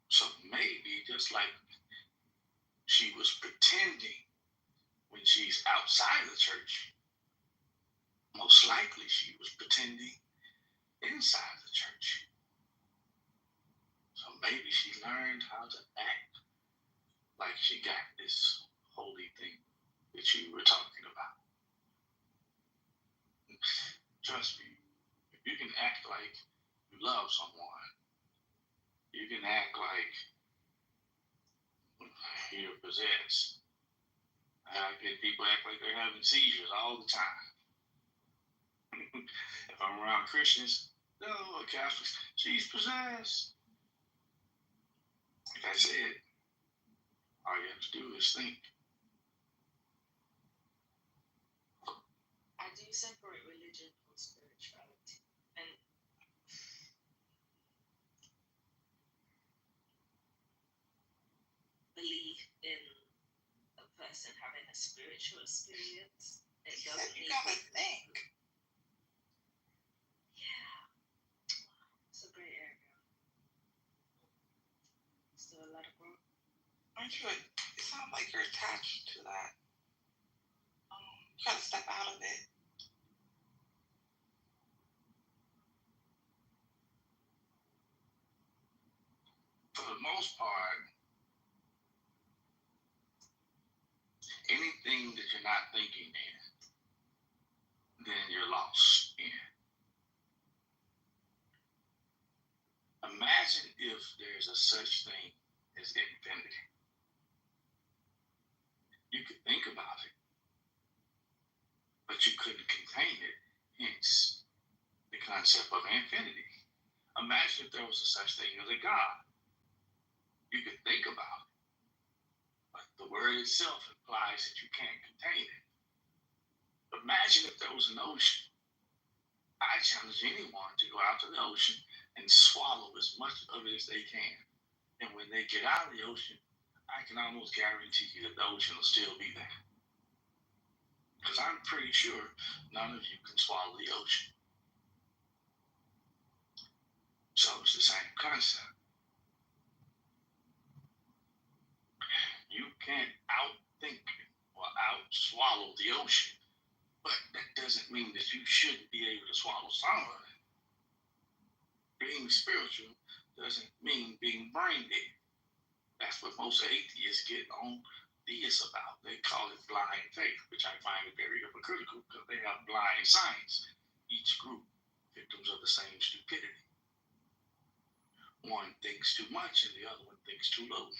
So maybe just like she was pretending when she's outside the church, Most likely she was pretending inside the church. So maybe she learned how to act like she got this holy thing that you were talking about. Trust me, if you can act like you love someone, you can act like you're possessed. I get people act like they're having seizures all the time. If I'm around Christians, no, Catholics, she's possessed. Like I said, all you have to do is think. I do separate religion from spirituality, and belief in a person having a spiritual experience. It doesn't You need gotta to- think. Yeah, it's a great area. Still a lot of growth. Aren't you? It sounds like you're attached to that. You gotta step out of it. For the most part, anything that you're not thinking in, then you're lost in. Imagine if there's a such thing as infinity. You could think about it, but you couldn't contain it, hence the concept of infinity. Imagine if there was a such thing as a God. You could think about it, but the word itself implies that you can't contain it. Imagine if there was an ocean. I challenge anyone to go out to the ocean and swallow as much of it as they can. And when they get out of the ocean, I can almost guarantee you that the ocean will still be there. Because I'm pretty sure none of you can swallow the ocean. So it's the same concept. You can't outthink or outswallow the ocean, but that doesn't mean that you shouldn't be able to swallow some of it. Being spiritual doesn't mean being brain dead. That's what most atheists get on theists about. They call it blind faith, which I find very hypocritical because they have blind science. Each group victims of the same stupidity. One thinks too much and the other one thinks too little.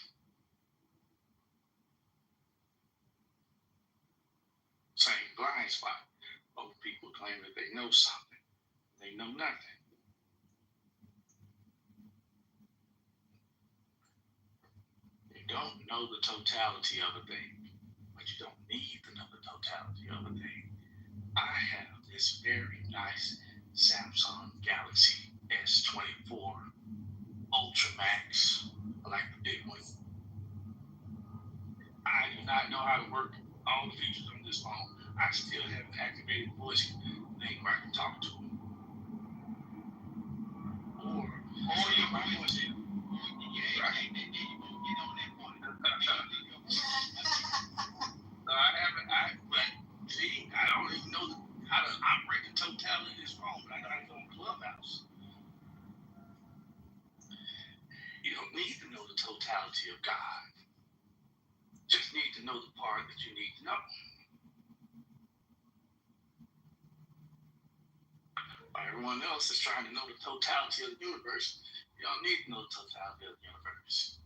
Same blind spot. Both people claim that they know something. They know nothing. You don't know the totality of a thing, but you don't need to know the totality of a thing. I have this very nice Samsung Galaxy S24 Ultra Max. I like the big one. I do not know how to work all the features on this phone. I still haven't activated voice thing where I can talk to them. Or your voice in. Right. I don't even know how to operate the totality of this phone, but I know how to go on Clubhouse. You don't need to know the totality of God. Just need to know the part that you need to know. While everyone else is trying to know the totality of the universe, you don't need to know the totality of the universe.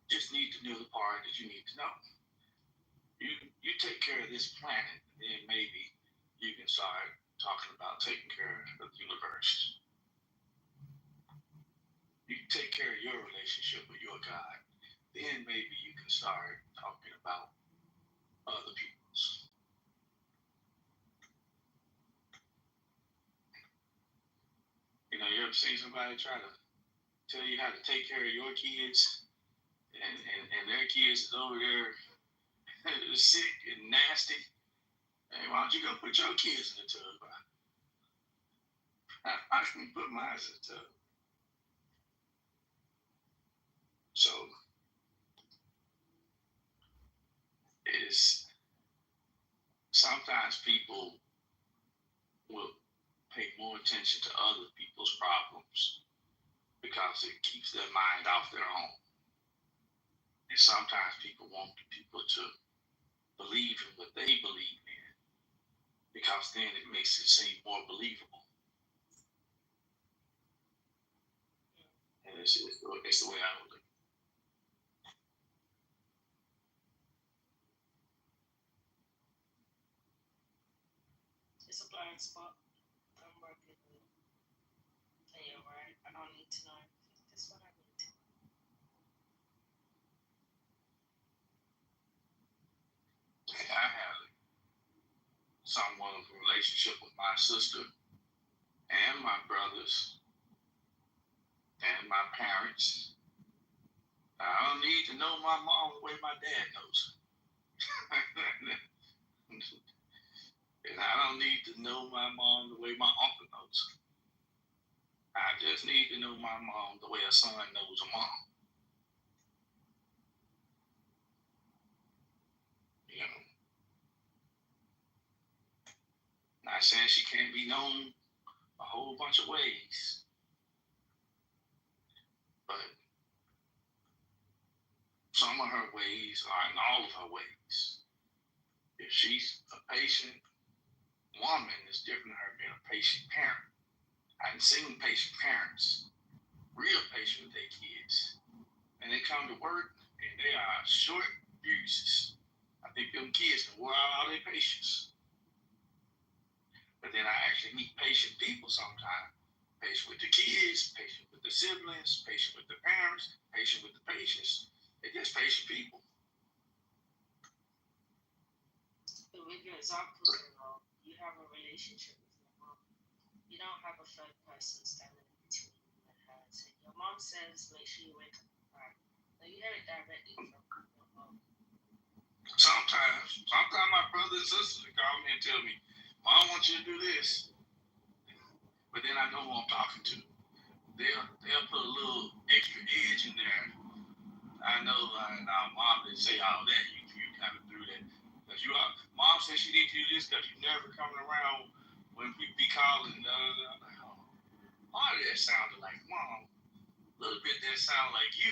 Just need to know the part that you need to know. You take care of this planet, and then maybe you can start talking about taking care of the universe. You take care of your relationship with your God, then maybe you can start talking about other people's. You know, you ever seen somebody try to tell you how to take care of your kids, and their kids is over there sick and nasty? Hey, why don't you go put your kids in the tub? I can put mine in the tub. So it's sometimes people pay more attention to other people's problems because it keeps their mind off their own. And sometimes people want people to believe in what they believe in because then it makes it seem more believable. And it's the way I would look. It's a blind spot. I'm working with it. And you're right. I don't need to know everything. That's what I need to know. I have somewhat of a relationship with my sister and my brothers and my parents. I don't need to know my mom the way my dad knows. And I don't need to know my mom the way my uncle knows. I just need to know my mom the way a son knows a mom. You know, not saying she can't be known a whole bunch of ways, but some of her ways are in all of her ways. If she's a patient woman, it's different than her being a patient parent. I've seen patient parents, real patient with their kids, and they come to work and they are short fuses. I think them kids can wear out all their patience. But then I actually meet patient people sometimes. Patient with the kids, patient with the siblings, patient with the parents, patient with the patients. They're just patient people. But with your examples, you have a relationship with your mom. You don't have a third person standing in between you and her. So your mom says, make sure you wake up at 5. Now you hear it directly from your mom. Sometimes my brothers and sisters call me and tell me, Mom wants you to do this. But then I know who I'm talking to. They'll put a little extra edge in there. I know now Mom didn't say all that. You kind of threw that. Because Mom said she needs to do this because you're never coming around when we be calling. Part of that sounded like Mom. A little bit that sounded like you.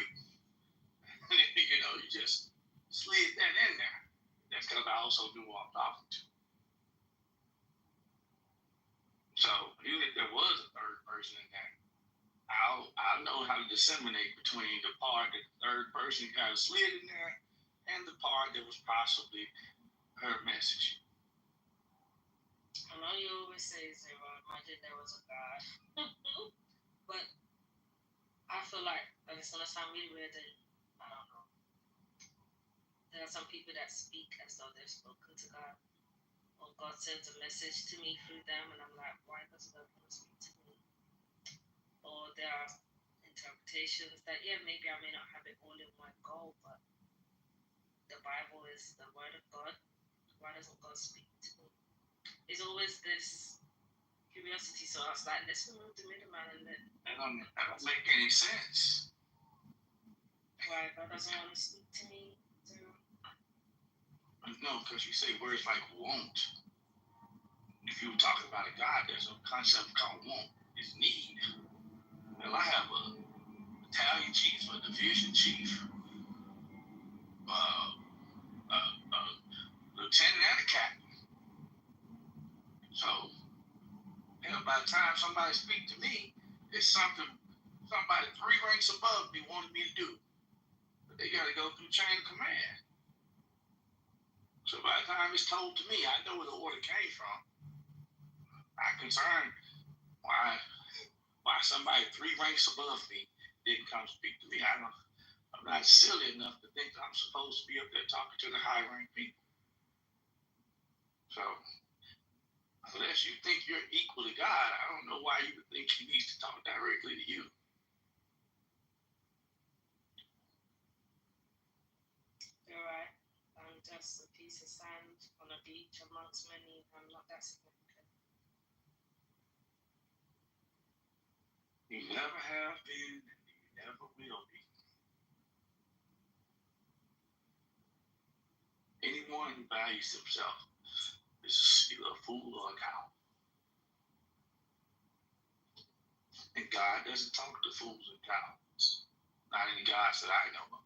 You know, you just slid that in there. That's because I also knew who I'm talking to. So even if there was a third person in there, I'll know how to disseminate between the part that the third person kind of slid in there and the part that was possibly her message. I know you always say, Zero, imagine there was a God. But I feel like it's going to sound really weird that, I don't know. There are some people that speak as though they've spoken to God. Or God sends a message to me through them, and I'm like, why does God want to speak to me? Or there are interpretations that, yeah, maybe I may not have it all in one go, but the Bible is the word of God. Why doesn't God speak to me? There's always this curiosity, so I was like, let's remove the middleman and let. That don't make any sense. Why God doesn't want to speak to me? No, because you say words like won't. If you were talking about a God, there's a concept called want. It's need. Well, I have a battalion chief, a division chief, lieutenant and a captain. So, by the time somebody speaks to me, it's something somebody 3 ranks above me wanted me to do. But they got to go through chain of command. So by the time it's told to me, I know where the order came from. I'm concerned why somebody 3 ranks above me didn't come speak to me. I'm not silly enough to think I'm supposed to be up there talking to the high-ranked people. So unless you think you're equal to God, I don't know why you would think He needs to talk directly to you. You're right. I'm just a piece of sand on a beach amongst many. I'm not that significant. You never have been, and you never will be. Anyone who values himself is either a fool or a cow. And God doesn't talk to fools and cowards. Not any gods that I know of.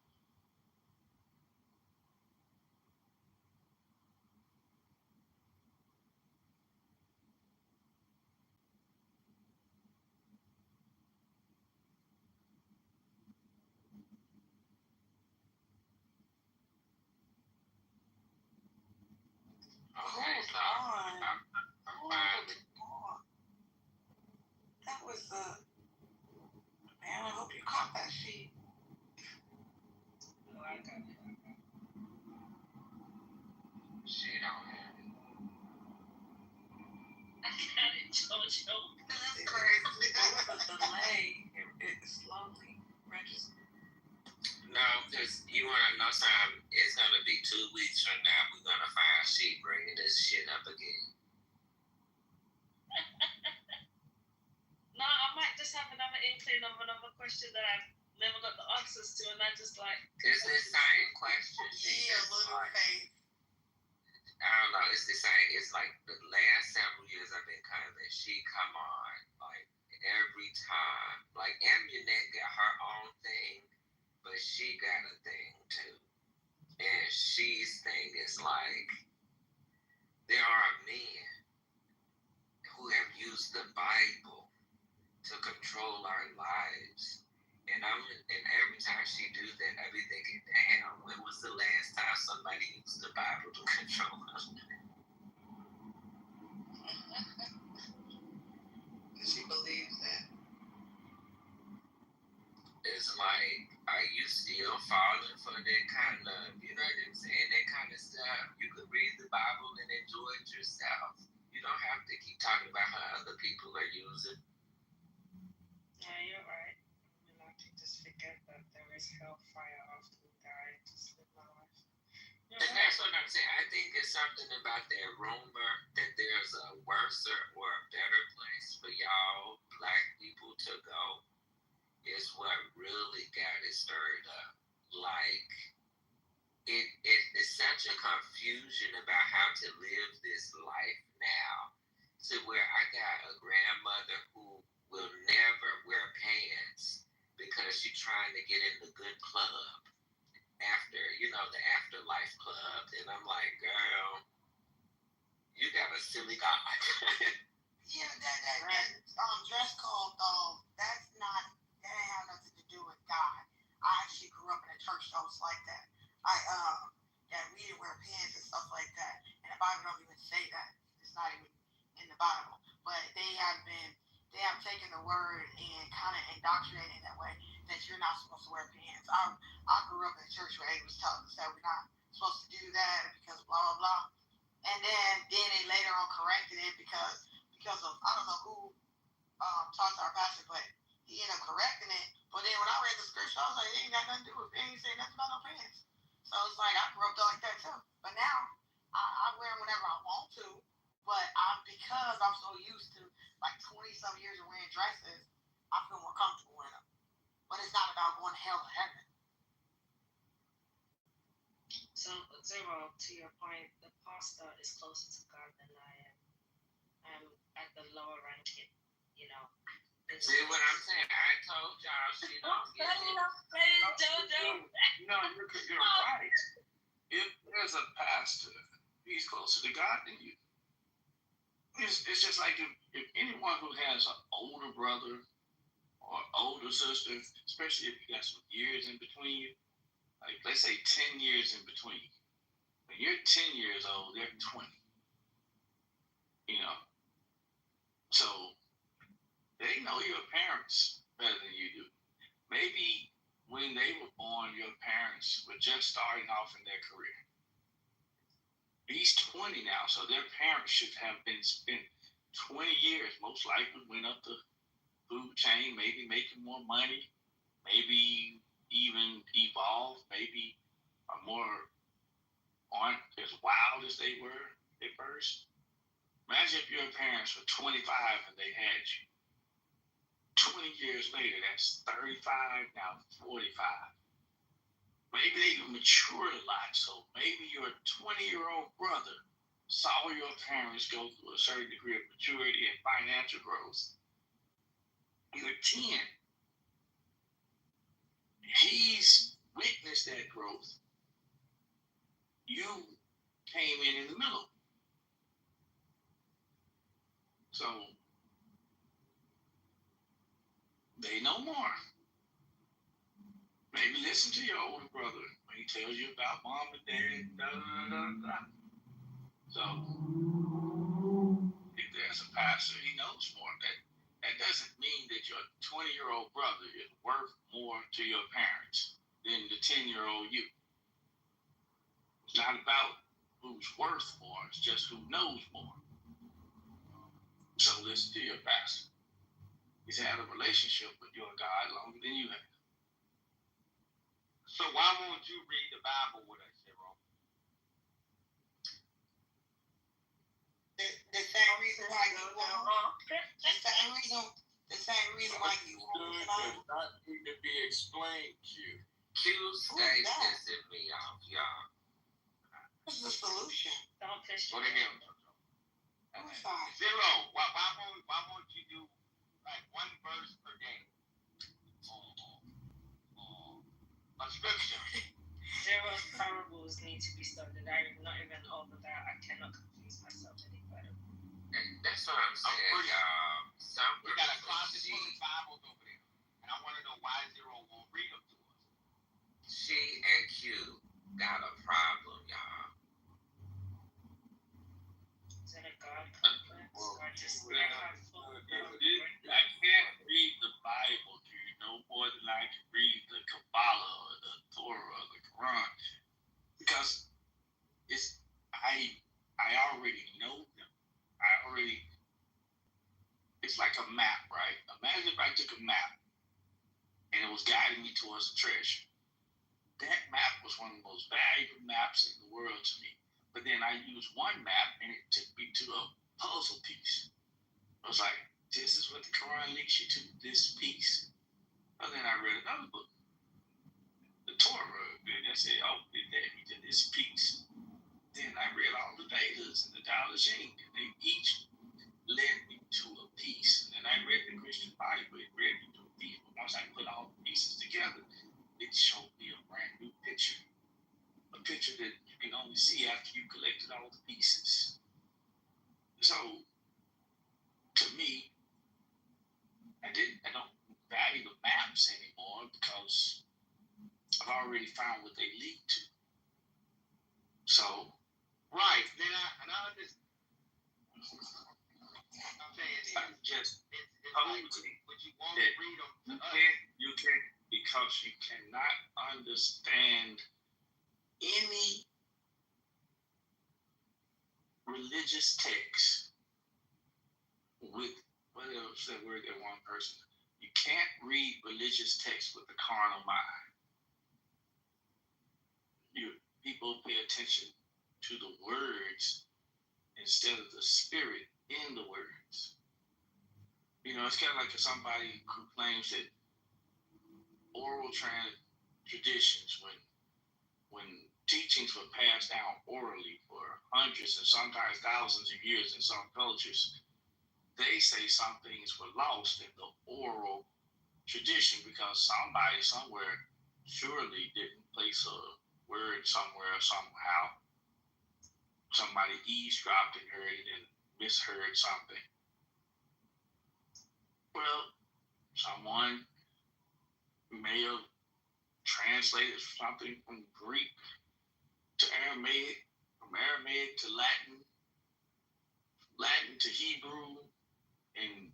Okay, so I'm fine. That was man, I hope you caught that sheet. Oh, I got it. She don't have it. I got it, Jojo. That's crazy. There was a delay. It slowly registered. No, because you want to know something, it's going to be 2 weeks from now. We're going to find she bringing this shit up again. No, I might just have another inkling of another question that I've never got the answers to, and I just like. It's the same question. Yeah, little face. I don't know. It's the same. It's like the last several years I've been coming, she come on like every time. Like Amunet got her own thing, but she got a thing too. And she's thing is like there are men who have used the Bible to control our lives. And every time she do that, I be thinking, damn, when was the last time somebody used the Bible to control us? She believes that. It's like, are you still falling for that kind of, you know what I'm saying, that kind of stuff? You could read the Bible and enjoy it yourself. You don't have to keep talking about how other people are using. Yeah, you're right. I mean, I can just forget that there is hellfire after we die. Just live my life. And that's what I'm saying. I think it's something about that rumor that there's a worse or a better place for y'all black people to go is what really got it stirred up. Like, it's such a confusion about how to live this life now, to where I got a grandmother who will never wear pants because she's trying to get in the good club after, the afterlife club. And I'm like, girl, you got a silly God. Yeah, that dress code though, that ain't have nothing to do with God. I actually grew up in a church that was like that. That we didn't wear pants and stuff like that. And the Bible don't even say that. It's not even in the Bible. But they have taken the word and kind of indoctrinated that way that you're not supposed to wear pants. I grew up in a church where they was telling us that we're not supposed to do that because blah blah blah. And then they later on corrected it because of I don't know who talked to our pastor, but he ended up correcting it. But then when I read the scripture, I was like, it ain't got nothing to do with it. It ain't saying nothing about no pants. So it's like I grew up like that too. But now I wear them whenever I want to. But because I'm so used to like 20-some years of wearing dresses, I feel more comfortable in them. But it's not about going to hell or heaven. So, Zero, to your point, the pastor is closer to God than I am. I'm at the lower ranking, See what I'm saying? I told y'all she don't get it. No, you're right. If there's a pastor, he's closer to God than you. It's just like if anyone who has an older brother or older sister, especially if you got some years in between you, like let's say 10 years in between. When you're 10 years old, they're 20. So they know your parents better than you do. Maybe when they were born, your parents were just starting off in their career. He's 20 now, so their parents should have been spent 20 years, most likely went up the food chain, maybe making more money, maybe even evolved, maybe aren't as wild as they were at first. Imagine if your parents were 25 and they had you. 20 years later, that's 35, now 45. Maybe they matured a lot, so maybe your 20-year-old brother saw your parents go through a certain degree of maturity and financial growth. He would 10. He's witnessed that growth. You came in the middle. So they know more. Maybe listen to your older brother when he tells you about mom and dad. So if there's a pastor, he knows more. That doesn't mean that your 20-year-old brother is worth more to your parents than the 10-year-old you. It's not about who's worth more, it's just who knows more. So listen to your pastor. He's had a relationship with your God longer than you have. So why won't you read the Bible with us, Zero? The same reason why you won't. The same reason why you won't. Does not need to be explained to you. Q stay pissing me off, y'all. What's the solution? Don't piss Go me to him. I'm sorry. Zero. Why won't you do like one verse per day? A scripture. Zero's parables need to be studied. I'm not even over that. I cannot confuse myself any better. And that's what I'm saying, y'all. Some We got a closet she, full of Bibles over there, and I want to know why Zero won't read them to us. she and Q got a problem, y'all. Is it a God complex? I just I have full I can't read the Bible to you no more than I can read the Kabbalah or the Torah or the Quran, because I already know them. It's like a map, right? Imagine if I took a map and it was guiding me towards a treasure. That map was one of the most valuable maps in the world to me. But then I used one map and it took me to a puzzle piece. I was like, this is what the Quran leads you to, this piece. And then I read another book, the Torah, and I said, oh, it led me to this piece. Then I read all the Vedas and the Tao Te Ching, and they each led me to a piece. And I read the Christian Bible, it led me to a piece. But once I put all the pieces together, it showed me a brand new picture. A picture that you can only see after you collected all the pieces. So, to me, I don't value the maps anymore because I've already found what they lead to. So, Right. Then I understand. I'm saying I'm just it's like, but you won't read them to us. You can't, because you cannot understand any religious text with, what else that word that one person, you can't read religious text with the carnal mind. People pay attention to the words instead of the spirit in the words. You know, it's kind of like somebody who claims that oral traditions, when teachings were passed down orally for hundreds and sometimes thousands of years in some cultures, they say some things were lost in the oral tradition because somebody somewhere surely didn't place a word somewhere somehow. Somebody eavesdropped and heard it and misheard something. Well, someone may have translated something from Greek to Aramaic, from Aramaic to Latin, Latin to Hebrew, and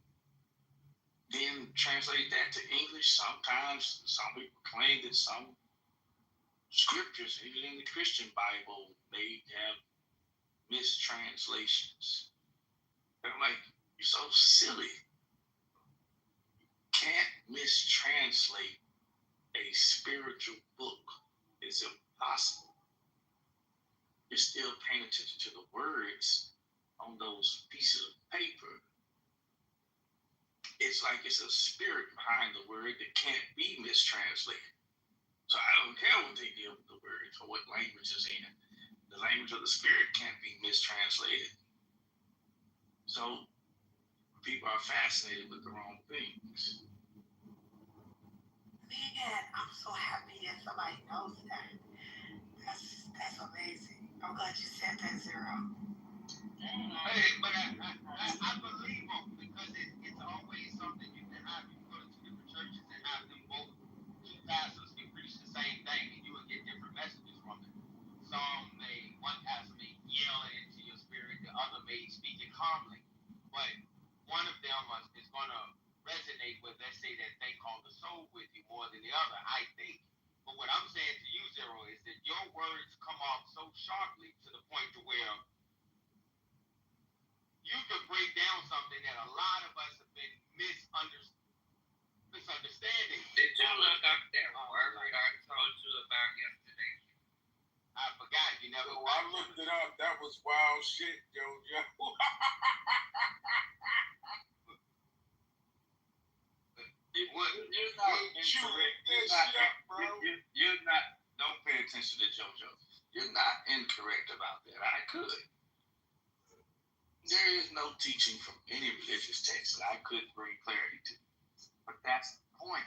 then translate that to English. Sometimes some people claim that some scriptures, even in the Christian Bible, may have mistranslations. And I'm like, you're so silly. Can't mistranslate a spiritual book. It's impossible. You're still paying attention to the words on those pieces of paper. It's like it's a spirit behind the word that can't be mistranslated. So I don't care what they do with the words or what language is in. The language of the spirit can't be mistranslated. So people are fascinated with the wrong things. Nobody knows that. That's amazing. I'm glad you said that, Zero. Hey, but I believe them because it's always something you can have. You go to two different churches and have them both, two pastors can preach the same thing and you will get different messages from it. One pastor may yell it into your spirit, the other may speak it calmly. But one of them is going to resonate with, let's say, that thing called the soul with you more than the other, I think. But what I'm saying to you, Zero, is that your words come off so sharply to the point to where you could break down something that a lot of us have been misunderstanding. Did you look up that word I told you about yesterday? I forgot. You never. So I looked it up. That was wild shit, Jojo. You're not. Don't pay attention to JoJo. You're not incorrect about that. I could. There is no teaching from any religious text that I could bring clarity to. But that's the point.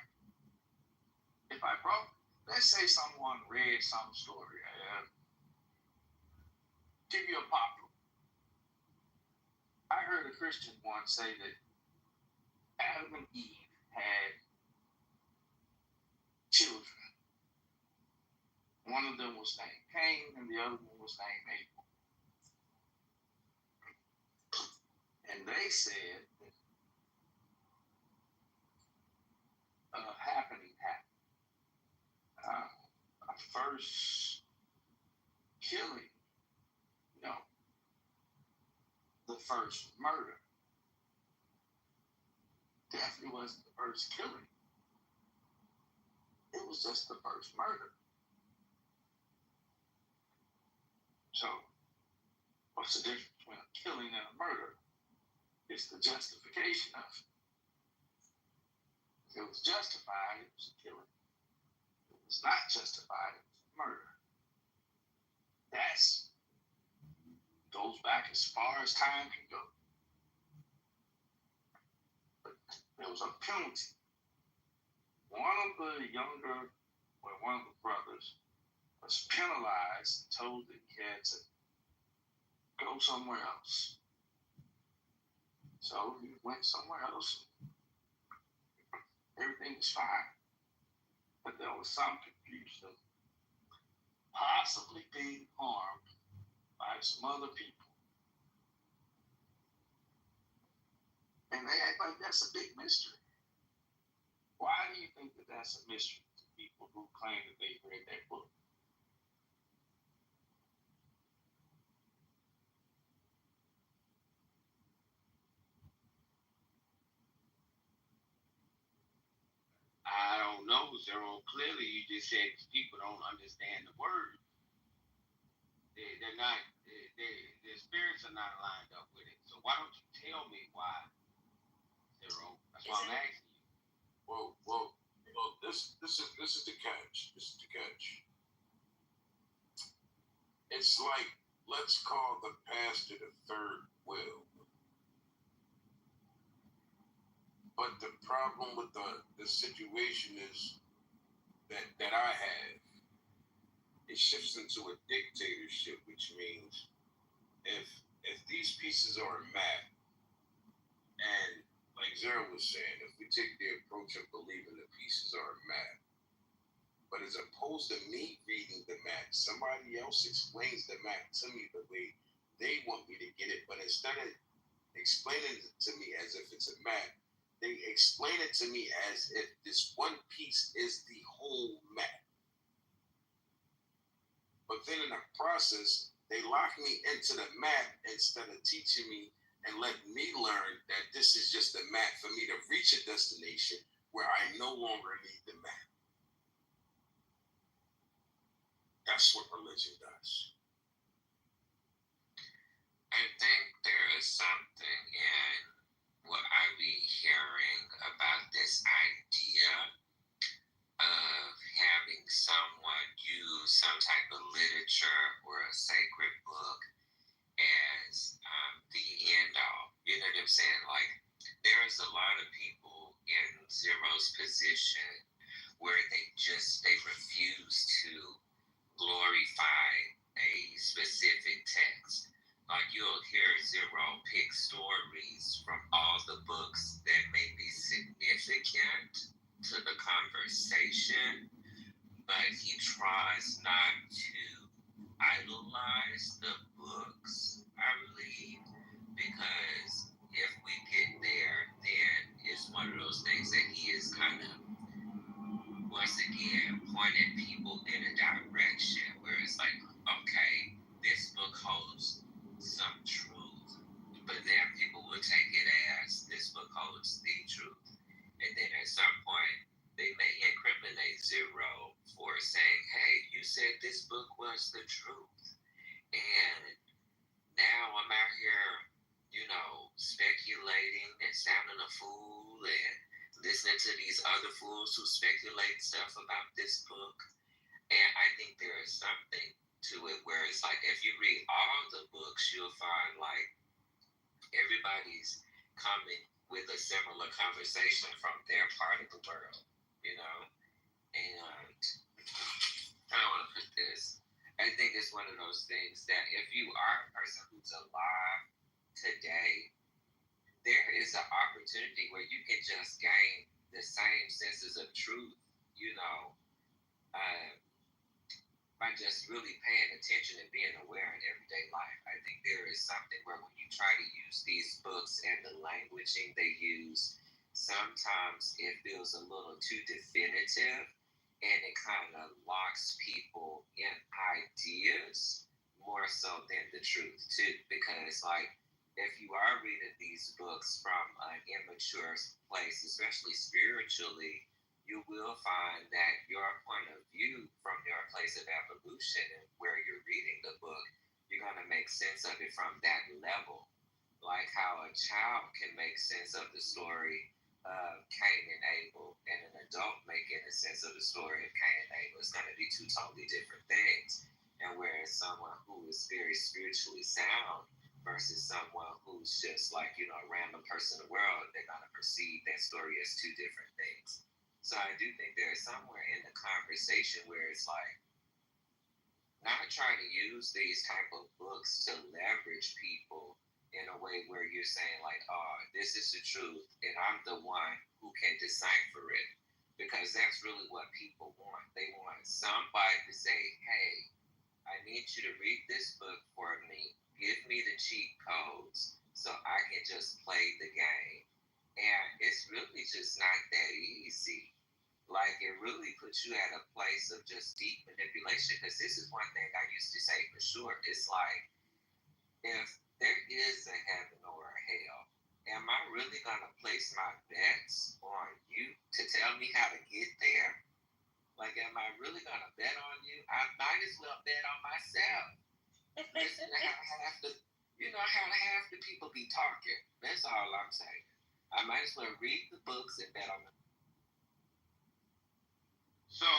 If I brought, let's say someone read some story. Give you a popular. I heard a Christian once say that Adam and Eve had children. One of them was named Cain and the other one was named Abel. And they said that happening happened. A first killing, the first murder. Definitely wasn't the first killing. It was just the first murder. So, what's the difference between a killing and a murder? It's the justification of it. If it was justified, it was a killing. If it was not justified, it was a murder. That's goes back as far as time can go. But there was a penalty. One of the brothers was penalized and told that he had to go somewhere else. So he went somewhere else. Everything was fine. But there was some confusion, possibly being harmed by some other people. And they act like that's a big mystery. Why do you think that that's a mystery to people who claim that they read that book? I don't know, Zero. Clearly, you just said people don't understand the word. They're not. Their spirits are not lined up with it. So why don't you tell me why, Zero? That's why I'm asking you. Well, this is the catch. This is the catch. It's like, let's call the pastor the third wheel. But the problem with the situation is that I have, it shifts into a dictatorship, which means if these pieces are a map, and like Zero was saying, if we take the approach of believing the pieces are a map, but as opposed to me reading the map, somebody else explains the map to me the way they want me to get it, but instead of explaining it to me as if it's a map, they explain it to me as if this one piece is the whole map. But then in the process, they lock me into the map instead of teaching me and letting me learn that this is just a map for me to reach a destination where I no longer need the map. That's what religion does. I think there is something in what I be hearing about this idea of having someone use some type of literature or a sacred book as the end all. You know what I'm saying? Like, there's a lot of people in Zero's position where they refuse to glorify a specific text. Like you'll hear Zero pick stories from all the books that may be significant to the conversation, but he tries not to idolize the books, I believe, because if we get there, then it's one of those things that he is kind of, once again, pointing people in a direction where it's like, okay, this book holds some truth, but then people will take it as this book holds the truth. And then at some point, they may incriminate Zero for saying, hey, you said this book was the truth. And now I'm out here, speculating and sounding a fool and listening to these other fools who speculate stuff about this book. And I think there is something to it where it's like, if you read all the books, you'll find like everybody's coming with a similar conversation from their part of the world, And I don't want to put this. I think it's one of those things that if you are a person who's alive today, there is an opportunity where you can just gain the same senses of truth, by just really paying attention and being aware in everyday life. I think there is something where when you try to use these books and the languaging they use, sometimes it feels a little too definitive and it kind of locks people in ideas more so than the truth too. Because like, if you are reading these books from an immature place, especially spiritually, you will find that your point of view from your place of evolution and where you're reading the book, you're going to make sense of it from that level. Like how a child can make sense of the story of Cain and Abel, and an adult making a sense of the story of Cain and Abel. It's going to be two totally different things. And whereas someone who is very spiritually sound versus someone who's just like, a random person in the world, they're going to perceive that story as two different things. So I do think there's somewhere in the conversation where it's like, not trying to use these type of books to leverage people in a way where you're saying like, oh, this is the truth and I'm the one who can decipher it. Because that's really what people want. They want somebody to say, hey, I need you to read this book for me. Give me the cheat codes so I can just play the game. And it's really just not that easy. Like, it really puts you at a place of just deep manipulation. Because this is one thing I used to say for sure. It's like, if there is a heaven or a hell, am I really going to place my bets on you to tell me how to get there? Like, am I really going to bet on you? I might as well bet on myself. Listen to how half the people be talking. That's all I'm saying. I might as well read the books and bet on them. So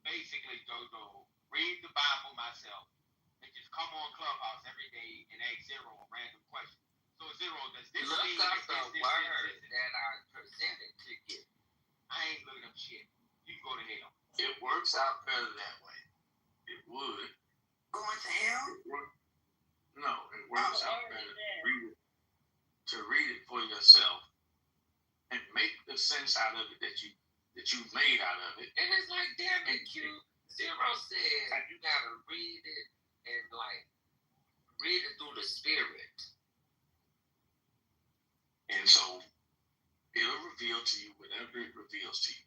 basically, Jojo, read the Bible myself and just come on Clubhouse every day and ask Zero a random question. So Zero, does this look mean up the word that I presented to you? I ain't looking up shit. You can go to hell. It works out better that way. It would. Going to hell? No, it works out better to read it for yourself and make the sense out of it that you've made out of it. And it's like, damn it, Q. Zero said you gotta read it and like read it through the spirit. And so it'll reveal to you whatever it reveals to you.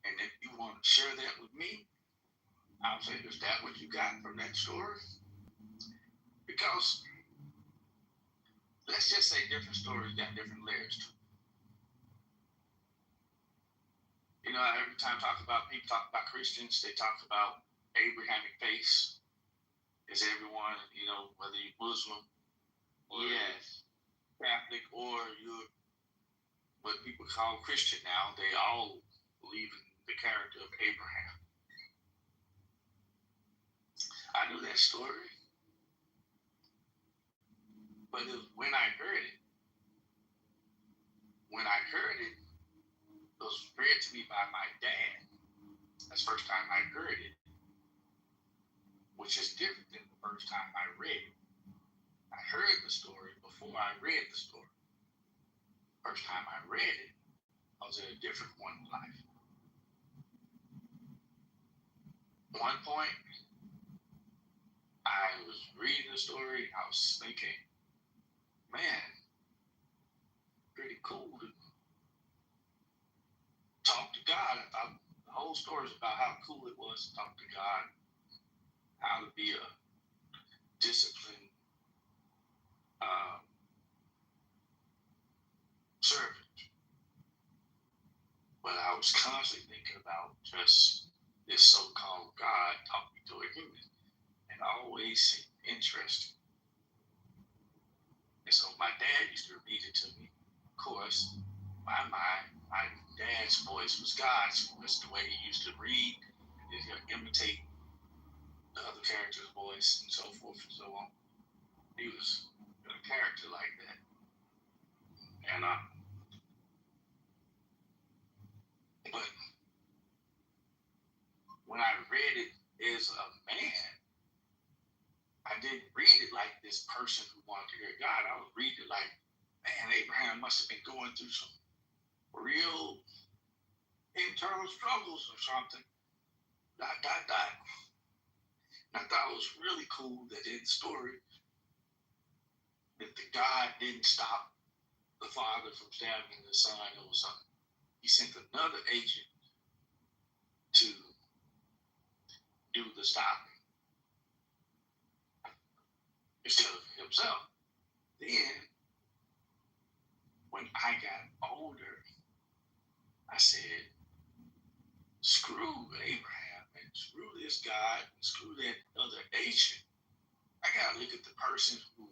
And if you want to share that with me, I'll say, is that what you got from that story? Because let's just say different stories got different layers to it. Every time people talk about Christians, they talk about Abrahamic faith. Is everyone, whether you're Muslim or Catholic or you're what people call Christian now, they all believe in the character of Abraham. I knew that story. But when I heard it, It was read to me by my dad. That's the first time I heard it, which is different than the first time I read it. I heard the story before I read the story. First time I read it, I was in a different point in life. One point, I was reading the story and I was thinking, man, pretty cool to talk to God. I thought the whole story is about how cool it was to talk to God, how to be a disciplined servant. But I was constantly thinking about just this so-called God talking to a human, and always seemed interesting. And so my dad used to read it to me. Of course, my dad's voice was God's voice, the way he used to read, and he'll imitate the other character's voice and so forth and so on. He was a character like that. And but when I read it as a man, I didn't read it like this person who wanted to hear God. I would read it like, man, Abraham must have been going through some real internal struggles or something. ... And I thought it was really cool that in the story that the God didn't stop the father from stabbing the son. It was he sent another agent to do the stopping instead of himself. Then, when I got older, I said, screw Abraham and screw this God and screw that other agent. I gotta look at the person who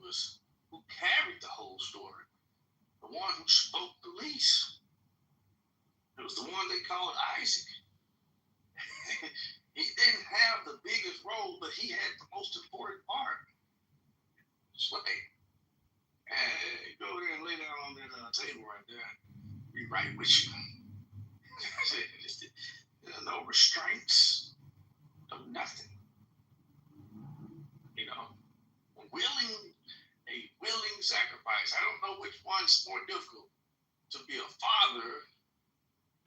carried the whole story, the one who spoke the least. It was the one they called Isaac. He didn't have the biggest role, but he had the most important part. It's like, hey, go there and lay down on that table right there. Be right with you. No restraints, no nothing. You know, a willing sacrifice. I don't know which one's more difficult, to be a father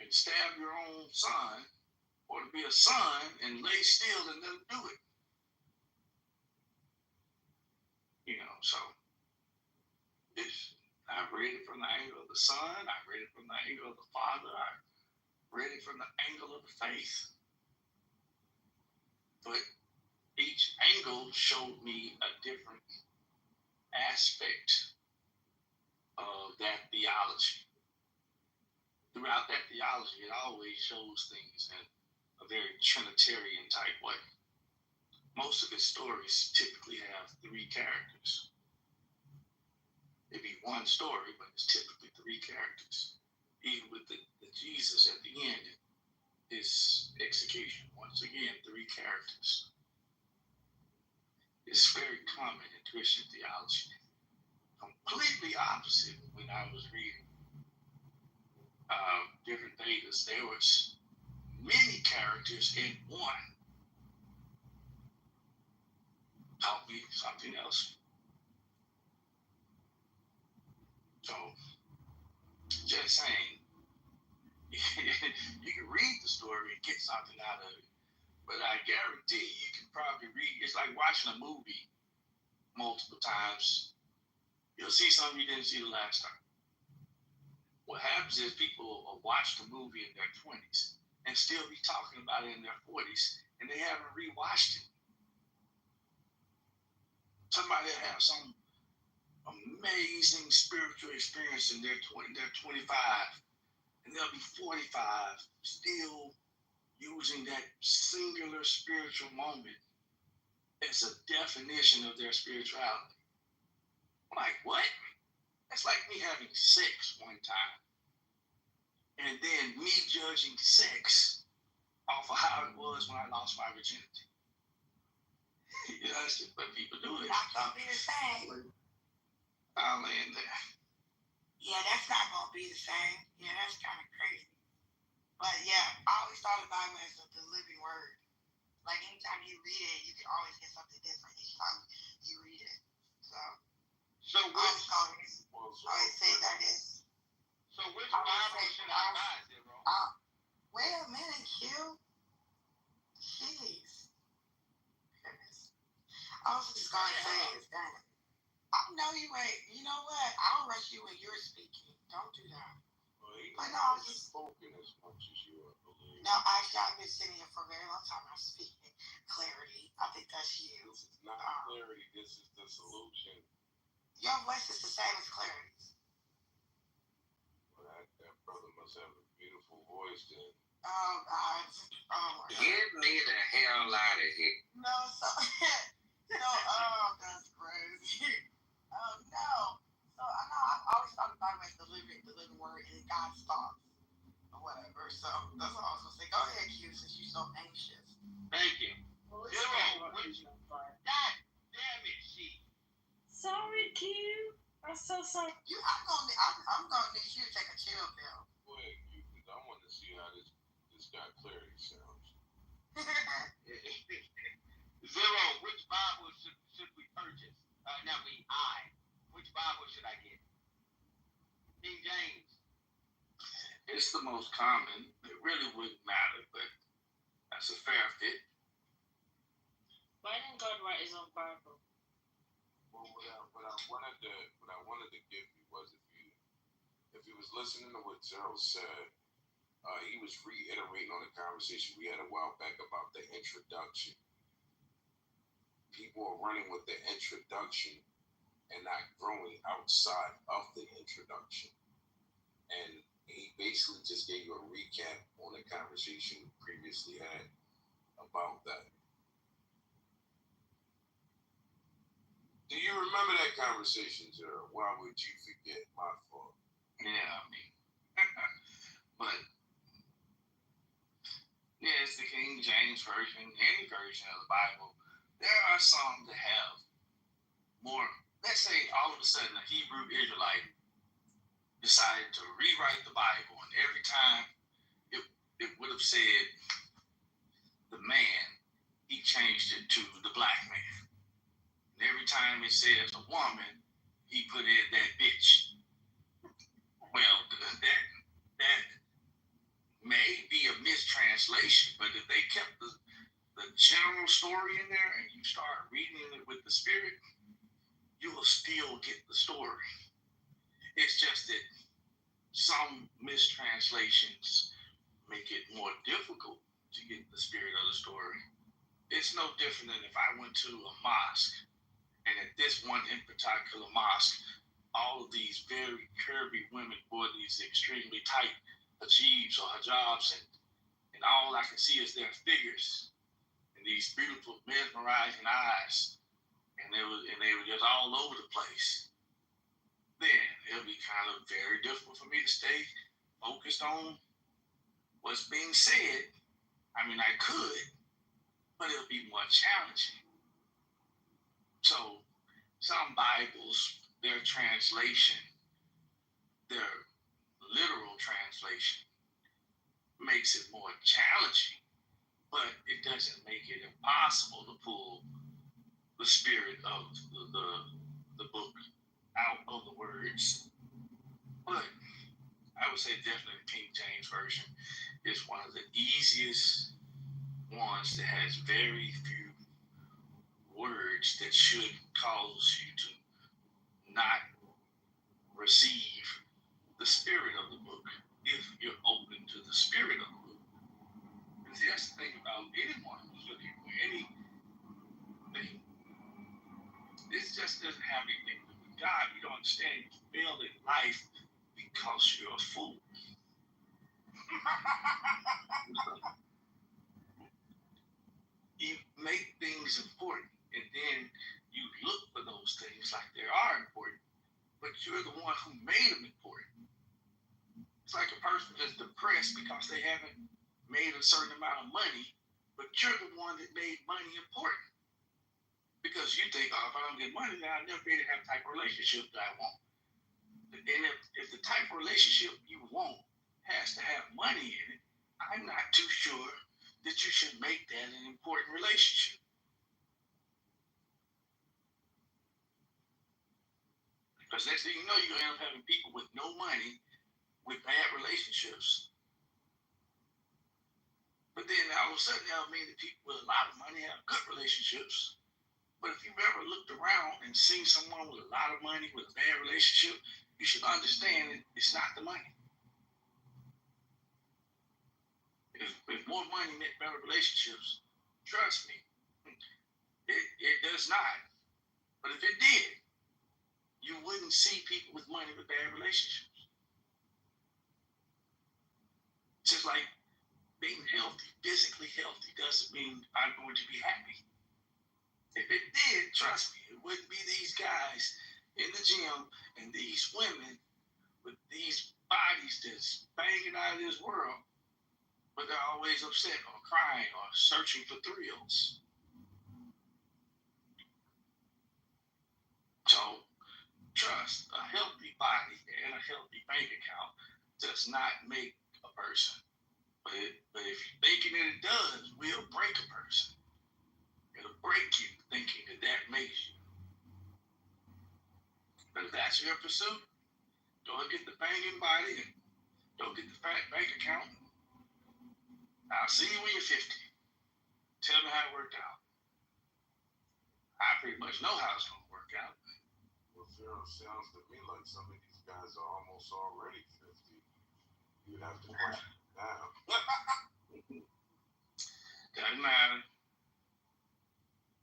and stab your own son, or to be a son and lay still and let him do it. You know, so I read it from the angle of the son, I read it from the angle of the father, I read it from the angle of the faith. But each angle showed me a different aspect of that theology. Throughout that theology, it always shows things in a very Trinitarian type way. Most of his stories typically have three characters. It'd be one story, but it's typically three characters. Even with the Jesus at the end, his execution, once again, three characters. It's very common in Christian theology. Completely opposite when I was reading different Vedas. There was many characters in one. Taught me something else. So, just saying, you can read the story and get something out of it, but I guarantee you can probably read. It's like watching a movie multiple times. You'll see something you didn't see the last time. What happens is people will watch the movie in their 20s and still be talking about it in their 40s, and they haven't rewatched it. Somebody will have some amazing spiritual experience in their 25, and they'll be 45, still using that singular spiritual moment as a definition of their spirituality. Like, what? That's like me having sex one time, and then me judging sex off of how it was when I lost my virginity. You know, that's just what people do. Not gonna be the same. I'll land there. Yeah, that's not gonna be the same. Yeah, that's kind of crazy. the Bible as the living word. Like anytime you read it, you can always get something different each time you read it. So which always say that is. So which Bible should I buy, Zero? Wait a minute, Q. Jeez. I was just gonna say is that I know you ain't. You know what? I'll rush you when you're speaking. Don't do that. But no, I was just spoken as much as you are. No, actually, I've been sitting here for a very long time. I'm speaking clarity. I think that's you. This is not clarity. This is the solution. Your voice is the same as clarity's. Well, that brother must have a beautiful voice then. Oh, God. Oh, my God. Get me the hell out of here. No, that's crazy. No. So, I know I've always thought about it as the living word and God's thoughts or whatever. So, that's all I was going to say. Go ahead, Q, since you're so anxious. Thank you. Well, Zero, which... God damn it, she. Sorry, Q. I'm so sorry. I'm gonna need you to take a chill pill. Go ahead, Q, because I want to see how this guy clarity sounds. Zero, which Bible should we purchase? Which Bible should I get? King James. It's the most common. It really wouldn't matter, but that's a fair fit. Why didn't God write his own Bible? Well, what I wanted to give you was if you was listening to what Zero said, he was reiterating on the conversation we had a while back about the introduction. People are running with the introduction and not growing outside of the introduction. And he basically just gave you a recap on the conversation we previously had about that. Do you remember that conversation, Zero? Why would you forget? My fault. Yeah, I mean, but yeah, it's the King James Version, any version of the Bible. There are some that have more. Let's say all of a sudden a Hebrew Israelite decided to rewrite the Bible, and every time it would have said the man, he changed it to the black man. And every time it says a woman, he put in that bitch. Well, that may be a mistranslation, but if they kept the general story in there and you start reading it with the Spirit, you will still get the story. It's just that some mistranslations make it more difficult to get the spirit of the story. It's no different than if I went to a mosque, and at this one in particular mosque, all of these very curvy women wore these extremely tight hijabs or hijabs, and all I can see is their figures and these beautiful mesmerizing eyes, and they were just all over the place. Then it'll be kind of very difficult for me to stay focused on what's being said. I mean, I could, but it'll be more challenging. So some Bibles, their translation, their literal translation, makes it more challenging, but it doesn't make it impossible to pull the spirit of the book out of the words. But I would say definitely the King James Version is one of the easiest ones that has very few words that should cause you to not receive the spirit of the book if you're open to the spirit of the book. And see, that's the thing about anyone who's looking for anything. This just doesn't have anything to do with God. You don't understand. You fail in life because you're a fool. You make things important, and then you look for those things like they are important, but you're the one who made them important. It's like a person that's depressed because they haven't made a certain amount of money, but you're the one that made money important. Because you think, oh, if I don't get money, then I'll never be able to have the type of relationship that I want. And if the type of relationship you want has to have money in it, I'm not too sure that you should make that an important relationship. Because next thing you know, you're going to end up having people with no money with bad relationships. But then all of a sudden, that'll mean that people with a lot of money have good relationships. But if you've ever looked around and seen someone with a lot of money with a bad relationship, you should understand that it's not the money. If more money meant better relationships, trust me, it does not. But if it did, you wouldn't see people with money with bad relationships. Just like being healthy, physically healthy, doesn't mean I'm going to be happy. If it did, trust me, it wouldn't be these guys in the gym and these women with these bodies that's banging out of this world, but they're always upset or crying or searching for thrills. So, trust, a healthy body and a healthy bank account does not make a person. But if you're thinking that it does, will break a person. It'll break you thinking that that makes you. But if that's your pursuit, go get the banging body and go get the fat bank account. I'll see you when you're 50. Tell me how it worked out. I pretty much know how it's going to work out. Well, sounds to me like some of these guys are almost already 50. You'd have to question it now. Doesn't matter.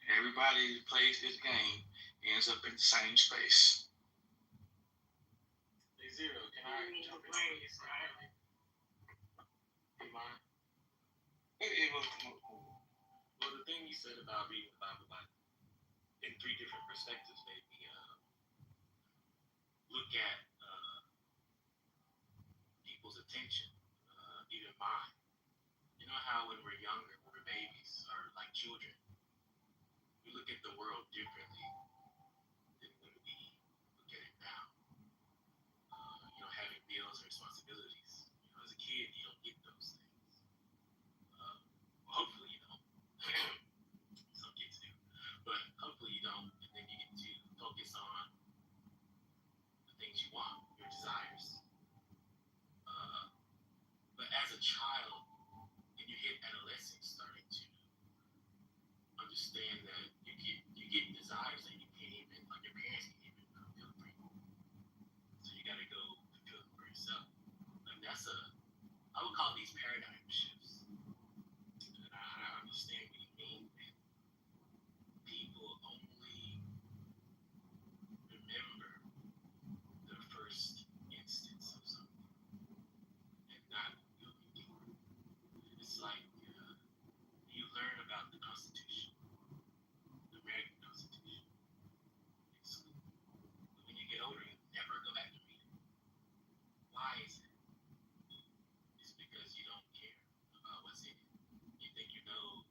Everybody who plays this game ends up in the same space. Hey, Zero, can I jump in on this? You mind? Well, the thing you said about reading the Bible like in three different perspectives made me look at people's attention, even mine. You know how when we're younger, when we're babies or like children, we look at the world differently than when we look at it now. Having bills and responsibilities. As a kid, you don't get those things. Hopefully you don't. Some kids do. But hopefully you don't. And then you get to focus on the things you want, your desires. But as a child, and you hit adolescence, starting to understand that you get desires that you can't even, like your parents can't even fulfill for you. So you gotta go fulfill it for yourself. Like I would call these paradigm shifts. And I understand what you mean. People only remember the first instance of something and not going deeper. It's like you learn about the Constitution, the American Constitution, in school. But when you get older, you never go back to read it. Why is it? It's because you don't care about what's in it. You think you know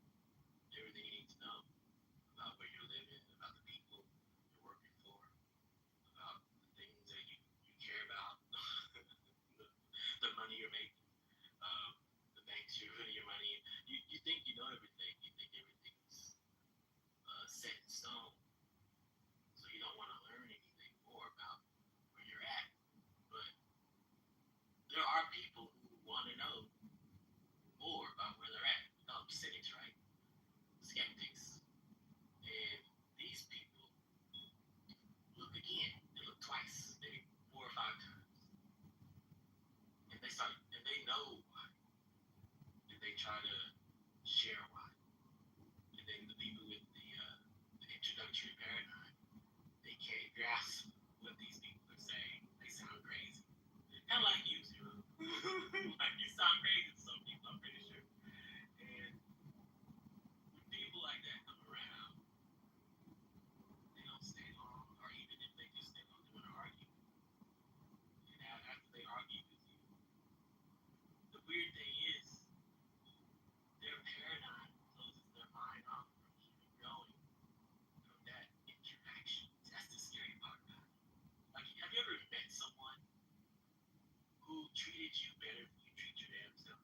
everything you need to know about where you're living, about the people you're working for, about the things that you care about, the money you're making, the banks you're putting your money in. You think you know everything. You think everything's set in stone. So you don't want to learn anything more about where you're at. But there are people who want to know more about where they're at. Cynics, right? Skeptics. And these people look again. They look twice, maybe 4 or 5 times. And they know why. And they try to share why. And then the people with the introductory paradigm, they can't grasp what these people are saying. They sound crazy. Kind of like you, Zero. Like you sound crazy to some people, I'm pretty sure. And when people like that come around, they don't stay long, or even if they do stay long, they want to argue. And after they argue with you, the weird thing is, their paradigm closes their mind off from even growing from that interaction. That's the scary part about it. Like, have you ever met someone who treated you better than you treat your damn self?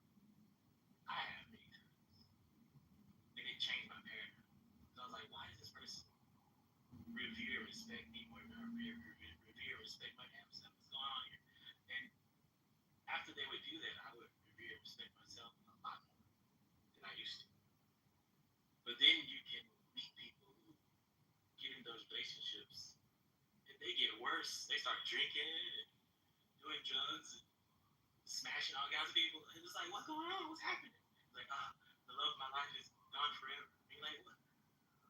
respect me more, revere, respect my damn self. What's going on here? And after they would do that, I would revere and respect myself a lot more than I used to. But then you can meet people who get in those relationships and they get worse. They start drinking and doing drugs and smashing all kinds of people. And it's like, what's going on? What's happening? It's like, the love of my life is gone forever. And you're like, what?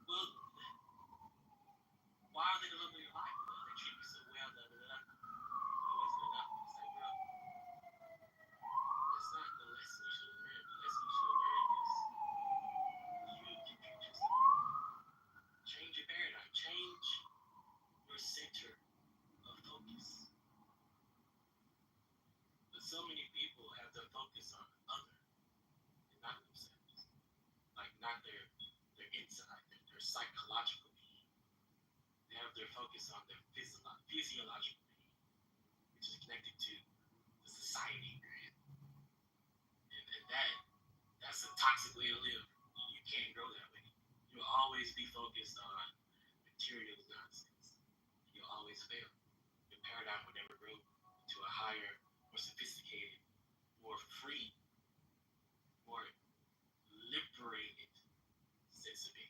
Well, why are they the love of your life? Well, they treat you so well, blah, blah, blah. It wasn't enough. It's like, bro, that's not the lesson you should learn. The lesson you should learn is you can treat yourself. Change your paradigm. Change your center of focus. But so many people have their focus on other and not themselves. Like not their inside, their psychological being. They have their focus on their physiological being, which is connected to the society you're in. And that's a toxic way to live. You can't grow that way. You'll always be focused on material nonsense. You'll always fail. Your paradigm will never grow to a higher, more sophisticated, more free, more liberated sense of being.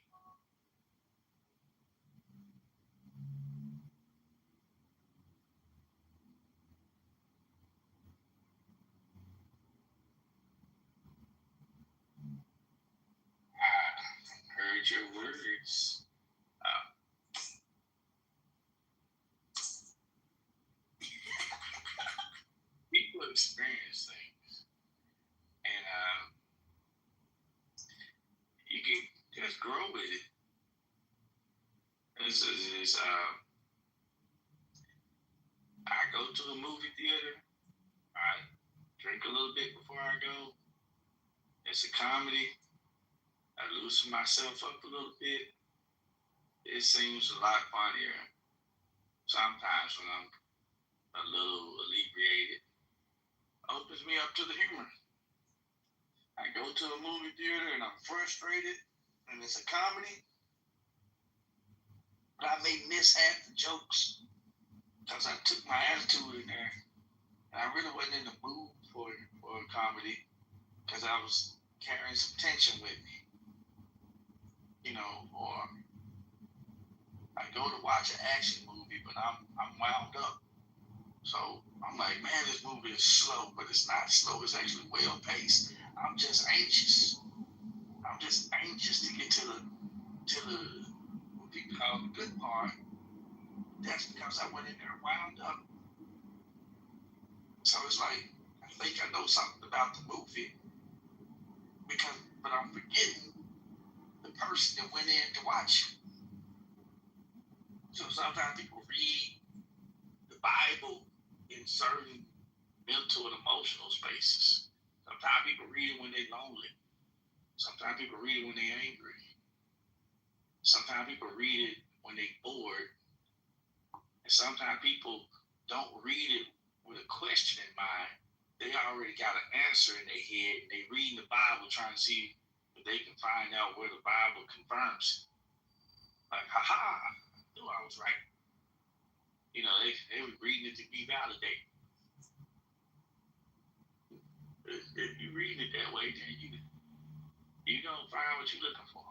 Heard your words. People experience things, and you can just grow with it. I go to a movie theater. I drink a little bit before I go. It's a comedy. I loosen myself up a little bit. It seems a lot funnier sometimes when I'm a little inebriated. Opens me up to the humor. I go to a movie theater and I'm frustrated and it's a comedy. But I may miss half the jokes because I took my attitude in there. And I really wasn't in the mood for a comedy because I was carrying some tension with me. Or I go to watch an action movie, but I'm wound up. So I'm like, man, this movie is slow, but it's not slow. It's actually well paced. I'm just anxious. I'm just anxious to get to the what people call the good part. That's because I went in there wound up. So it's like I think I know something about the movie but I'm forgetting the person that went in to watch it. So sometimes people read the Bible in certain mental and emotional spaces. Sometimes people read it when they're lonely. Sometimes people read it when they're angry. Sometimes people read it when they're bored. And sometimes people don't read it with a question in mind. They already got an answer in their head. They reading the Bible trying to see if they can find out where the Bible confirms it. Like, I knew I was right. They were reading it to be validated. If you're reading it that way, then you don't find what you're looking for.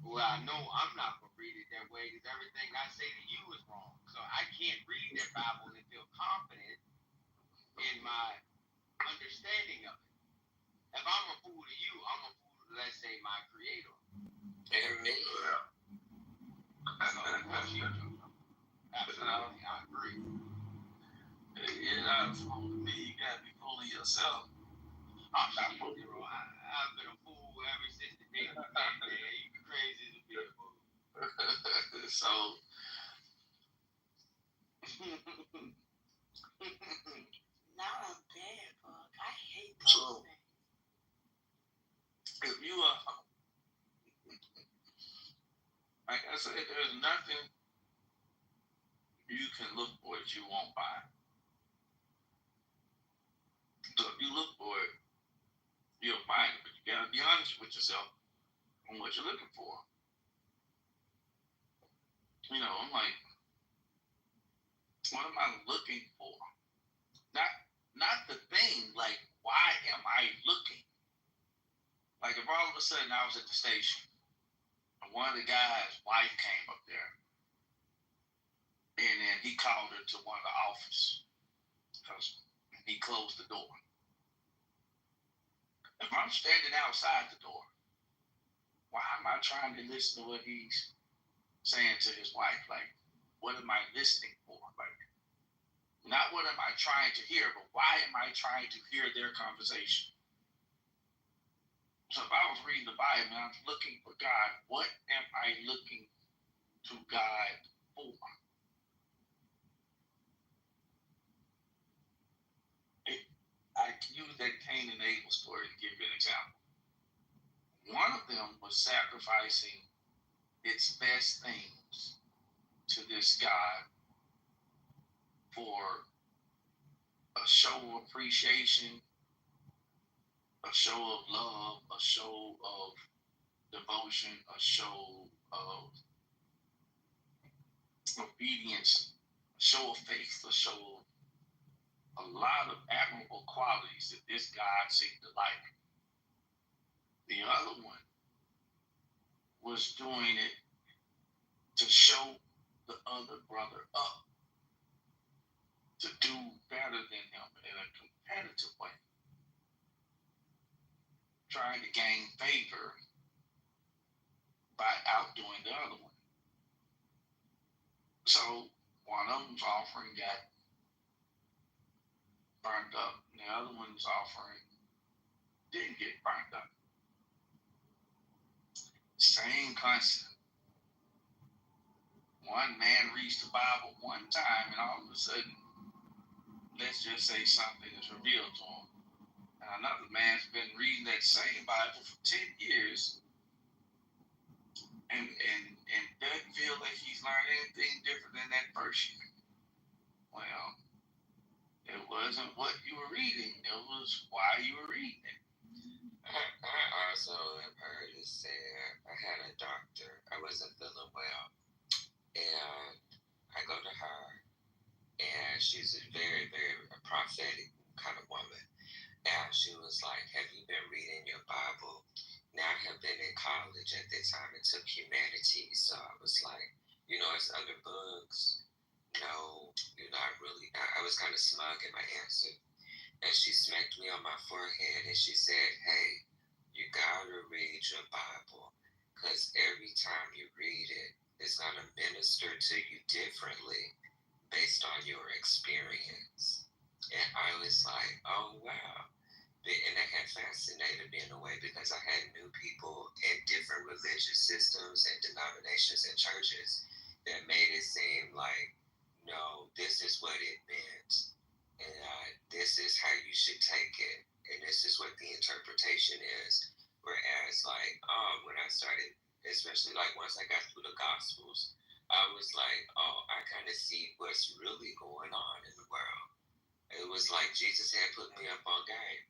Well, I know I'm not going to read it that way because everything I say to you is wrong. So I can't read that Bible and feel confident in my understanding of it. If I'm a fool to you, I'm a fool to, let's say, my creator. And me. Absolutely, I agree. You're not a fool to me. You got to be fooling yourself. I'm not fooling, bro. I've been a fool ever since the day we met, man. You be crazy as a bit, bro. So, not a bad bug. I hate those things. If you like I said, there's nothing you can look for that you won't buy. So if you look for it, you'll find it. But you gotta be honest with yourself on what you're looking for. You know, I'm like, what am I looking for? Not the thing, like, why am I looking? Like, if all of a sudden I was at the station and one of the guys' wife came up there and then he called her to one of the office because he closed the door. If I'm standing outside the door, why am I trying to listen to what he's saying to his wife? Like, what am I listening for? Like, not what am I trying to hear, but why am I trying to hear their conversation? So if I was reading the Bible and I was looking for God, what am I looking to God for? I can use that Cain and Abel story to give you an example. One of them was sacrificing its best things to this God for a show of appreciation, a show of love, a show of devotion, a show of obedience, a show of faith, a show of a lot of admirable qualities that this God seemed to like. The other one was doing it to show the other brother up, to do better than him in a competitive way, trying to gain favor by outdoing the other one. So one of them's offering got burned up, and the other one's offering didn't get burned up. Same concept. One man reads the Bible one time, and all of a sudden, let's just say something is revealed to him. And another man's been reading that same Bible for 10 years and doesn't feel like he's learned anything different than that first year. Well, it wasn't what you were reading, it was why you were reading it. I also have heard it said, I had a doctor, I wasn't feeling well, and I go to her, and she's a very, very prophetic kind of woman. And she was like, have you been reading your Bible? Now I have been in college at that time and took humanities. So I was like, you know, it's other books. No, you're not really. I was kind of smug in my answer. And she smacked me on my forehead and she said, hey, you gotta read your Bible. Because every time you read it, it's going to minister to you differently based on your experience. And I was like, oh, wow. And that had fascinated me in a way because I had new people in different religious systems and denominations and churches that made it seem like, no, this is what it meant. And this is how you should take it. And this is what the interpretation is. Whereas, like, when I started, especially like once I got through the Gospels, I was like, oh, I kind of see what's really going on in the world. It was like Jesus had put me up on game.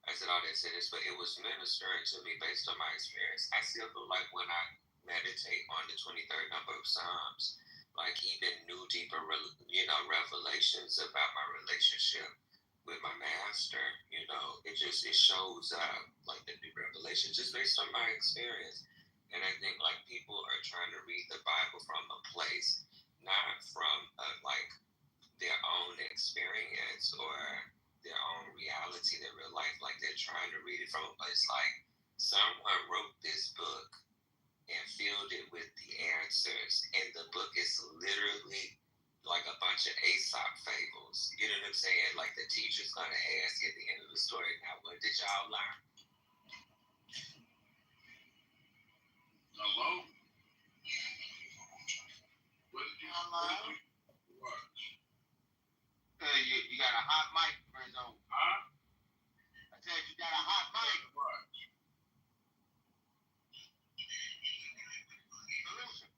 I said all that to this, but it was ministering to me based on my experience. I still feel like when I meditate on the 23rd number of Psalms, like even new, deeper, revelations about my relationship with my master, it shows up like the new revelation just based on my experience. And I think like people are trying to read the Bible from a place, not from like their own experience or their own reality, their real life. Like they're trying to read it from a place like someone wrote this book and filled it with the answers, and the book is literally like a bunch of Aesop fables. You know what I'm saying? Like the teacher's gonna ask at the end of the story, now what did y'all learn? Hello? What did you watch? Hey, you got a hot mic, Renzo. Huh? I said you got a hot mic. Watch. Solution.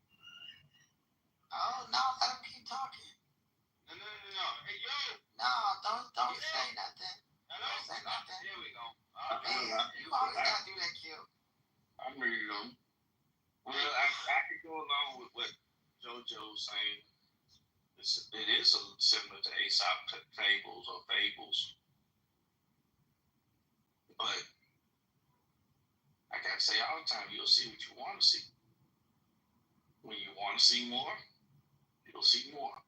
Oh, no, let him keep talking. No. Hey, yo. No, don't say nothing. Hello? Don't say nothing. There we go. Hey, you always gotta do that, Q. I'm ready to go. Well, I could go along with what JoJo saying it is similar to Aesop fables or fables, but like I say all the time, you'll see what you want to see. When you want to see more, you'll see more.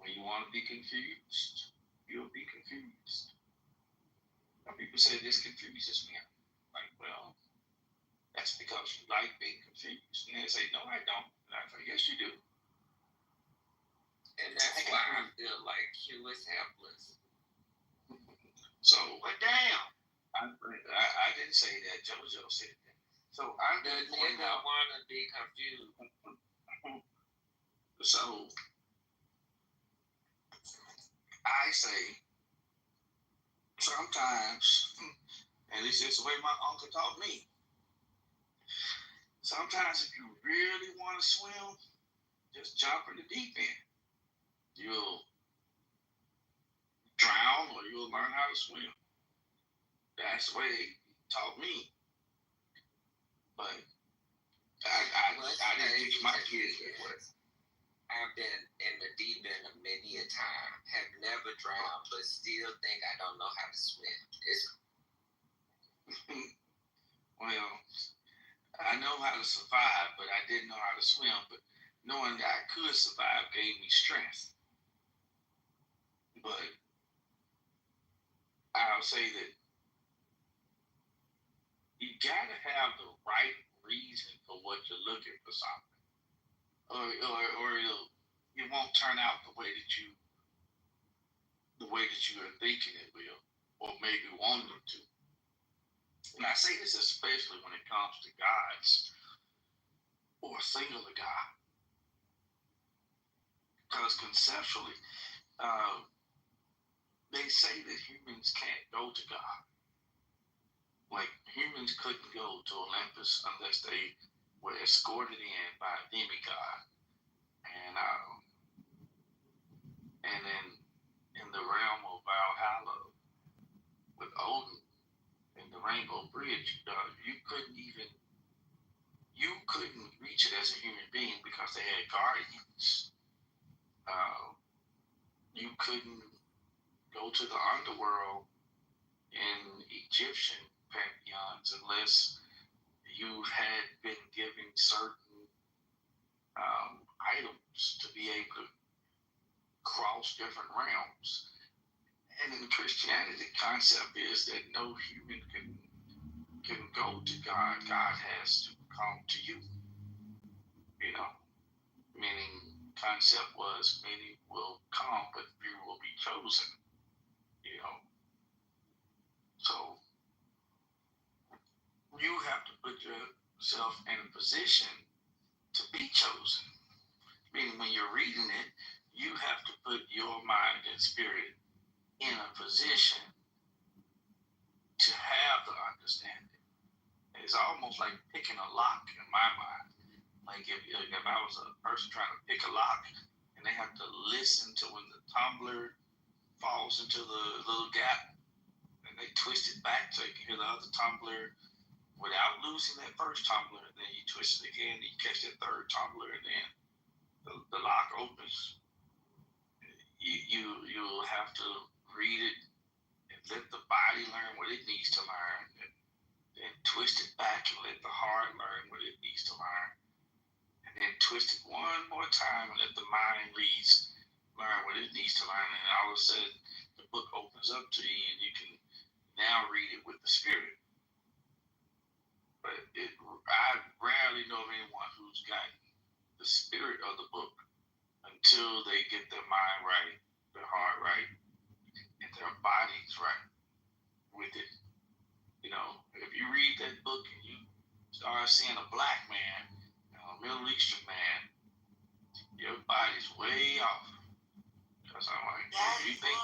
When you want to be confused, you'll be confused. Now, people say this confuses me. Like, well, that's because you like being confused. And they say, no, I don't. And I say, yes, you do. And that's why I feel like Q is helpless. So, but damn, I didn't say that. JoJo said that. So I didn't want to be confused. So I say sometimes, and this is the way my uncle taught me. Sometimes, if you really want to swim, just jump in the deep end. You'll drown or you'll learn how to swim. That's the way he taught me. But I didn't teach my kids that way. I've been in the deep end many a time, have never drowned, but still think I don't know how to swim. Well, I know how to survive, but I didn't know how to swim. But knowing that I could survive gave me strength. But I'll say that you gotta have the right reason for what you're looking for something. Or it won't turn out the way that you are thinking it will, or maybe want it to. And I say this especially when it comes to gods or a singular God, because conceptually, they say that humans can't go to God. Like humans couldn't go to Olympus unless they were escorted in by a demigod. And then in the realm of Valhalla with Odin and the Rainbow Bridge, you couldn't reach it as a human being because they had guardians. You couldn't go to the underworld in Egyptian pantheons unless you had been given certain items to be able to cross different realms. And in Christianity, the concept is that no human can go to God. God has to come to you. Meaning concept was many will come, but few will be chosen. So you have to put yourself in a position to be chosen. Meaning when you're reading it, you have to put your mind and spirit in a position to have the understanding. It's almost like picking a lock in my mind. Like if I was a person trying to pick a lock and they have to listen to when the tumbler falls into the little gap and they twist it back so you can hear the other tumbler without losing that first tumbler, and then you twist it again and you catch that third tumbler, and then the lock opens. You'll have to read it and let the body learn what it needs to learn, and twist it back and let the heart learn what it needs to learn, and then twist it one more time and let the mind learn what it needs to learn, and all of a sudden the book opens up to you and you can now read it with the spirit. But I rarely know of anyone who's got the spirit of the book until they get their mind right, their heart right, and their bodies right with it. If you read that book and you start seeing a black man, a Middle Eastern man, your body's way off. Because I'm like, if you think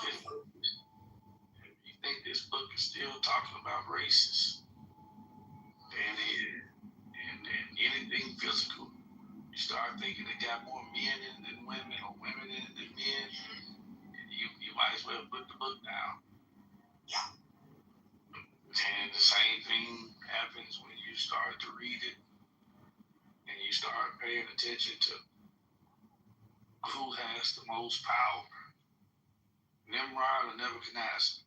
this book is still talking about races, and anything physical, you start thinking it got more men in it than women, or women in it than men, you might as well put the book down. Yeah. And the same thing happens when you start to read it and you start paying attention to who has the most power, Nimrod or Nebuchadnezzar,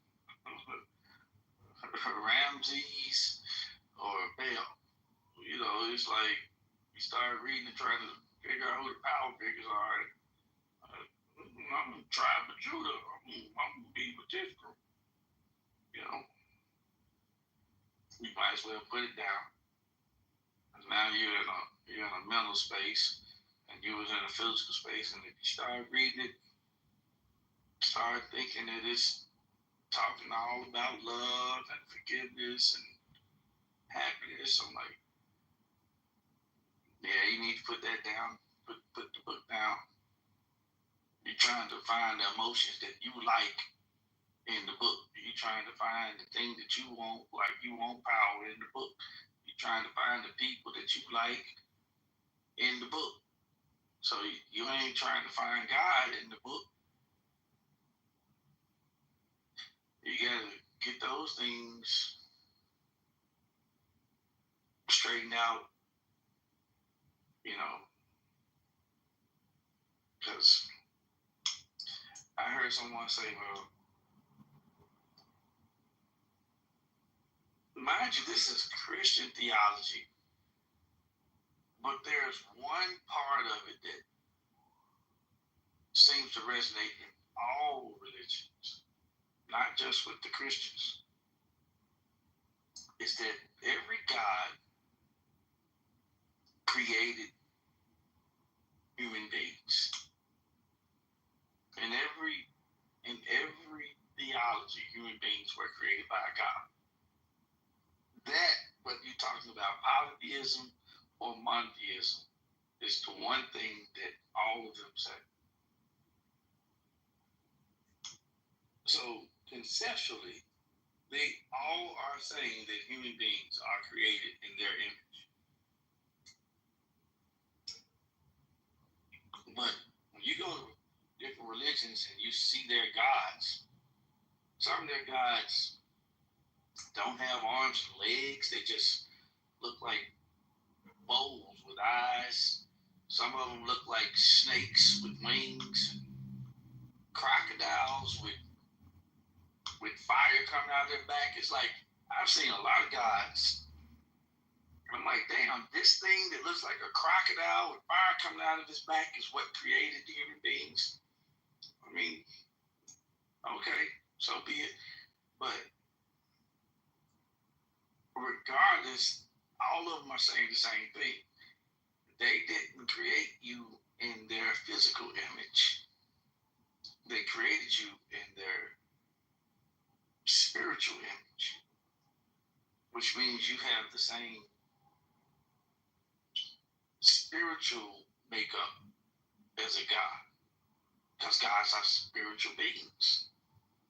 Ramses or Baal. You know, it's like you start reading and trying to figure out who the power figures are. I'm a tribe of Judah. I'm gonna be with this group. You know, you might as well put it down. And now you're in a mental space, and you was in a physical space, and if you start reading it, start thinking that it's talking all about love and forgiveness and happiness. I'm like, yeah, you need to put that down. Put the book down. You're trying to find the emotions that you like in the book. You're trying to find the thing that you want, like you want power in the book. You're trying to find the people that you like in the book. So you ain't trying to find God in the book. You gotta get those things straightened out, you know, because I heard someone say, well, mind you, this is Christian theology, but there's one part of it that seems to resonate in all religions, not just with the Christians, is that every God created human beings. In every theology, human beings were created by God. That, whether you're talking about polytheism or monotheism, is the one thing that all of them say. So conceptually, they all are saying that human beings are created in their image. But when you go to different religions and you see their gods, some of their gods don't have arms and legs. They just look like bowls with eyes. Some of them look like snakes with wings, crocodiles with fire coming out of their back. It's like, I've seen a lot of gods. And I'm like, damn, this thing that looks like a crocodile with fire coming out of his back is what created the human beings. I mean, okay, so be it. But regardless, all of them are saying the same thing. They didn't create you in their physical image. They created you in their spiritual image, which means you have the same spiritual makeup as a God, because gods are spiritual beings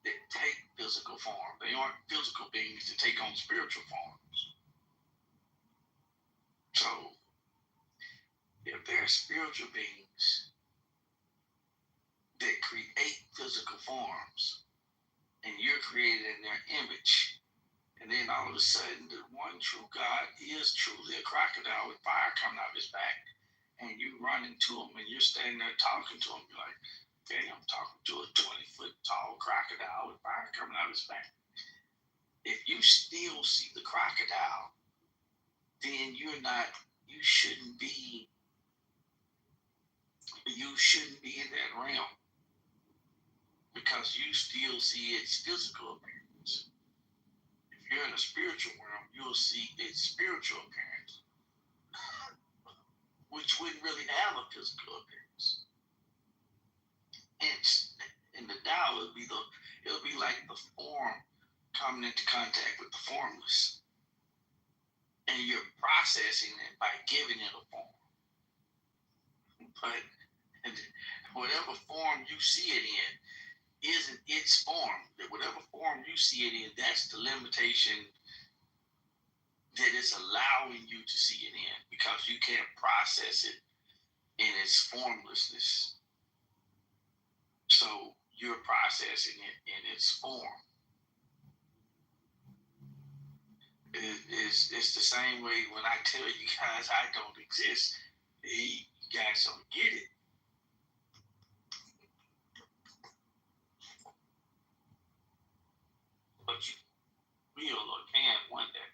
that take physical form. They aren't physical beings that take on spiritual forms. So if they're spiritual beings that create physical forms, and you're created in their image, and then all of a sudden the one true God is truly a crocodile with fire coming out of his back, and you run into him and you're standing there talking to him, you're like, okay, I'm talking to a 20-foot tall crocodile with fire coming out of his back. If you still see the crocodile, then you shouldn't be in that realm, because you still see its physical appearance. If you're in a spiritual realm, you'll see its spiritual appearance, which wouldn't really have a physical appearance. And the Tao it'll be like the form coming into contact with the formless, and you're processing it by giving it a form. But whatever form you see it in isn't its form. Whatever form you see it in, that's the limitation that it's allowing you to see it in, because you can't process it in its formlessness. So you're processing it in its form. It's the same way when I tell you guys I don't exist. You guys don't get it. will or can one day.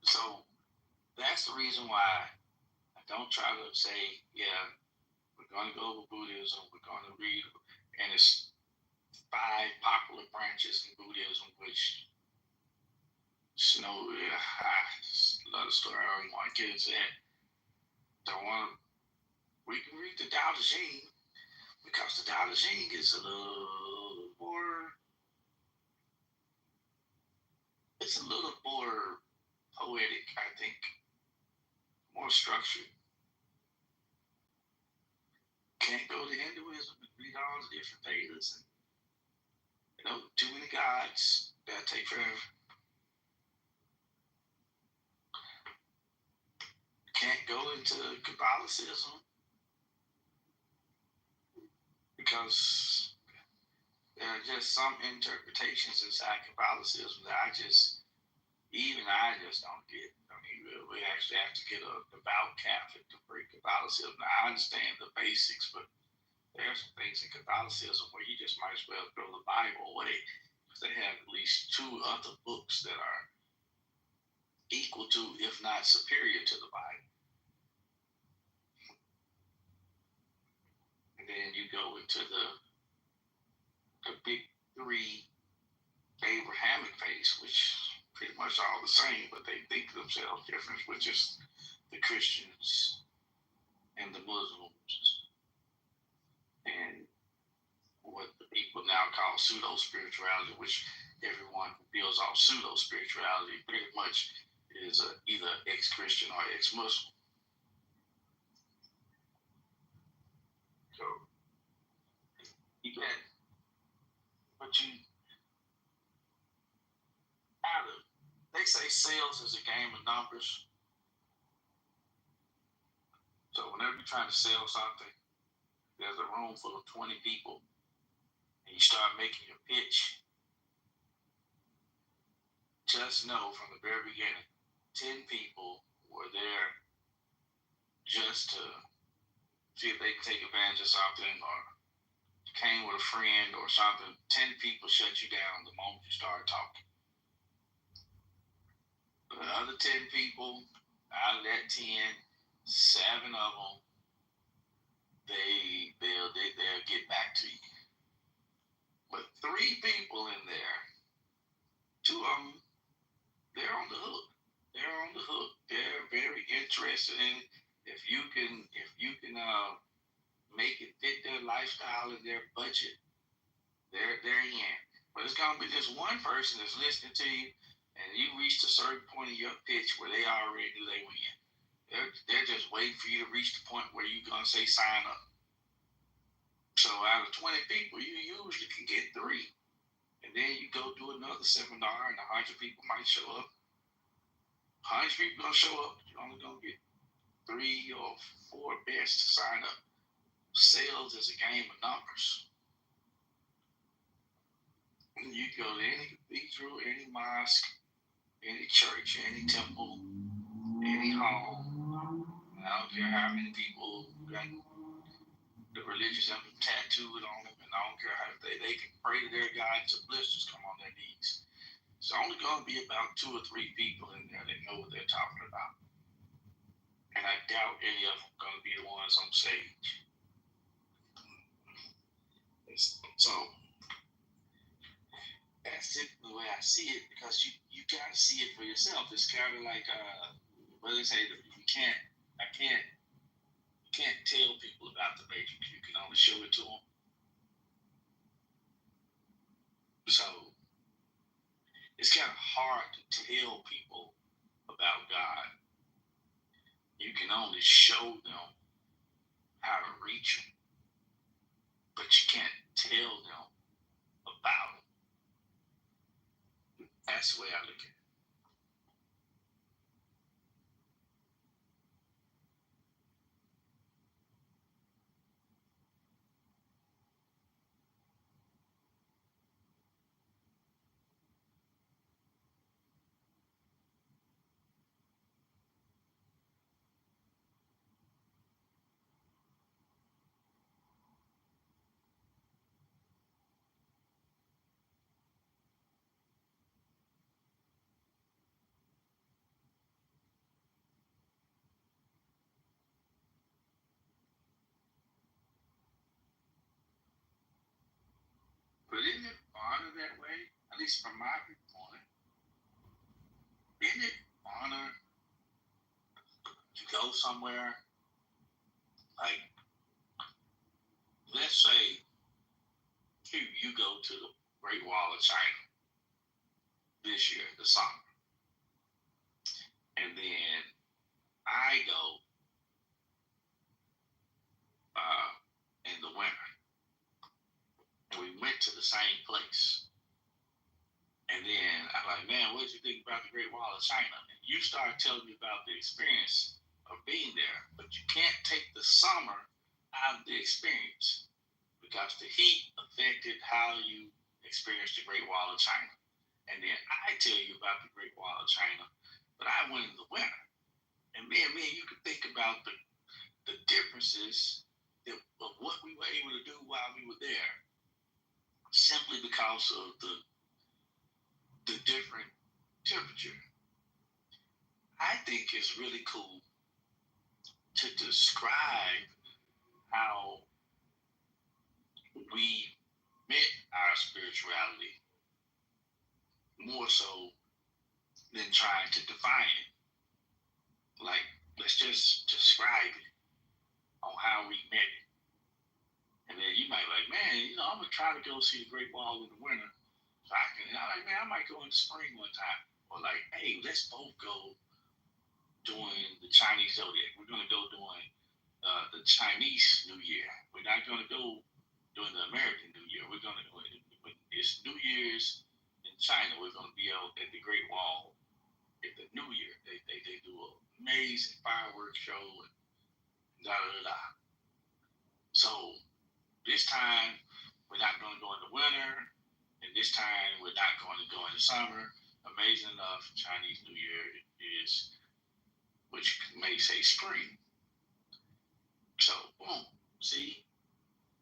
So that's the reason why I don't try to say, yeah, we're going to go with Buddhism, we're going to read, and it's 5 popular branches in Buddhism, which, I love the story, I don't want to get into that. We can read the Tao Te Ching, because the Tao Te Ching is a little more, it's a little more poetic, I think, more structured. Can't go to Hinduism and read all the different Vedas. Too many gods. That'll take forever. Can't go into Catholicism because there are just some interpretations inside Catholicism that I just don't get. I mean, we actually have to get a devout Catholic to break Catholicism. Now, I understand the basics, but there are some things in Catholicism where you just might as well throw the Bible away, because they have at least 2 other books that are equal to, if not superior to, the Bible. And then you go into the big 3 Abrahamic faiths, which pretty much all the same, but they think themselves different, which is the Christians and the Muslims and what the people now call pseudo-spirituality, which everyone who builds off pseudo-spirituality pretty much is either ex-Christian or ex-Muslim. So you get, but they say sales is a game of numbers. So whenever you're trying to sell something, there's a room full of 20 people, and you start making your pitch, just know from the very beginning, 10 people were there just to see if they can take advantage of something, or came with a friend or something. 10 people shut you down the moment you start talking. The other 10 people, out of that 10, 7 of them, they'll get back to you. But 3 people in there, 2 of them, they're on the hook. They're very interested in if you can make it fit their lifestyle and their budget. They're in. But it's gonna be just one person that's listening to you, and you reached a certain point in your pitch where they already knew they win. They're just waiting for you to reach the point where you're gonna say sign up. So out of 20 people, you usually can get 3. And then you go do another seminar, and 100 people might show up. 100 people gonna show up. You're only gonna get 3 or 4 best to sign up. Sales is a game of numbers. And you go to any cathedral, any mosque, any church, any temple, any home. I don't care how many people got the religious emblem tattooed on them, and I don't care how they can pray to their God until blisters come on their knees. It's only going to be about 2 or 3 people in there that know what they're talking about. And I doubt any of them are going to be the ones on stage. So that's typically the way I see it, because you got to see it for yourself. It's kind of like what they say, you can't tell people about the Matrix. You can only show it to them. So it's kind of hard to tell people about God. You can only show them how to reach him, but you can't tell them about him. That's the way I look at it. But isn't it honor that way? At least from my viewpoint. Isn't it honor to go somewhere like, let's say, you go to the Great Wall of China this year, the summer, and then I go in the winter, and we went to the same place. And then I'm like, man, what did you think about the Great Wall of China? And you start telling me about the experience of being there, but you can't take the summer out of the experience because the heat affected how you experienced the Great Wall of China. And then I tell you about the Great Wall of China, but I went in the winter. And man, you could think about the differences of what we were able to do while we were there, simply because of the different temperature. I think it's really cool to describe how we met our spirituality more so than trying to define it. Like, let's just describe it on how we met it. And then you might be like, man, I'm going to try to go see the Great Wall in the winter. So I might go in the spring one time. Or like, hey, let's both go during the Chinese Zodiac. We're going to go during the Chinese New Year. We're not going to go during the American New Year. We're going to go, when it's New Year's in China, we're going to be out at the Great Wall at the New Year. They do an amazing fireworks show and da-da-da-da. So this time, we're not going to go in the winter, and this time, we're not going to go in the summer. Amazing enough, Chinese New Year is, which may say spring. So, boom. See,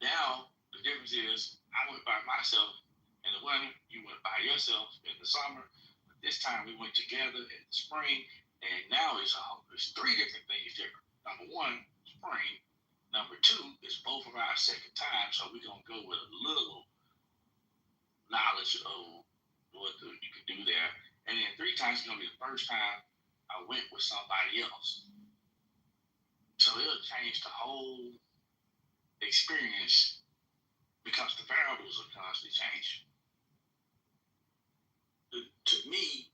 now the difference is I went by myself in the winter, you went by yourself in the summer. But this time we went together in the spring, and now it's three different things different. Number one, spring. Number two, it's both of our second time, so we're going to go with a little knowledge of what you can do there. And then 3 times is going to be the first time I went with somebody else. So it'll change the whole experience because the variables are constantly changing. To me,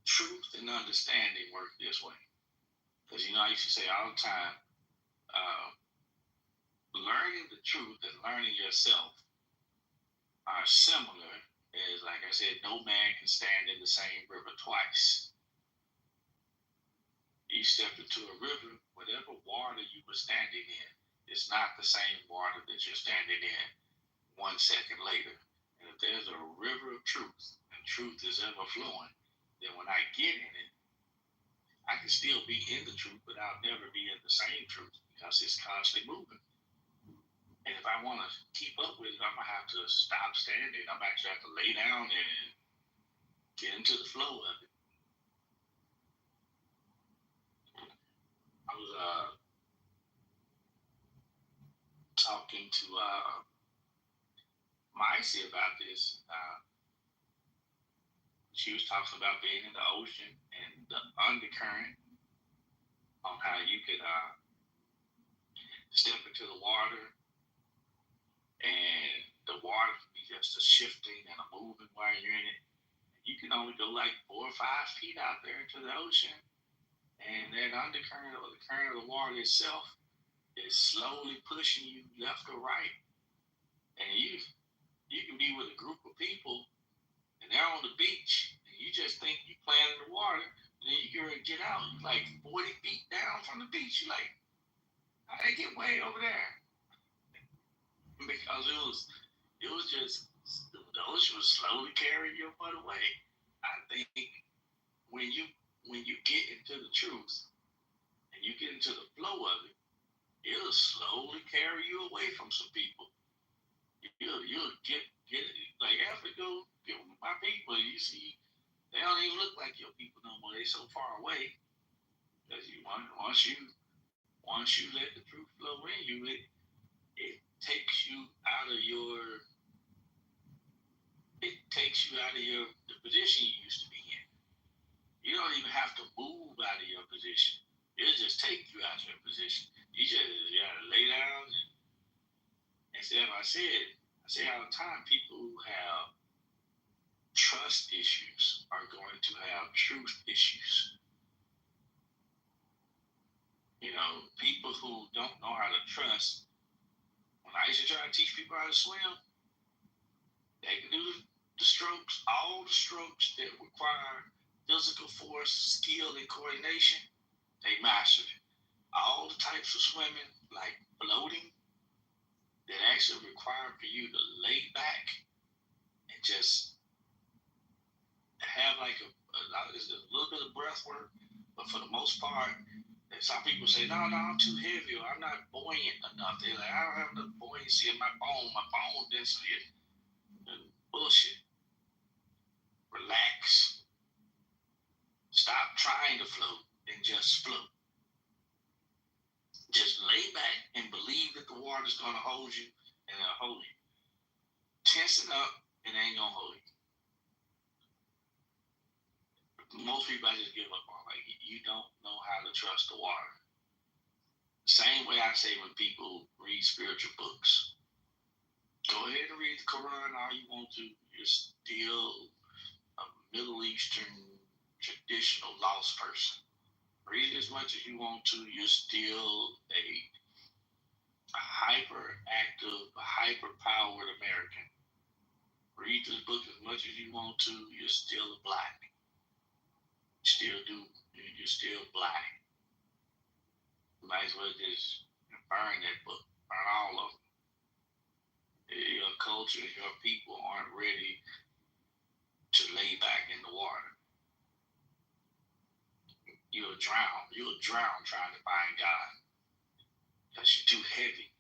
truth and understanding work this way. Because, I used to say all the time, learning the truth and learning yourself are similar as, like I said, no man can stand in the same river twice. You step into a river, whatever water you were standing in, it's not the same water that you're standing in 1 second later. And if there's a river of truth, and truth is ever flowing, then when I get in it, I can still be in the truth, but I'll never be in the same truth because it's constantly moving. And if I want to keep up with it, I'm going to have to stop standing. I'm actually have to lay down and get into the flow of it. I was talking to Micey about this. She was talking about being in the ocean and the undercurrent on how you could step into the water and the water can be just a shifting and a moving while you're in it. You can only go like 4 or 5 feet out there into the ocean, and that undercurrent or the current of the water itself is slowly pushing you left or right. And you can be with a group of people and they're on the beach and you just think you're playing in the water, and then you get out, you're like 40 feet down from the beach. You're like, how'd they get way over there? Because it was just, the ocean was slowly carrying your butt away. I think when you get into the truth and you get into the flow of it, it'll slowly carry you away from some people. You'll get like after go get with my people, you see they don't even look like your people no more. They so far away because once you let the truth flow in you, it takes you out of your takes you out of the position you used to be in. You don't even have to move out of your position. It'll just take you out of your position. You just gotta lay down and say, I say all the time, people who have trust issues are going to have truth issues. You know, people who don't know how to trust, when I used to try to teach people how to swim, they can do the strokes, all the strokes that require physical force, skill, and coordination, they mastered it. All the types of swimming, like floating, that actually require for you to lay back and just have like a little bit of breath work, but for the most part, some people say, no, I'm too heavy, or I'm not buoyant enough. They're like, I don't have enough buoyancy in my bone density. Bullshit. Relax. Stop trying to float and just float. Just lay back and believe that the water's going to hold you, and it'll hold you. Tensing up, it ain't going to hold you. Most people I just give up on. Like, you don't know how to trust the water. Same way I say when people read spiritual books. Go ahead and read the Quran all you want to. You're still a Middle Eastern traditional lost person. Read as much as you want to. You're still a hyperactive, hyper-powered American. Read this book as much as you want to. You're still black. You're still black. You might as well just burn that book. Burn all of them. Your culture, your people aren't ready to lay back in the water. You'll drown. You'll drown trying to find God. Because you're too heavy.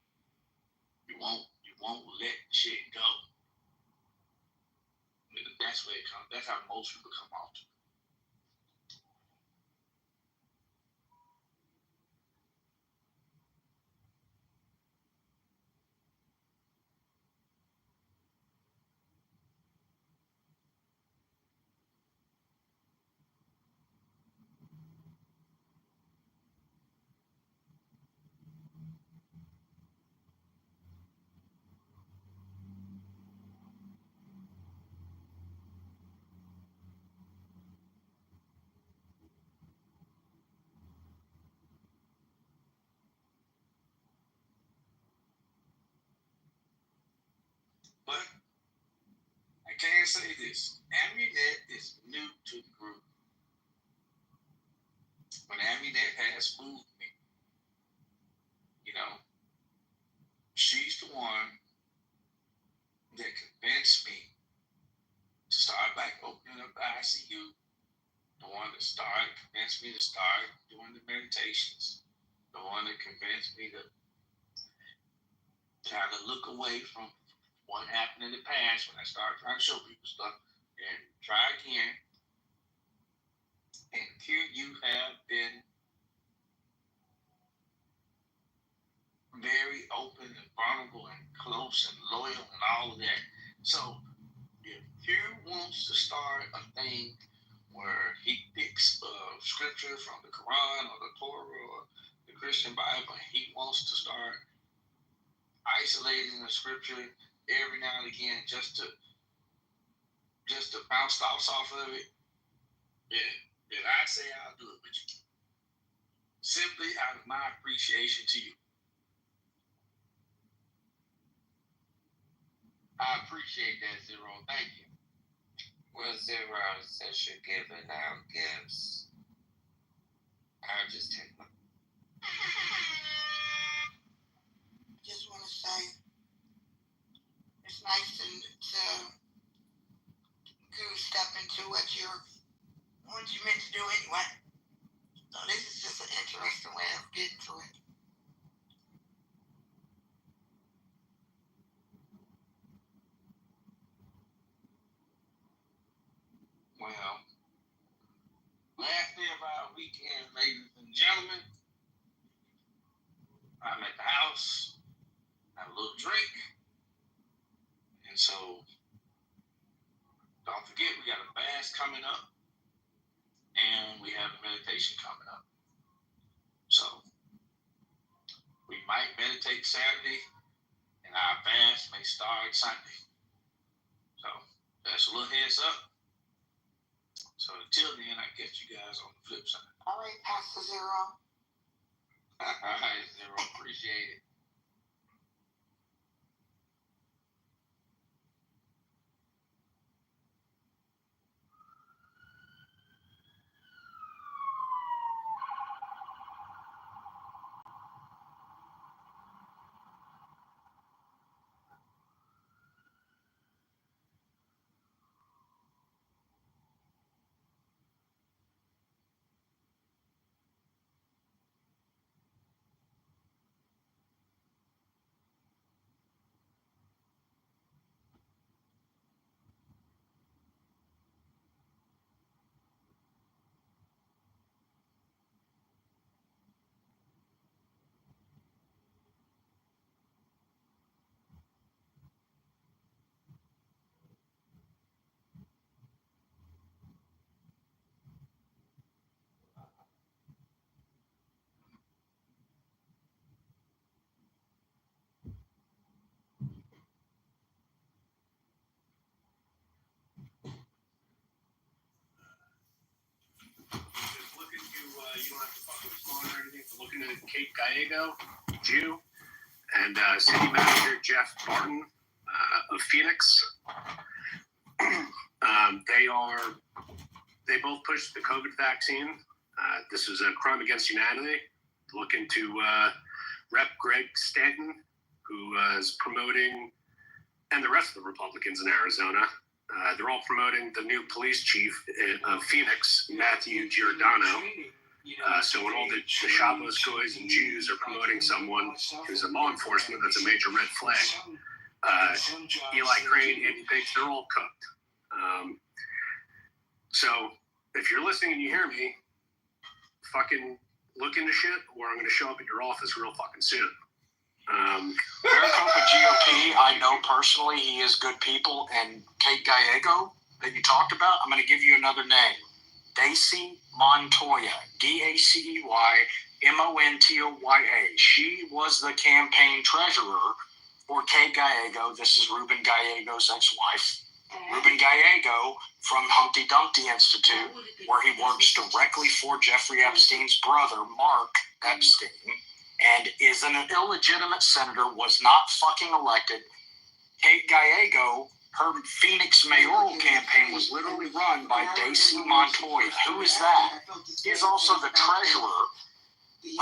You won't let shit go. That's where it comes. That's how most people come off to. But I can say this. Amunet is new to the group. When Amunet has moved me, you know, she's the one that convinced me to start back opening up the ICU. The one that convinced me to start doing the meditations. The one that convinced me to kind of look away from what happened in the past when I started trying to show people stuff and try again. And here you have been very open and vulnerable and close and loyal and all of that. So if Hugh wants to start a thing where he picks scripture from the Quran or the Torah or the Christian Bible, and he wants to start isolating the scripture every now and again just to bounce thoughts off of it, then I say I'll do it with you. Simply out of my appreciation to you. I appreciate that, Zero. Thank you. Well, Zero, since you're giving out gifts, I'll just take them. Just want to say it's nice to step into what you meant to do anyway. So this is just an interesting way of getting to it. Well, last day of our weekend, ladies and gentlemen, I'm at the house, have a little drink, and so forget, we got a fast coming up, and we have a meditation coming up. So we might meditate Saturday, and our fast may start Sunday. So that's a little heads up. So until then, I catch you guys on the flip side. All right, Pastor Zero. All right, Zero. Appreciate it. You don't have to fuck with his phone or anything. But looking at Kate Gallego, Jew, and city manager Jeff Barton of Phoenix. They both pushed the COVID vaccine. This is a crime against humanity. Looking to Rep. Greg Stanton, who is promoting, and the rest of the Republicans in Arizona. They're all promoting the new police chief of Phoenix, Matthew Giordano. So when all the Shabbos goys and Jews are promoting someone who's in law enforcement, that's a major red flag. Eli Crane, Andy Biggs, they're all cooked. So if you're listening and you hear me, fucking look into shit, or I'm going to show up at your office real fucking soon. Maricopa GOP, I know personally, he is good people, and Kate Gallego that you talked about, I'm going to give you another name. Daisy Montoya, Dacey Montoya. She was the campaign treasurer for Kate Gallego. This is Ruben Gallego's ex-wife. Ruben Gallego from Humpty Dumpty Institute, where he works directly for Jeffrey Epstein's brother, Mark Epstein, and is an illegitimate senator, was not fucking elected. Kate Gallego, her Phoenix mayoral campaign was literally run by Dacey Montoya. Who is that? He is also the treasurer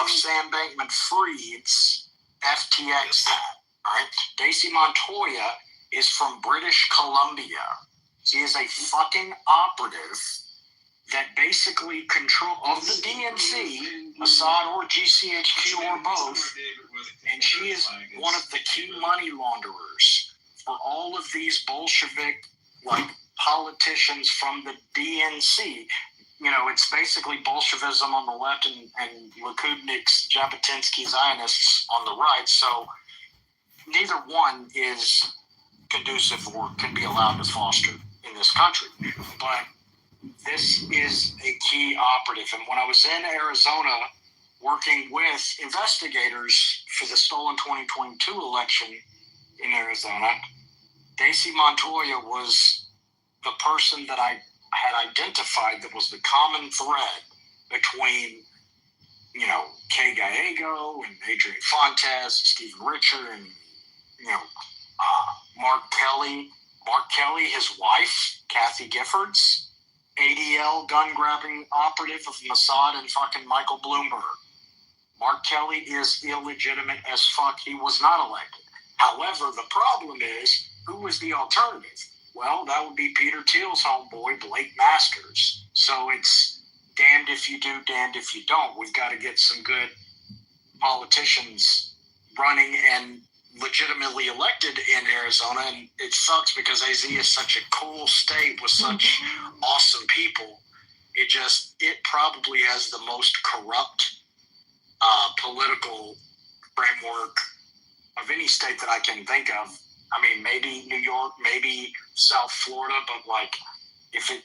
of Sam Bankman-Fried's FTX. All right? Dacey Montoya is from British Columbia. She is a fucking operative that basically control of the DNC, Mossad or GCHQ or both, and she is one of the key money launderers for all of these Bolshevik politicians from the DNC. You know, it's basically Bolshevism on the left and Likudniks, Jabotinsky, Zionists on the right. So neither one is conducive or can be allowed to foster in this country. But this is a key operative. And when I was in Arizona working with investigators for the stolen 2022 election in Arizona, Dacey Montoya was the person that I had identified that was the common thread between, you know, Kay Gallego and Adrian Fontes, Stephen Richer, and, you know, Mark Kelly, his wife, Kathy Giffords, ADL gun-grabbing operative of Mossad and fucking Michael Bloomberg. Mark Kelly is illegitimate as fuck. He was not elected. However, the problem is, who is the alternative? Well, that would be Peter Thiel's homeboy, Blake Masters. So it's damned if you do, damned if you don't. We've got to get some good politicians running and legitimately elected in Arizona, and it sucks because AZ is such a cool state with such awesome people. It probably has the most corrupt political framework of any state that I can think of. I mean, maybe New York, maybe South Florida, but if it,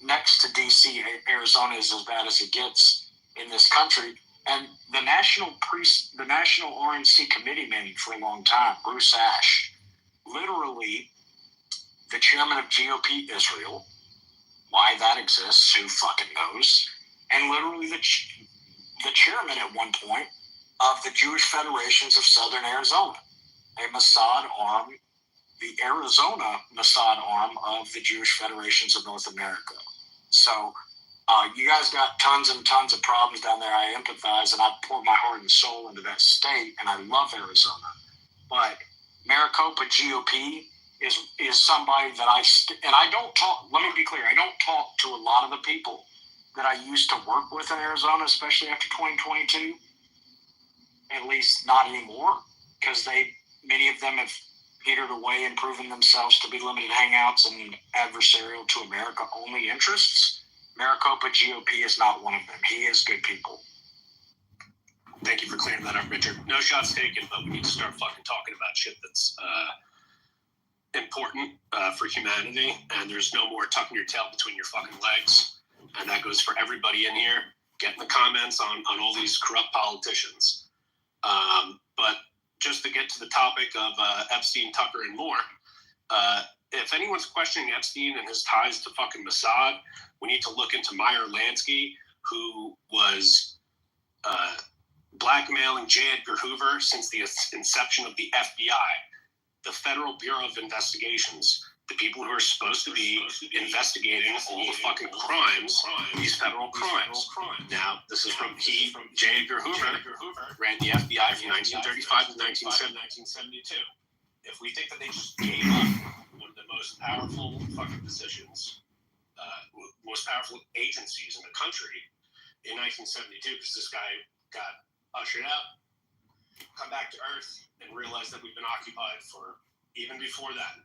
next to DC, Arizona is as bad as it gets in this country. And the national RNC committeeman for a long time, Bruce Ash, literally the chairman of GOP Israel, why that exists, who fucking knows, and literally the chairman at one point of the Jewish Federations of Southern Arizona, a Mossad arm, the Arizona Mossad arm of the Jewish Federations of North America. So you guys got tons and tons of problems down there. I empathize, and I pour my heart and soul into that state, and I love Arizona. But Maricopa GOP is somebody that I don't talk, let me be clear, I don't talk to a lot of the people that I used to work with in Arizona, especially after 2022. At least not anymore, because many of them have petered away and proven themselves to be limited hangouts and adversarial to America-only interests. Maricopa GOP is not one of them. He is good people. Thank you for clearing that up, Richard. No shots taken, but we need to start fucking talking about shit that's important for humanity, and there's no more tucking your tail between your fucking legs, and that goes for everybody in here. Get in the comments on all these corrupt politicians. But just to get to the topic of Epstein, Tucker, and more, if anyone's questioning Epstein and his ties to fucking Mossad, we need to look into Meyer Lansky, who was blackmailing J. Edgar Hoover since the inception of the FBI, the Federal Bureau of Investigations, the people who are supposed to be investigating all the fucking crimes, these federal crimes. Now, this is from J. Edgar Hoover ran the FBI from 1935 to 1972. If we think that they just gave up one of the most powerful fucking positions, most powerful agencies in the country in 1972, because this guy got ushered out, come back to Earth, and realized that we've been occupied for even before that.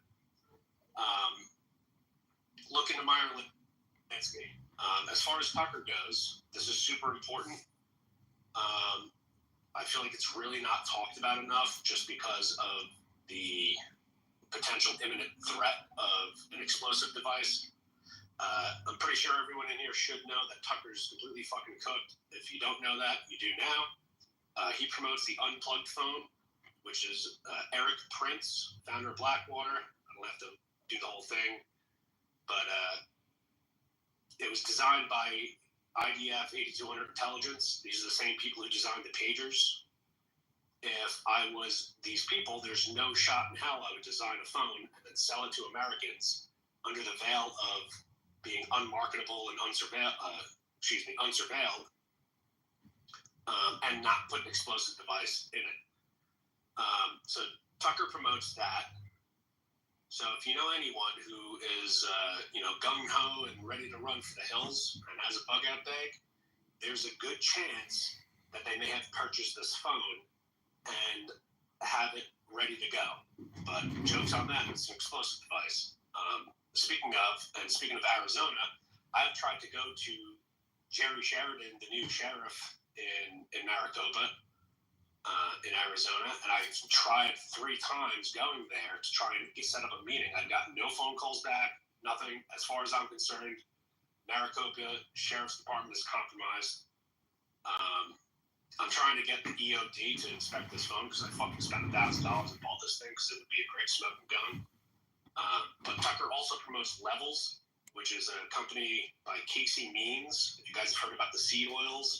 Look into Meyer Lansky. As far as Tucker goes, this is super important. I feel like it's really not talked about enough just because of the potential imminent threat of an explosive device. I'm pretty sure everyone in here should know that Tucker's completely fucking cooked. If you don't know that, you do now. He promotes the unplugged phone, which is Eric Prince, founder of Blackwater. I don't have to do the whole thing, but it was designed by IDF 8200 Intelligence. These are the same people who designed the pagers. If I was these people, there's no shot in hell I would design a phone and then sell it to Americans under the veil of being unmarketable and unsurveilled, and not put an explosive device in it. So Tucker promotes that. So if you know anyone who is, gung-ho and ready to run for the hills and has a bug-out bag, there's a good chance that they may have purchased this phone and have it ready to go. But joke's on them, it's an explosive device. Speaking of Arizona, I've tried to go to Jerry Sheridan, the new sheriff in Maricopa, in Arizona, and I've tried 3 times going there to try and set up a meeting. I've gotten no phone calls back, nothing. As far as I'm concerned, Maricopa Sheriff's Department is compromised. I'm trying to get the EOD to inspect this phone because I fucking spent $1,000 and bought this thing because it would be a great smoking gun. But Tucker also promotes Levels, which is a company by Casey Means. If you guys have heard about the seed oils